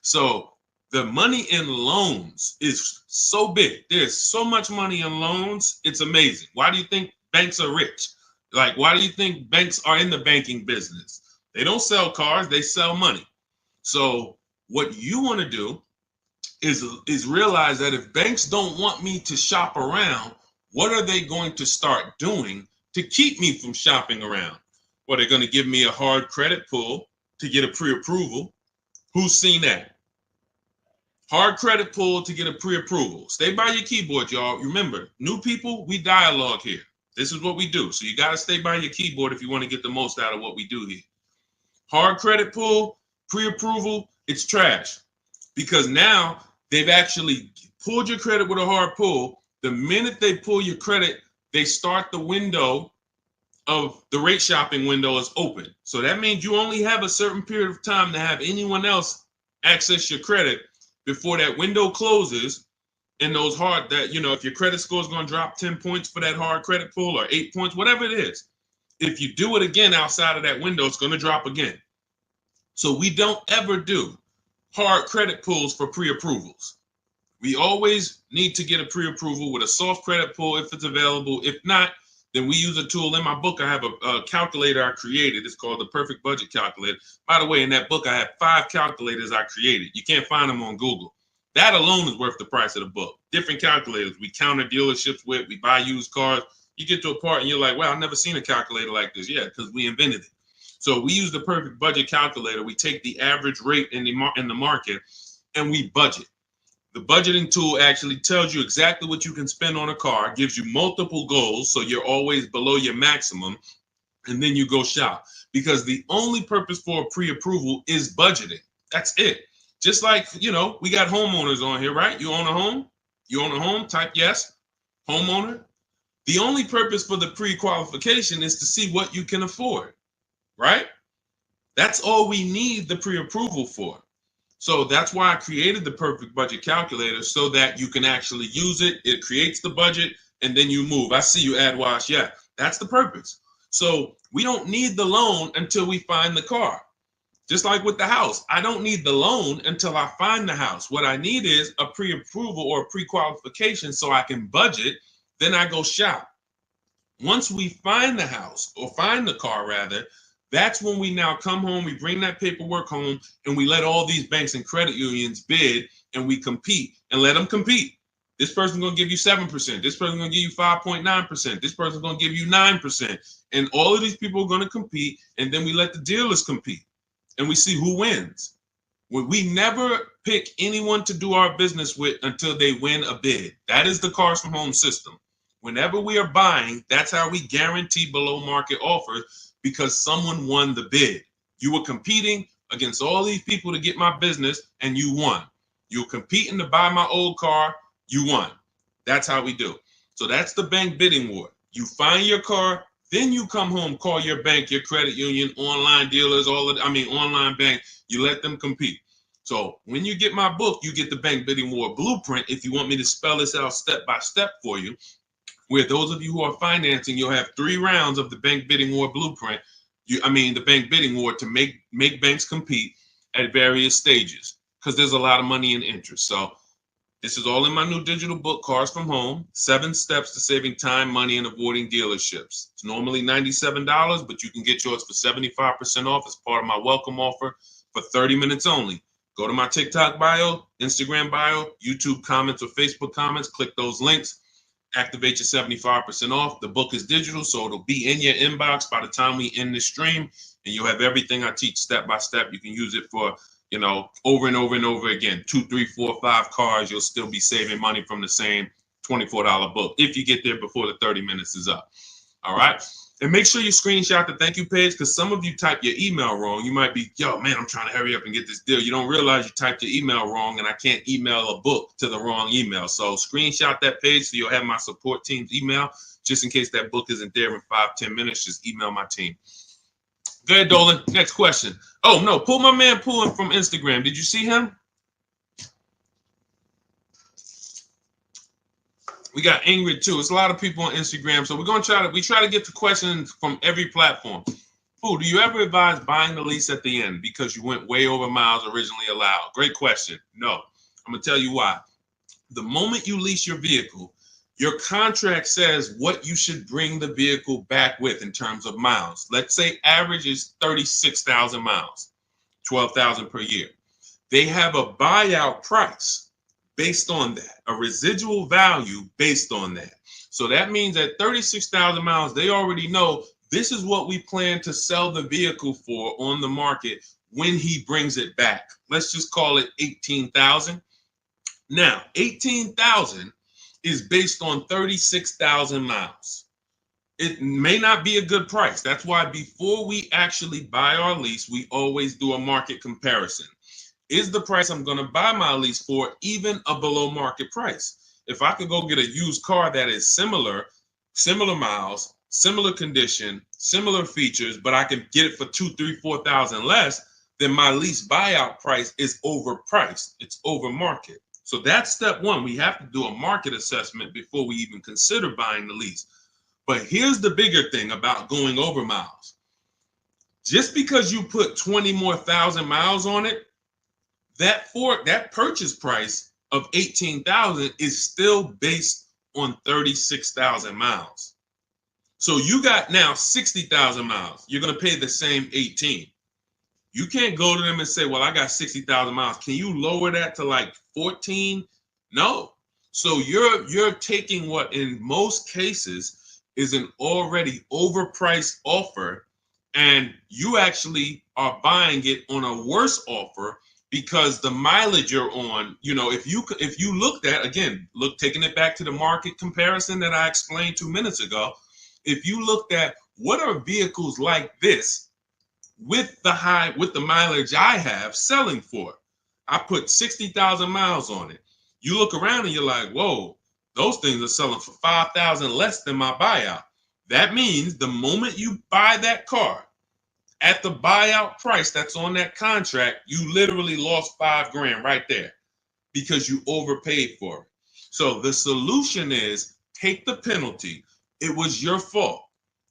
So the money in loans is so big. There's so much money in loans. It's amazing. Why do you think banks are rich? Like, why do you think banks are in the banking business? They don't sell cars, they sell money. So what you want to do is realize that if banks don't want me to shop around, what are they going to start doing to keep me from shopping around? Well, they're going to give me a hard credit pull to get a pre-approval. Who's seen that? Hard credit pull to get a pre-approval. Stay by your keyboard, y'all. Remember, new people, we dialogue here. This is what we do. So you got to stay by your keyboard if you want to get the most out of what we do here. Hard credit pull, pre-approval, it's trash. Because now they've actually pulled your credit with a hard pull. The minute they pull your credit, they start the window of the rate shopping window is open. So that means you only have a certain period of time to have anyone else access your credit before that window closes. And those hard, that, if your credit score is going to drop 10 points for that hard credit pull or 8 points, whatever it is, If you do it again outside of that window, it's going to drop again. So we don't ever do hard credit pulls for pre-approvals. We always need to get a pre-approval with a soft credit pull if it's available. If not, then we use a tool. In my book, I have a calculator I created. It's called the Perfect Budget Calculator. By the way, in that book, I have 5 calculators I created. You can't find them on Google. That alone is worth the price of the book. Different calculators. We counter dealerships with. We buy used cars. You get to a part and you're like, wow, I've never seen a calculator like this. Yeah, because we invented it. So we use the Perfect Budget Calculator. We take the average rate in the market and we budget. The budgeting tool actually tells you exactly what you can spend on a car, gives you multiple goals, so you're always below your maximum, and then you go shop. Because the only purpose for a pre-approval is budgeting. That's it. Just like, you know, we got homeowners on here, right? You own a home? You own a home? Type yes. Homeowner. The only purpose for the pre-qualification is to see what you can afford, right? That's all we need the pre-approval for. So that's why I created the Perfect Budget Calculator, so that you can actually use it. It creates the budget and then you move. I see you, AdWash. Yeah, that's the purpose. So we don't need the loan until we find the car. Just like with the house, I don't need the loan until I find the house. What I need is a pre-approval or a pre-qualification so I can budget. Then I go shop. Once we find the house, or find the car rather, that's when we now come home, we bring that paperwork home, and we let all these banks and credit unions bid, and we compete and let them compete. This person's going to give you 7%. This person's going to give you 5.9%. This person's going to give you 9%. And all of these people are going to compete, and then we let the dealers compete, and we see who wins. We never pick anyone to do our business with until they win a bid. That is the Cars from Home system. Whenever we are buying, that's how we guarantee below market offers, because someone won the bid. You were competing against all these people to get my business, and you won. You were competing to buy my old car, you won. That's how we do. So that's the bank bidding war. You find your car, then you come home, call your bank, your credit union, online dealers, online bank, you let them compete. So when you get my book, you get the bank bidding war blueprint. If you want me to spell this out step by step for you, where those of you who are financing, you'll have 3 rounds of the bank bidding war blueprint. The bank bidding war to make banks compete at various stages, because there's a lot of money and interest. So this is all in my new digital book, Cars from Home, 7 Steps to Saving Time, Money, and Avoiding Dealerships. It's normally $97, but you can get yours for 75% off as part of my welcome offer for 30 minutes only. Go to my TikTok bio, Instagram bio, YouTube comments, or Facebook comments. Click those links. Activate your 75% off. The book is digital, so it'll be in your inbox by the time we end this stream, and you'll have everything I teach step by step. You can use it for, over and over and over again. 2, 3, 4, 5 cars. You'll still be saving money from the same $24 book if you get there before the 30 minutes is up. All right. And make sure you screenshot the thank you page, because some of you type your email wrong. You might be, yo, man, I'm trying to hurry up and get this deal. You don't realize you typed your email wrong, and I can't email a book to the wrong email. So screenshot that page so you'll have my support team's email, just in case that book isn't there in 5-10 minutes. Just email my team. Go ahead, Dolan. Next question. Oh, no, pull my man Pulling from Instagram. Did you see him? We got Ingrid too. It's a lot of people on Instagram, so we're gonna try to get to questions from every platform. Do you ever advise buying the lease at the end because you went way over miles originally allowed? Great question. No, I'm gonna tell you why. The moment you lease your vehicle, your contract says what you should bring the vehicle back with in terms of miles. Let's say average is 36,000 miles, 12,000 per year. They have a buyout price based on that, a residual value based on that. So that means at 36,000 miles, they already know this is what we plan to sell the vehicle for on the market when he brings it back. Let's just call it 18,000. Now, 18,000 is based on 36,000 miles. It may not be a good price. That's why before we actually buy our lease, we always do a market comparison. Is the price I'm going to buy my lease for even a below market price? If I could go get a used car that is similar miles, similar condition, similar features, but I can get it for 2, 3, 4,000 less, then my lease buyout price is overpriced. It's over market. So that's step one. We have to do a market assessment before we even consider buying the lease. But here's the bigger thing about going over miles. Just because you put 20 more thousand miles on it, that purchase price of 18,000 is still based on 36,000 miles. So you got now 60,000 miles. You're going to pay the same 18. You can't go to them and say, well, I got 60,000 miles. Can you lower that to like 14? No. So you're taking what in most cases is an already overpriced offer, and you actually are buying it on a worse offer because the mileage you're on, if you looked at, again, taking it back to the market comparison that I explained 2 minutes ago, if you looked at what are vehicles like this with the mileage I have selling for, I put 60,000 miles on it. You look around and you're like, whoa, those things are selling for 5,000 less than my buyout. That means the moment you buy that car at the buyout price that's on that contract, you literally lost $5,000 right there because you overpaid for it. So the solution is take the penalty. It was your fault.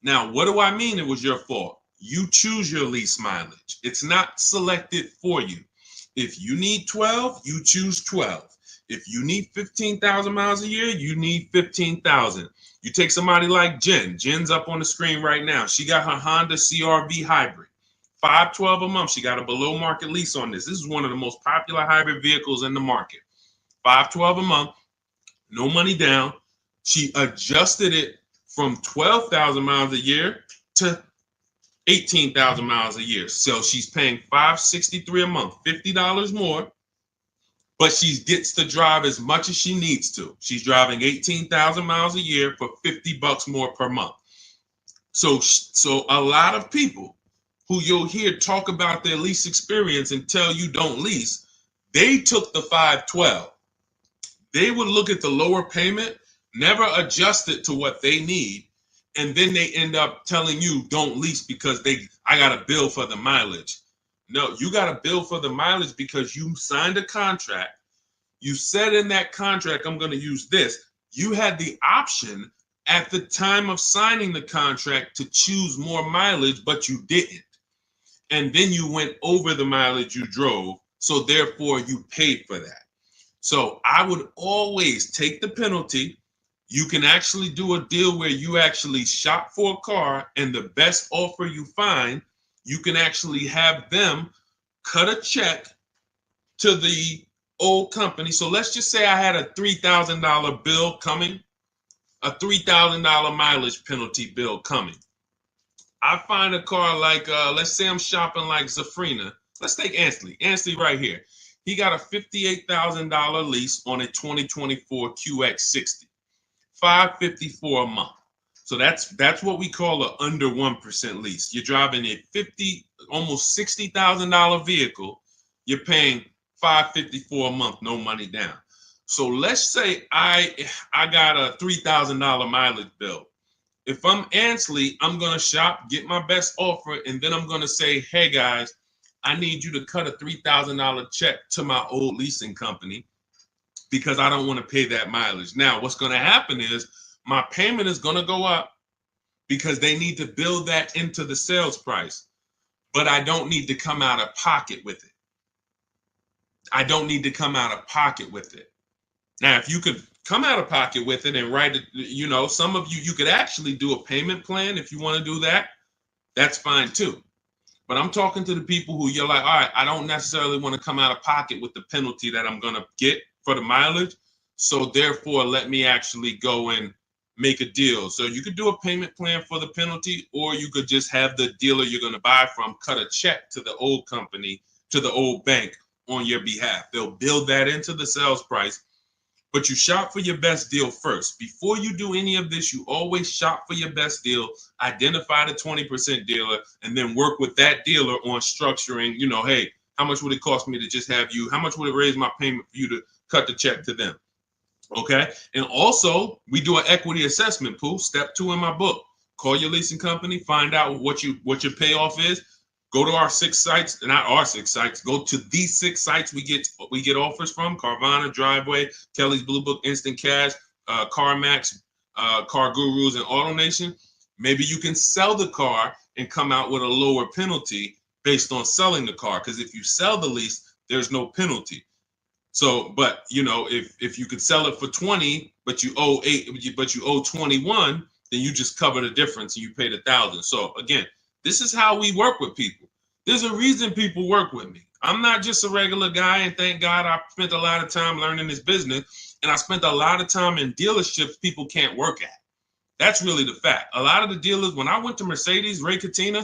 Now, what do I mean it was your fault? You choose your lease mileage. It's not selected for you. If you need 12, you choose 12. If you need 15,000 miles a year, you need 15,000. You take somebody like Jen. Jen's up on the screen right now. She got her Honda CR-V hybrid. $512 a month. She got a below market lease on this. This is one of the most popular hybrid vehicles in the market. $512 a month, no money down. She adjusted it from 12,000 miles a year to 18,000 miles a year. So she's paying $563 a month, $50 more, but she gets to drive as much as she needs to. She's driving 18,000 miles a year for $50 more per month. So a lot of people who you'll hear talk about their lease experience and tell you don't lease, they took the 512. They would look at the lower payment, never adjust it to what they need, and then they end up telling you don't lease because I got a bill for the mileage. No, you got a bill for the mileage because you signed a contract. You said in that contract, I'm going to use this. You had the option at the time of signing the contract to choose more mileage, but you didn't. And then you went over the mileage you drove. So therefore you paid for that. So I would always take the penalty. You can actually do a deal where you actually shop for a car, and the best offer you find, you can actually have them cut a check to the old company. So let's just say I had a $3,000 bill coming, a $3,000 mileage penalty bill coming. I find a car like, let's say I'm shopping like Zafrina. Let's take Ansley. Ansley right here. He got a $58,000 lease on a 2024 QX60. $554 a month. So that's what we call an under 1% lease. You're driving a almost $60,000 vehicle. You're paying $554 a month, no money down. So let's say I got a $3,000 mileage bill. If I'm Ansley, I'm gonna shop, get my best offer, and then I'm gonna say, hey guys, I need you to cut a $3,000 check to my old leasing company, because I don't want to pay that mileage. Now, what's going to happen is my payment is going to go up because they need to build that into the sales price, but I don't need to come out of pocket with it. I don't need to come out of pocket with it. Now, if you could come out of pocket with it and write it, some of you could actually do a payment plan if you want to do that. That's fine too. But I'm talking to the people who you're like, all right, I don't necessarily want to come out of pocket with the penalty that I'm going to get for the mileage. So therefore, let me actually go and make a deal. So you could do a payment plan for the penalty, or you could just have the dealer you're going to buy from cut a check to the old company, to the old bank on your behalf. They'll build that into the sales price, but you shop for your best deal first. Before you do any of this, you always shop for your best deal, identify the 20% dealer, and then work with that dealer on structuring, hey, how much would it cost me to just have you? How much would it raise my payment for you to cut the check to them? Okay. And also, we do an equity assessment, Pooh. Step 2 in my book. Call your leasing company, find out what your payoff is. Go to our 6 sites, not our 6 sites. Go to these 6 sites we get offers from: Carvana, Driveway, Kelly's Blue Book, Instant Cash, CarMax, Car Gurus and Auto Nation, maybe you can sell the car and come out with a lower penalty based on selling the car. Because if you sell the lease, there's no penalty. So, but you know, if you could sell it for 20, but you owe 21, then you just cover the difference and you pay the 1,000. So again, this is how we work with people. There's a reason people work with me. I'm not just a regular guy, and thank God I spent a lot of time learning this business, and I spent a lot of time in dealerships people can't work at. That's really the fact. A lot of the dealers, when I went to Mercedes, Ray Catena,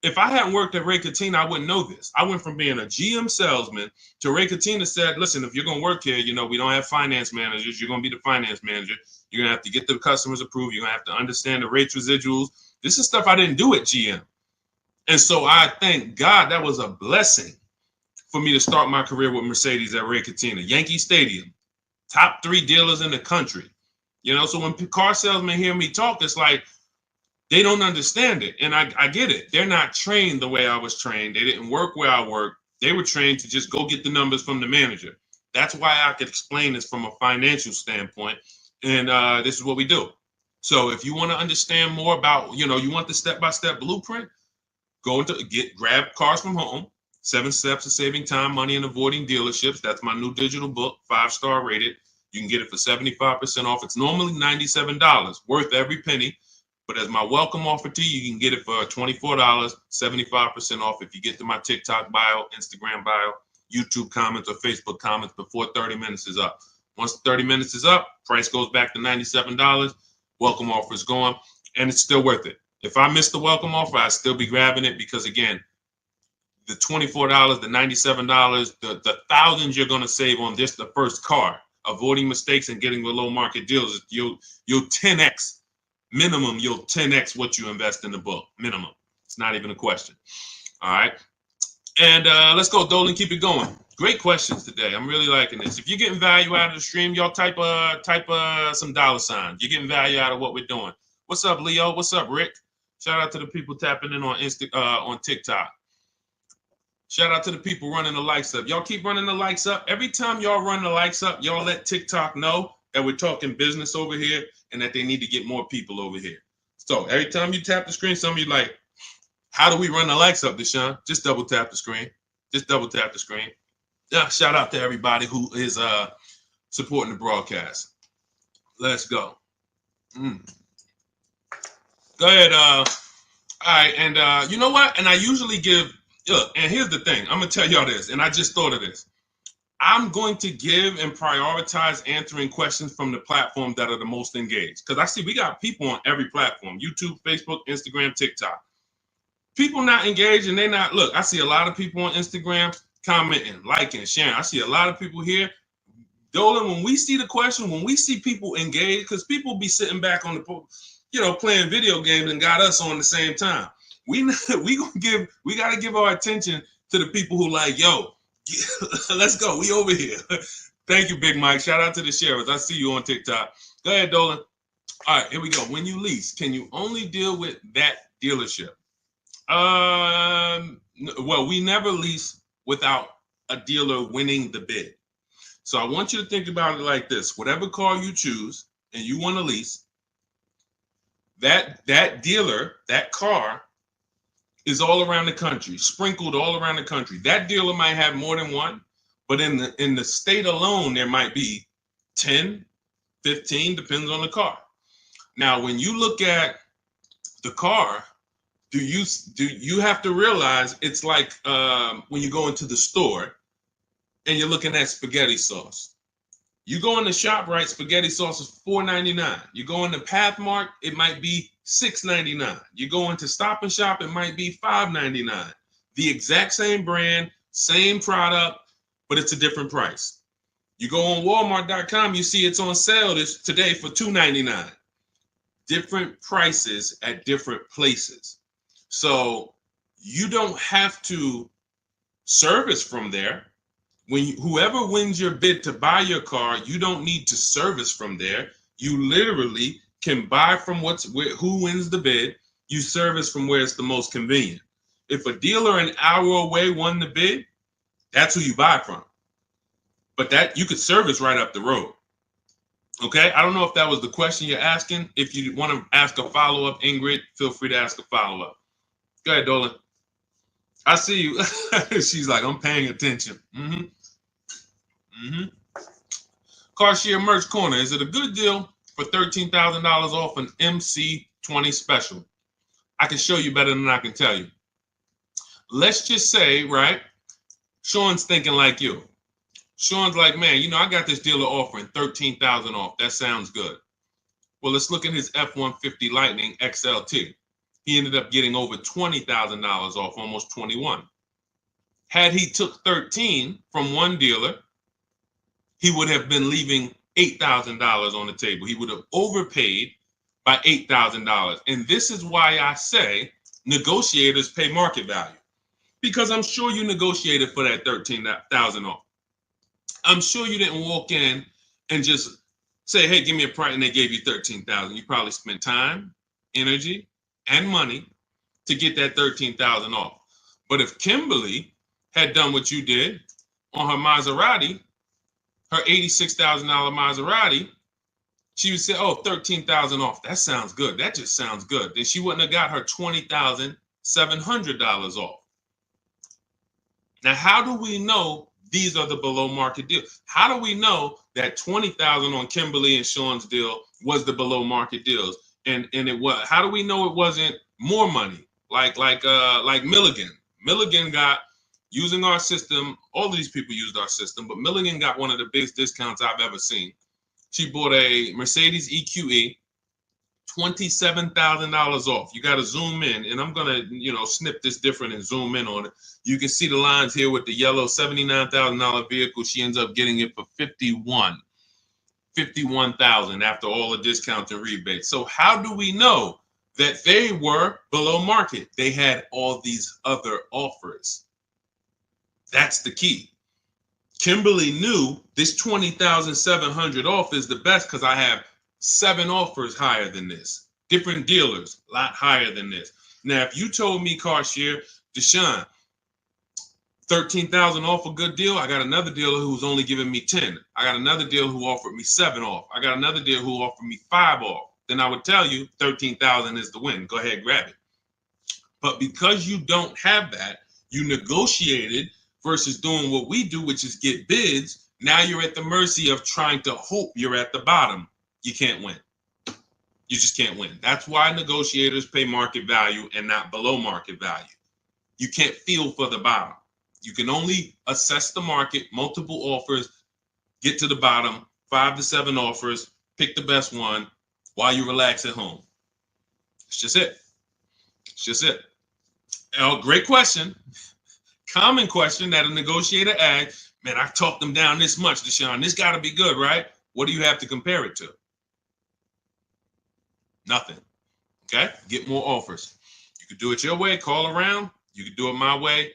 if I hadn't worked at Ray Catena, I wouldn't know this. I went from being a GM salesman to Ray Catena said, listen, if you're going to work here, you know, we don't have finance managers. You're going to be the finance manager. You're going to have to get the customers approved. You're going to have to understand the rates residuals. This is stuff I didn't do at GM. And so I thank God that was a blessing for me to start my career with Mercedes at Ray Catena. Yankee Stadium, top 3 dealers in the country. You know, so when car salesmen hear me talk, it's like they don't understand it. And I get it. They're not trained the way I was trained. They didn't work where I worked. They were trained to just go get the numbers from the manager. That's why I could explain this from a financial standpoint. And this is what we do. So if you want to understand more about, you know, you want the step-by-step blueprint, grab Cars from Home, 7 Steps to Saving Time, Money, and Avoiding Dealerships. That's my new digital book, 5-star rated. You can get it for 75% off. It's normally $97, worth every penny. But as my welcome offer to you, you can get it for $24, 75% off if you get to my TikTok bio, Instagram bio, YouTube comments, or Facebook comments before 30 minutes is up. Once 30 minutes is up, price goes back to $97. Welcome offer is gone, and it's still worth it. If I miss the welcome offer, I'd still be grabbing it because, again, the $24, the $97, the thousands you're going to save on this, the first car, avoiding mistakes and getting below market deals, you'll 10x. Minimum, you'll 10x what you invest in the book. Minimum. It's not even a question. All right. And let's go, Dolan. Keep it going. Great questions today. I'm really liking this. If you're getting value out of the stream, y'all type some dollar signs. You're getting value out of what we're doing. What's up, Leo? What's up, Rick? Shout out to the people tapping in on TikTok. Shout out to the people running the likes up. Y'all keep running the likes up. Every time y'all run the likes up, y'all let TikTok know that we're talking business over here and that they need to get more people over here. So every time you tap the screen, some of you like, how do we run the likes up, Deshone? Just double tap the screen. Just double tap the screen. Yeah, shout out to everybody who is supporting the broadcast. Let's go. Go ahead. All right, and you know what? And I usually look, and here's the thing. I'm going to tell y'all this, and I just thought of this. I'm going to give and prioritize answering questions from the platforms that are the most engaged. Because I see we got people on every platform, YouTube, Facebook, Instagram, TikTok. People not engaged and they not, look, I see a lot of people on Instagram commenting, liking, sharing. I see a lot of people here. Dolan, when we see the question, when we see people engaged, because people be sitting back on the, you know, playing video games and got us on the same time. We got to give our attention to the people who like, yo, let's go. We over here. Thank you, Big Mike. Shout out to the sheriffs. I see you on TikTok. Go ahead, Dolan. All right, here we go. When you lease, can you only deal with that dealership? Well, we never lease without a dealer winning the bid. So I want you to think about it like this. Whatever car you choose and you want to lease, that dealer, that car is all around the country, sprinkled all around the country. That dealer might have more than one, but in the state alone, there might be 10, 15, depends on the car. Now, when you look at the car, do you have to realize it's like when you go into the store and you're looking at spaghetti sauce. You go in the ShopRite, spaghetti sauce is $4.99. You go into Pathmark, it might be $6.99. You go into Stop and Shop, it might be $5.99. The exact same brand, same product, but it's a different price. You go on Walmart.com, you see it's on sale today for $2.99. Different prices at different places. So you don't have to service from there. Whoever wins your bid to buy your car, you don't need to service from there. You literally can buy from who wins the bid. You service from where it's the most convenient. If a dealer an hour away won the bid, that's who you buy from. But that you could service right up the road. Okay, I don't know if that was the question you're asking. If you want to ask a follow-up, Ingrid, feel free to ask a follow-up. Go ahead, Dolan. I see you. She's like, I'm paying attention. Car Merch Corner. Is it a good deal for $13,000 off an MC20 special? I can show you better than I can tell you. Let's just say, right, Sean's thinking like you. Sean's like, man, I got this dealer offering $13,000 off. That sounds good. Well, let's look at his F-150 Lightning XLT. He ended up getting over $20,000 off, almost 21. Had he took 13 from one dealer, he would have been leaving $8,000 on the table. He would have overpaid by $8,000. And this is why I say negotiators pay market value. Because I'm sure you negotiated for that $13,000 off. I'm sure you didn't walk in and just say, hey, give me a price, and they gave you $13,000. You probably spent time, energy, and money to get that $13,000 off. But if Kimberly had done what you did on her Maserati, her $86,000 Maserati, she would say, oh, $13,000 off. That sounds good. That just sounds good. Then she wouldn't have got her $20,700 off. Now, how do we know these are the below market deals? How do we know that $20,000 on Kimberly and Sean's deal was the below market deals? And it was. How do we know it wasn't more money? Like Milligan. Milligan got, using our system, all of these people used our system, but Milligan got one of the biggest discounts I've ever seen. She bought a Mercedes EQE, $27,000 off. You got to zoom in, and I'm gonna, snip this different and zoom in on it. You can see the lines here with the yellow $79,000 vehicle. She ends up getting it for $51,000 after all the discounts and rebates. So how do we know that they were below market? They had all these other offers. That's the key. Kimberly knew this $20,700 off is the best because I have 7 offers higher than this. Different dealers, a lot higher than this. Now, if you told me, Carshare, Deshone, $13,000 off a good deal, I got another dealer who's only giving me 10. I got another dealer who offered me 7 off. I got another dealer who offered me 5 off. Then I would tell you 13,000 is the win. Go ahead, grab it. But because you don't have that, you negotiated versus doing what we do, which is get bids. Now you're at the mercy of trying to hope you're at the bottom. You can't win. You just can't win. That's why negotiators pay market value and not below market value. You can't feel for the bottom. You can only assess the market, multiple offers, get to the bottom, 5 to 7 offers, pick the best one while you relax at home. It's just it. It's just it. Oh, great question. Common question that a negotiator asks. Man, I talked them down this much, Deshone. This got to be good, right? What do you have to compare it to? Nothing. Okay? Get more offers. You could do it your way, call around. You could do it my way.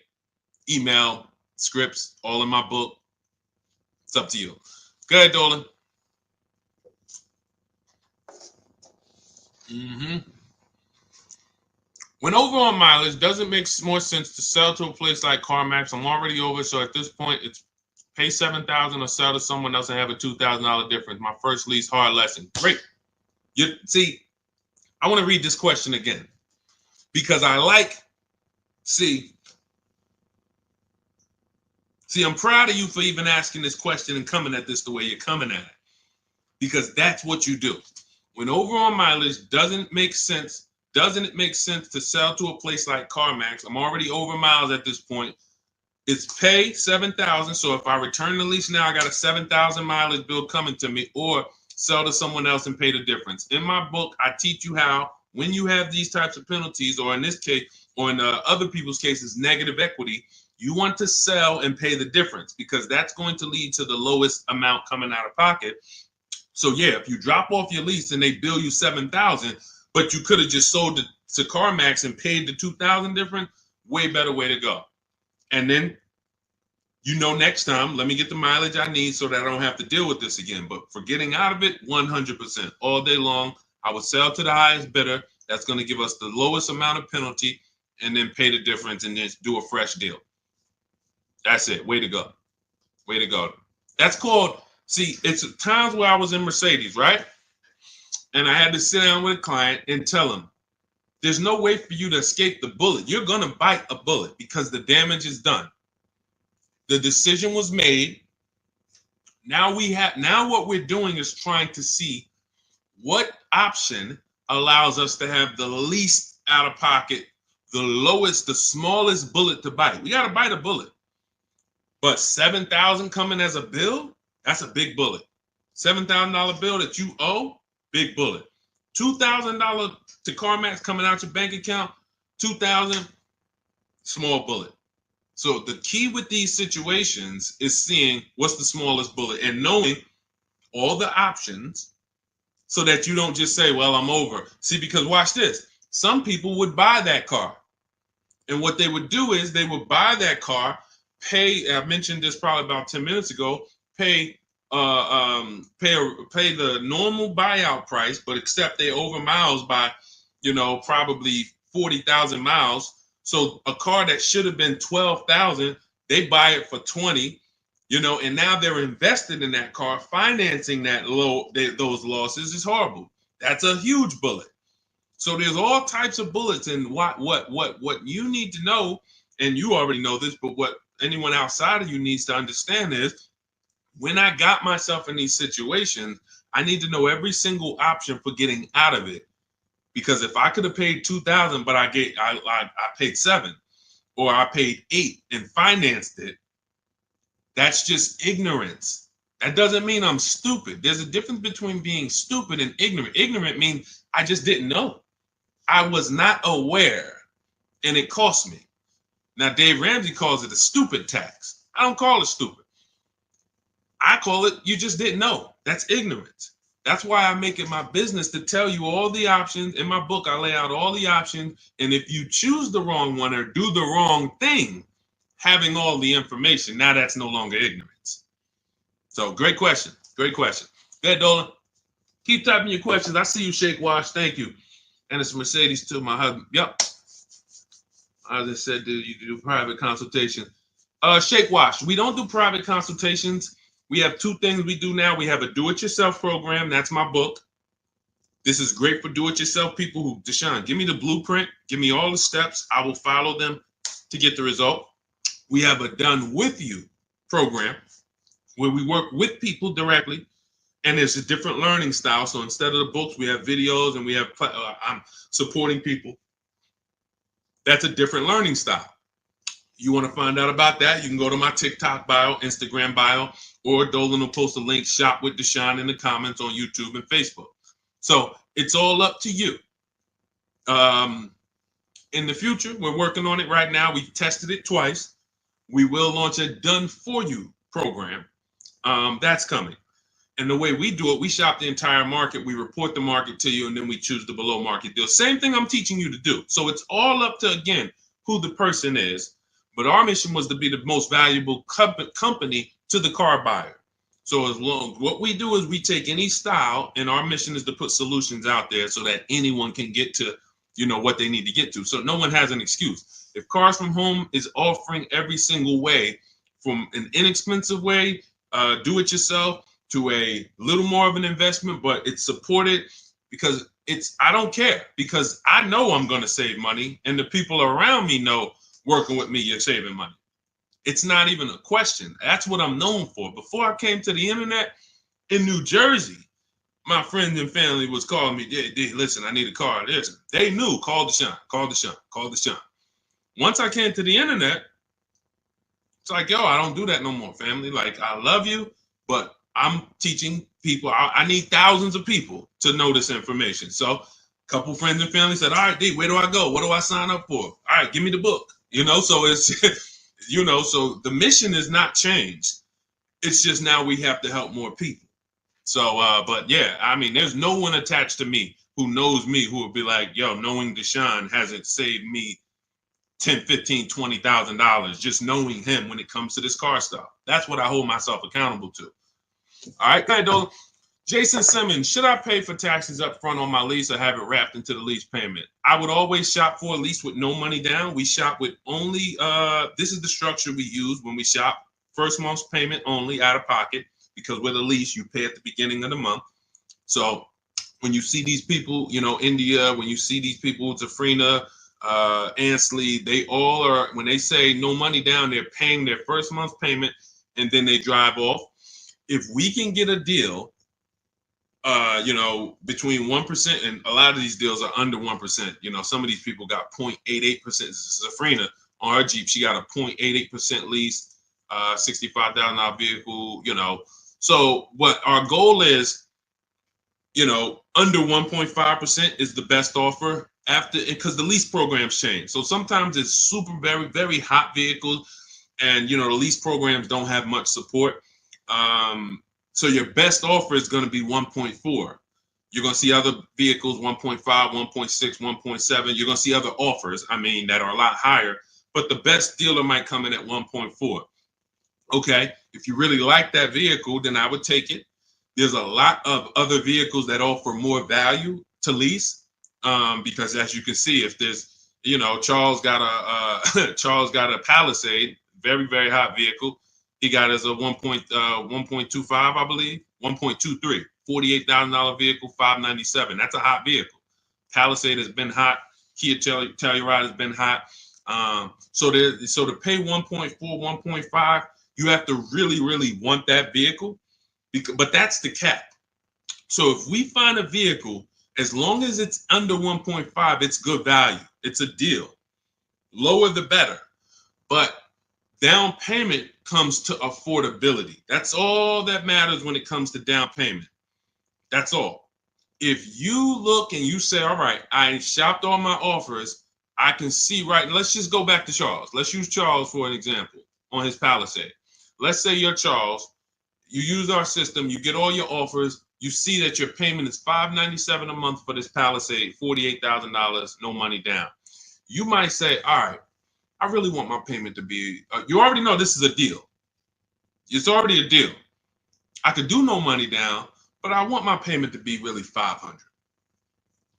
Email, scripts, all in my book. It's up to you. Go ahead, Dolan. When over on mileage, does it make more sense to sell to a place like CarMax? I'm already over, so at this point, it's pay $7,000 or sell to someone else and have a $2,000 difference. My first lease, hard lesson. Great. See, I want to read this question again because see, I'm proud of you for even asking this question and coming at this the way you're coming at it, because that's what you do. When over on mileage, doesn't it make sense to sell to a place like CarMax? I'm already over miles at this point. It's pay $7,000. So if I return the lease now, I got a 7,000 mileage bill coming to me, or sell to someone else and pay the difference. In my book, I teach you how, when you have these types of penalties, or in this case, or in other people's cases, negative equity, you want to sell and pay the difference, because that's going to lead to the lowest amount coming out of pocket. So yeah, if you drop off your lease and they bill you $7,000, but you could have just sold it to CarMax and paid the $2,000 difference, way better way to go. And then, next time, let me get the mileage I need so that I don't have to deal with this again. But for getting out of it, 100%. All day long, I would sell to the highest bidder. That's going to give us the lowest amount of penalty, and then pay the difference and then do a fresh deal. That's it. Way to go. Way to go. That's called See, it's times where I was in Mercedes, right? And I had to sit down with a client and tell him, there's no way for you to escape the bullet. You're going to bite a bullet because the damage is done. The decision was made. Now what we're doing is trying to see what option allows us to have the least out of pocket, the lowest, the smallest bullet to bite. We got to bite a bullet. But $7,000 coming as a bill, that's a big bullet. $7,000 bill that you owe, big bullet. $2,000 to CarMax coming out your bank account, $2,000, small bullet. So the key with these situations is seeing what's the smallest bullet and knowing all the options so that you don't just say, well, I'm over. See, because watch this. Some people would buy that car. And what they would do is they would buy that car, pay, I mentioned this probably about 10 minutes ago, pay the normal buyout price, but except they over miles by, probably 40,000 miles. So a car that should have been 12,000, they buy it for 20, and now they're invested in that car. Financing those losses is horrible. That's a huge bullet. So there's all types of bullets, and what you need to know, and you already know this, but what anyone outside of you needs to understand is, when I got myself in these situations, I need to know every single option for getting out of it. Because if I could have paid $2,000, but I paid $7,000, or I paid $8,000 and financed it, that's just ignorance. That doesn't mean I'm stupid. There's a difference between being stupid and ignorant. Ignorant means I just didn't know. I was not aware, and it cost me. Now, Dave Ramsey calls it a stupid tax. I don't call it stupid. I call it you just didn't know. That's ignorance. That's why I make it my business to tell you all the options. In my book, I lay out all the options. And if you choose the wrong one or do the wrong thing, having all the information, now that's no longer ignorance. So great question. Great question. Go ahead, Dolan. Keep typing your questions. I see you, Shake Wash. Thank you. And it's Mercedes to my husband. Yep. I just said, you do private consultation. Shake Wash. We don't do private consultations. We have two things we do now. We have a do-it-yourself program. That's my book. This is great for do-it-yourself people who, Deshone, give me the blueprint. Give me all the steps. I will follow them to get the result. We have a done with you program where we work with people directly. And it's a different learning style. So instead of the books, we have videos and we have, I'm supporting people. That's a different learning style. You want to find out about that, you can go to my TikTok bio, Instagram bio, or Dolan will post a link, Shop with Deshone, in the comments on YouTube and Facebook. So it's all up to you. In the future, we're working on it right now. We tested it twice. We will launch a done for you program. That's coming. And the way we do it, we shop the entire market. We report the market to you, and then we choose the below market deal. Same thing I'm teaching you to do. So it's all up to, again, who the person is. But our mission was to be the most valuable company to the car buyer. So what we do is we take any style, and our mission is to put solutions out there so that anyone can get to, what they need to get to. So no one has an excuse. If Cars From Home is offering every single way, from an inexpensive way, do it yourself, to a little more of an investment, but it's supported because I don't care, because I know I'm going to save money, and the people around me know working with me, you're saving money. It's not even a question. That's what I'm known for. Before I came to the internet in New Jersey, my friends and family was calling me, listen, I need a car. Listen, they knew, call Deshone, call Deshone, call Deshone. Once I came to the internet, it's like, yo, I don't do that no more, family. Like, I love you, but I'm teaching people. I need thousands of people to know this information. So a couple friends and family said, all right, D, where do I go? What do I sign up for? All right, give me the book. So it's, so the mission is not changed. It's just now we have to help more people. So, but yeah, I mean, there's no one attached to me who knows me who would be like, yo, knowing Deshone hasn't saved me $10, $15, $20,000 just knowing him when it comes to this car stuff. That's what I hold myself accountable to. All right, go ahead, Dolan. Jason Simmons, should I pay for taxes up front on my lease or have it wrapped into the lease payment? I would always shop for a lease with no money down. We shop with only, this is the structure we use when we shop. First month's payment only, out of pocket. because with a lease, you pay at the beginning of the month. So when you see these people, India, when you see these people, Zafrina, Ansley, they all are, when they say no money down, they're paying their first month's payment and then they drive off. If we can get a deal, between 1%, and a lot of these deals are under 1%. Some of ththese people got 0.88%. Zafrina on her Jeep, she got a 0.88% lease, $65,000 vehicle. So what our goal is, under 1.5% is the best offer after, because the lease programs change. So sometimes it's super, very, very hot vehicles, and the lease programs don't have much support. So your best offer is going to be 1.4. You're going to see other vehicles 1.5, 1.6, 1.7. You're going to see other offers, that are a lot higher, but the best dealer might come in at 1.4. Okay, if you really like that vehicle, then I would take it. There's a lot of other vehicles that offer more value to lease, because as you can see, if there's, Charles got a Palisade, very, very hot vehicle. He got as a 1.25, I believe, 1.23, $48,000 vehicle, $597. That's a hot vehicle. Palisade has been hot. Kia Telluride has been hot. So to pay 1.4, 1.5, you have to really, really want that vehicle. But that's the cap. So if we find a vehicle, as long as it's under 1.5, it's good value. It's a deal. Lower the better. But down payment comes to affordability. That's all that matters when it comes to down payment. That's all. If you look and you say, all right, I shopped all my offers, I can see right. Let's just go back to Charles. Let's use Charles for an example on his Palisade. Let's say you're Charles. You use our system, you get all your offers, you see that your payment is $597 a month for this Palisade, $48,000, no money down. You might say, all right, I really want my payment to be, you already know this is a deal. It's already a deal. I could do no money down, but I want my payment to be really $500. All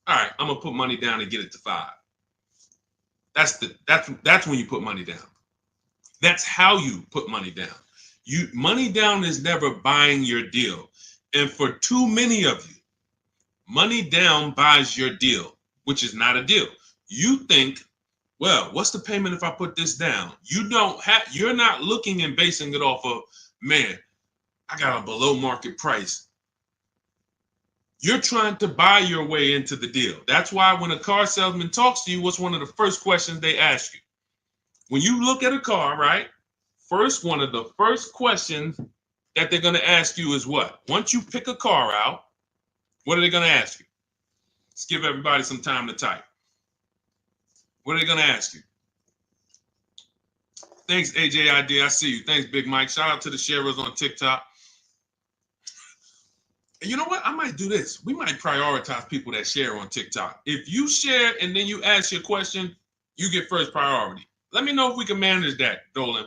right, I'm gonna put money down and get it to $5. That's when you put money down. That's how you put money down. Money down is never buying your deal. And for too many of you, money down buys your deal, which is not a deal. You think, well, what's the payment if I put this down? You're not looking and basing it off of, man, I got a below market price. You're trying to buy your way into the deal. That's why when a car salesman talks to you, what's one of the first questions they ask you? When you look at a car, right? One of the first questions that they're going to ask you is what? Once you pick a car out, what are they going to ask you? Let's give everybody some time to type. What are they going to ask you? Thanks, AJID. I see you. Thanks, Big Mike. Shout out to the sharers on TikTok. And you know what? I might do this. We might prioritize people that share on TikTok. If you share and then you ask your question, you get first priority. Let me know if we can manage that, Dolan.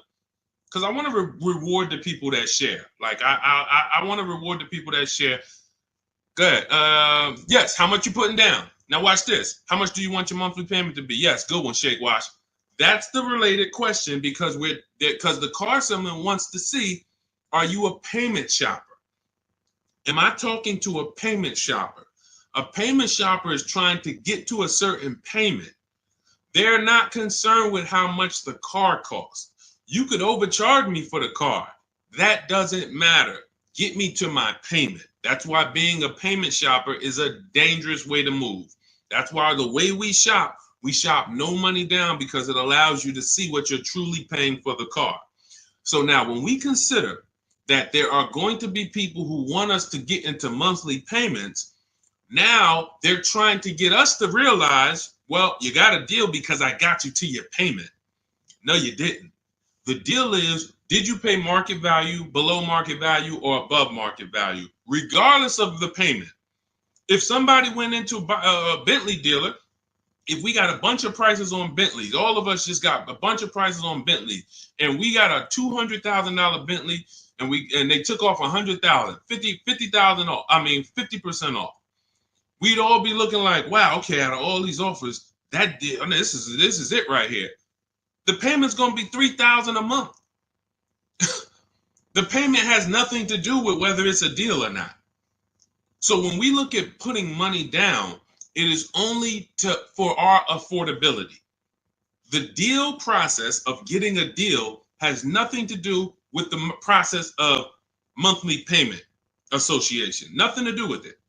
Because I want to reward the people that share. Like, I want to reward the people that share. Good. Yes, how much you putting down? Now watch this. How much do you want your monthly payment to be? Yes, good one, Shake Wash. That's the related question because the car salesman wants to see, are you a payment shopper? Am I talking to a payment shopper? A payment shopper is trying to get to a certain payment. They're not concerned with how much the car costs. You could overcharge me for the car. That doesn't matter. Get me to my payment. That's why being a payment shopper is a dangerous way to move. That's why the way we shop no money down because it allows you to see what you're truly paying for the car. So now when we consider that there are going to be people who want us to get into monthly payments, now they're trying to get us to realize, well, you got a deal because I got you to your payment. No, you didn't. The deal is, did you pay market value, below market value, or above market value, regardless of the payment? If somebody went into a Bentley dealer, if we got a bunch of prices on Bentleys, all of us just got a bunch of prices on Bentleys, and we got a $200,000 Bentley, and they took off $100,000, $50,000 off. 50% off. We'd all be looking like, wow, okay, out of all these offers, that deal, this is it right here. The payment's gonna be $3,000 a month. The payment has nothing to do with whether it's a deal or not. So when we look at putting money down, it is only for our affordability. The deal process of getting a deal has nothing to do with the process of monthly payment association. Nothing to do with it.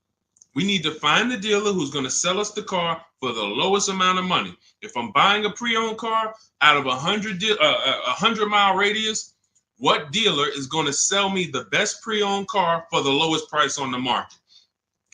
We need to find the dealer who's going to sell us the car for the lowest amount of money. If I'm buying a pre-owned car out of a 100-mile radius, what dealer is going to sell me the best pre-owned car for the lowest price on the market?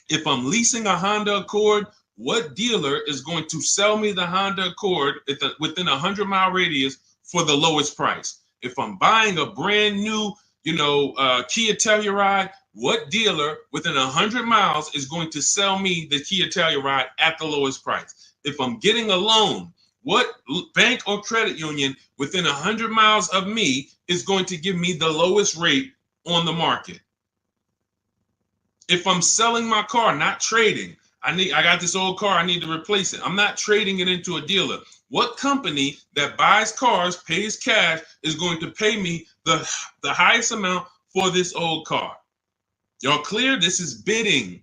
If I'm leasing a Honda Accord, what dealer is going to sell me the Honda Accord within a 100-mile radius for the lowest price? If I'm buying a brand new, Kia Telluride, what dealer within 100 miles is going to sell me the Kia Telluride at the lowest price? If I'm getting a loan, what bank or credit union within 100 miles of me is going to give me the lowest rate on the market? If I'm selling my car, not trading, I got this old car, I need to replace it. I'm not trading it into a dealer. What company that buys cars, pays cash, is going to pay me the highest amount for this old car? Y'all clear? This is bidding.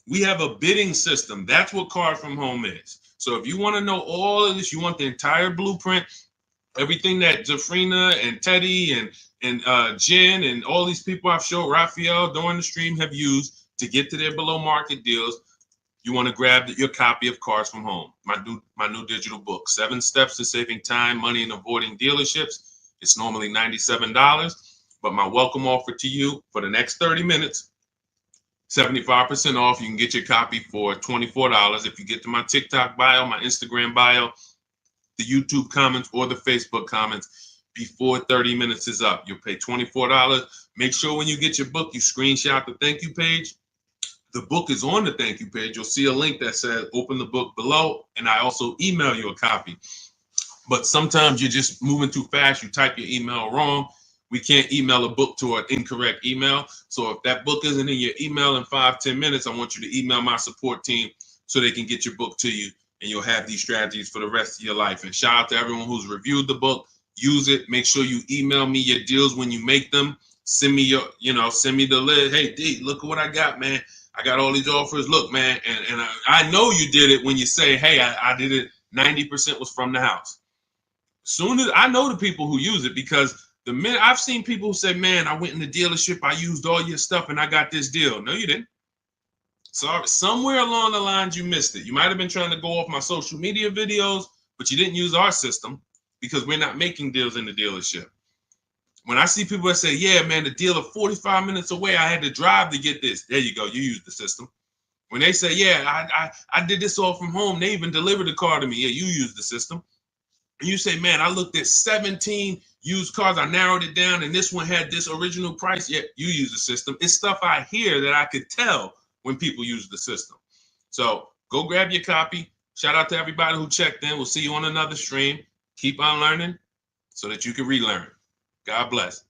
We have a bidding system. That's what Cars from Home is. So if you want to know all of this, you want the entire blueprint, everything that Jafrina and Teddy and Jen and all these people I've showed, Raphael, during the stream have used to get to their below market deals, you want to grab your copy of Cars from Home, my new digital book, 7 Steps to Saving Time, Money, and Avoiding Dealerships. It's normally $97, but my welcome offer to you for the next 30 minutes, 75% off. You can get your copy for $24 if you get to my TikTok bio, my Instagram bio, the YouTube comments, or the Facebook comments before 30 minutes is up. You'll pay $24. Make sure when you get your book, you screenshot the thank you page. The book is on the thank you page. You'll see a link that says open the book below, and I also email you a copy. But sometimes you're just moving too fast. You type your email wrong. We can't email a book to an incorrect email. So if that book isn't in your email in 5-10 minutes, I want you to email my support team so they can get your book to you, and you'll have these strategies for the rest of your life. And shout out to everyone who's reviewed the book. Use it. Make sure you email me your deals when you make them. Send me send me the list. Hey, D, look at what I got, man. I got all these offers. Look, man, and I know you did it when you say, hey, I did it. 90% was from the house. Soon as I know the people who use it, because the minute I've seen people who say, man, I went in the dealership, I used all your stuff, and I got this deal. No, you didn't. Sorry, somewhere along the lines you missed it. You might have been trying to go off my social media videos, but you didn't use our system because we're not making deals in the dealership. When I see people that say, yeah, man, the dealer 45 minutes away, I had to drive to get this. There you go. You use the system. When they say, yeah, I did this all from home, they even delivered the car to me. Yeah, you use the system. And you say, man, I looked at 17 used cars. I narrowed it down, and this one had this original price. Yeah, you use the system. It's stuff I hear that I could tell when people use the system. So go grab your copy. Shout out to everybody who checked in. We'll see you on another stream. Keep on learning so that you can relearn. God bless.